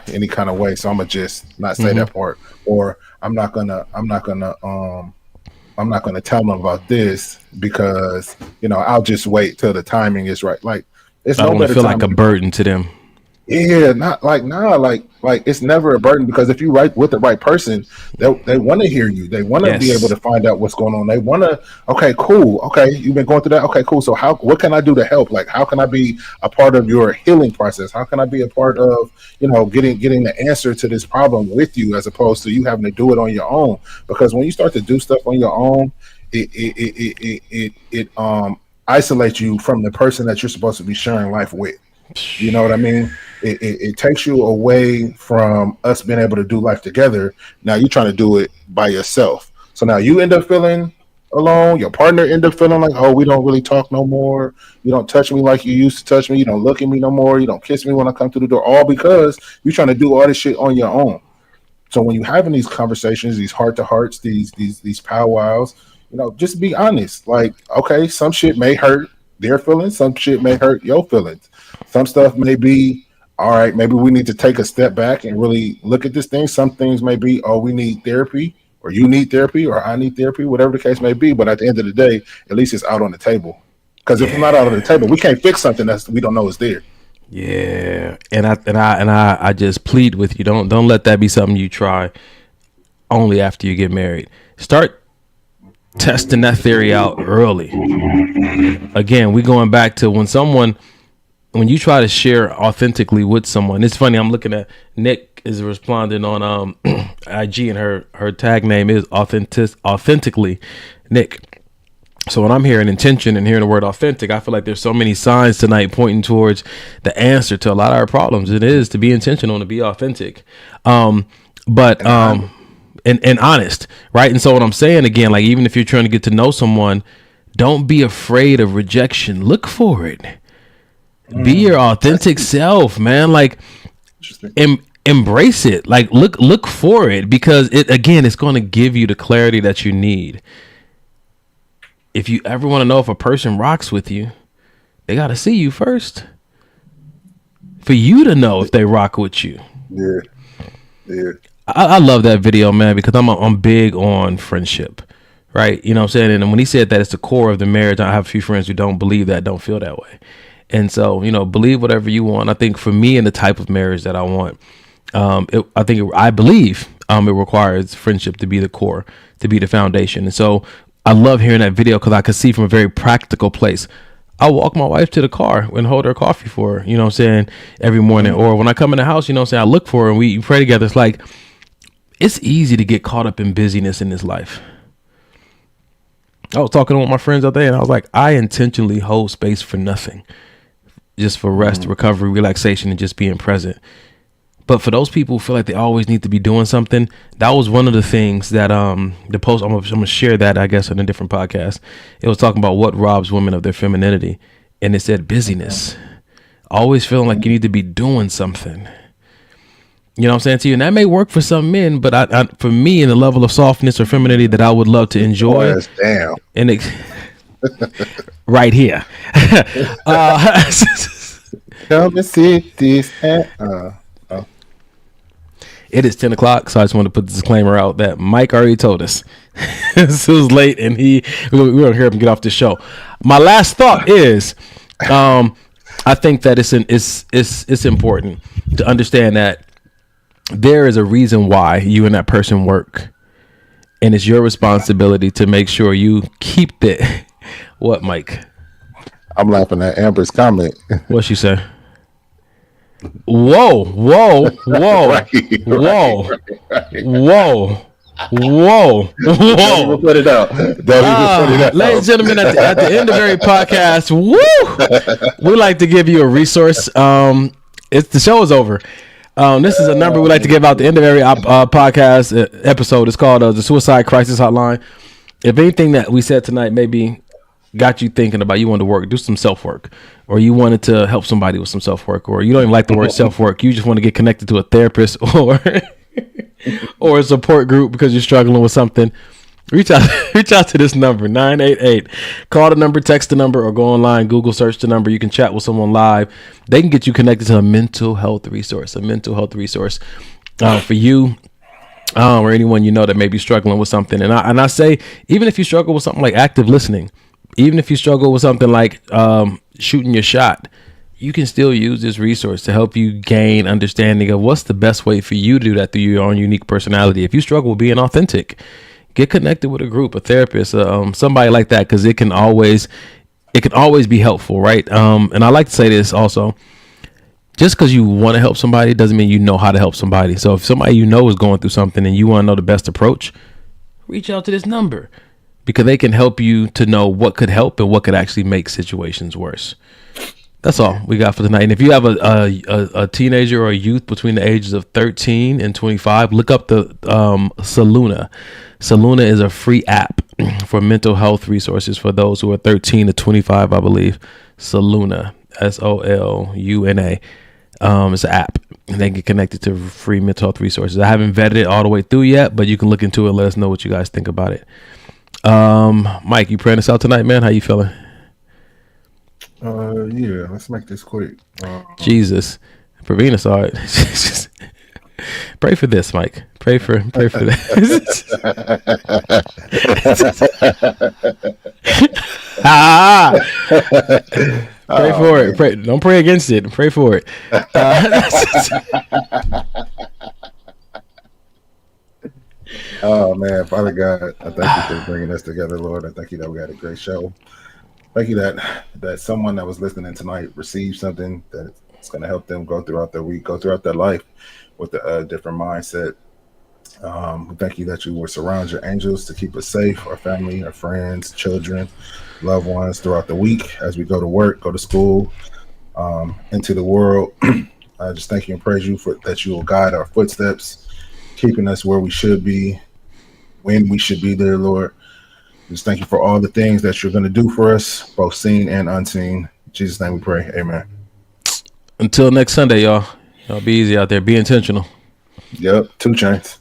any kind of way, so I'm gonna just not say that part, or I'm not gonna tell them about this because I'll just wait till the timing is right. Like, it's I no don't want better to feel time. like a burden to them. Yeah, not like like it's never a burden, because if you write with the right person, they want to hear you. They want to be able to find out what's going on. They want to. Okay, cool. Okay, you've been going through that. Okay, cool. So what can I do to help? Like, how can I be a part of your healing process? How can I be a part of getting the answer to this problem with you, as opposed to you having to do it on your own? Because when you start to do stuff on your own, it isolates you from the person that you're supposed to be sharing life with. You know what I mean? It takes you away from us being able to do life together. Now you're trying to do it by yourself. So now you end up feeling alone. Your partner end up feeling like, oh, we don't really talk no more. You don't touch me like you used to touch me. You don't look at me no more. You don't kiss me when I come through the door. All because you're trying to do all this shit on your own. So when you're having these conversations, these heart to hearts, these powwows, just be honest. Like, okay, some shit may hurt their feelings. Some shit may hurt your feelings. Some stuff may be, all right, maybe we need to take a step back and really look at this thing. Some things may be, oh, we need therapy, or you need therapy, or I need therapy, whatever the case may be. But at the end of the day, at least it's out on the table. Because if it's not out on the table, we can't fix something that we don't know is there. Yeah, and I just plead with you, don't let that be something you try only after you get married. Start testing that theory out early. Again, we going back to when you try to share authentically with someone. It's funny, I'm looking at Nick is responding on IG, and her tag name is authentically Nick. So when I'm hearing intention and hearing the word authentic, I feel like there's so many signs tonight pointing towards the answer to a lot of our problems. It is to be intentional, to be authentic, and honest, right? And so what I'm saying again, like, even if you're trying to get to know someone, don't be afraid of rejection. Look for it. Be your authentic self, man. Like, embrace it. Like, look for it, because it's going to give you the clarity that you need. If you ever want to know if a person rocks with you, they got to see you first for you to know if they rock with you. Yeah. I love that video, man, because I'm big on friendship, right? You know what I'm saying? And when he said that it's the core of the marriage, I have a few friends who don't believe that, don't feel that way. And so, believe whatever you want. I think for me and the type of marriage that I want, I believe it requires friendship to be the core, to be the foundation. And so I love hearing that video because I can see from a very practical place. I walk my wife to the car and hold her coffee for her, what I'm saying, every morning. Or when I come in the house, what I'm saying, I look for her and we pray together. It's like, it's easy to get caught up in busyness in this life. I was talking with my friends out there, and I was like, I intentionally hold space for nothing, just for rest, recovery, relaxation, and just being present. But for those people who feel like they always need to be doing something, that was one of the things that the post, I'm gonna share that, I guess, in a different podcast. It was talking about what robs women of their femininity, and it said busyness, always feeling like you need to be doing something. You know what I'm saying to you? And that may work for some men, but I for me, in the level of softness or femininity that I would love to enjoy, damn, and right here. Come and see this. It is 10 o'clock, so I just want to put the disclaimer out that Mike already told us. This was late, and we're going to hear him get off the show. My last thought is, I think that it's important to understand that there is a reason why you and that person work, and it's your responsibility to make sure you keep it. What, Mike? I'm laughing at Amber's comment. What'd she say? Whoa, whoa, whoa, right, whoa, right. Whoa, whoa, Don't even put it out. Ladies and gentlemen, at the end of every podcast, we like to give you a resource. The show is over. This is a number we like to give out at the end of every podcast episode. It's called the Suicide Crisis Hotline. If anything that we said tonight maybe got you thinking about, you wanted to work, do some self-work, or you wanted to help somebody with some self-work, or you don't even like the word self-work, you just want to get connected to a therapist or a support group because you're struggling with something, reach out to this number, 988. Call the number, text the number, or go online, Google search the number. You can chat with someone live. They can get you connected to a mental health resource for you, or anyone you know that may be struggling with something. And I say, even if you struggle with something like active listening, even if you struggle with something like shooting your shot, you can still use this resource to help you gain understanding of what's the best way for you to do that through your own unique personality. If you struggle with being authentic, get connected with a group, a therapist, somebody like that, because it can always be helpful, right? And I like to say this also. Just because you want to help somebody doesn't mean you know how to help somebody. So if somebody you know is going through something and you want to know the best approach, reach out to this number, because they can help you to know what could help and what could actually make situations worse. That's all we got for tonight. And if you have a teenager or a youth between the ages of 13 and 25, look up the Soluna. Soluna is a free app for mental health resources for those who are 13 to 25, I believe. Soluna, Soluna. It's an app, and they get connected to free mental health resources. I haven't vetted it all the way through yet, but you can look into it and let us know what you guys think about it. Mike, you praying us out tonight, man? How you feeling? Yeah, let's make this quick. Jesus, Pravina saw it. Pray for this, Mike. Pray for this. Pray for it. Pray. Don't pray against it. Pray for it. Oh man, Father God, I thank you for bringing us together, Lord. I thank you that we had a great show. Thank you that someone that was listening tonight received something that's going to help them go throughout their week, go throughout their life with a different mindset. We thank you that you will surround your angels to keep us safe, our family, our friends, children, loved ones throughout the week as we go to work, go to school, into the world. I just thank you and praise you for that you will guide our footsteps, keeping us where we should be, when we should be there, Lord. Just thank you for all the things that you're going to do for us, both seen and unseen. In Jesus' name we pray. Amen. Until next Sunday, y'all. Y'all be easy out there. Be intentional. Yep. 2 Chainz.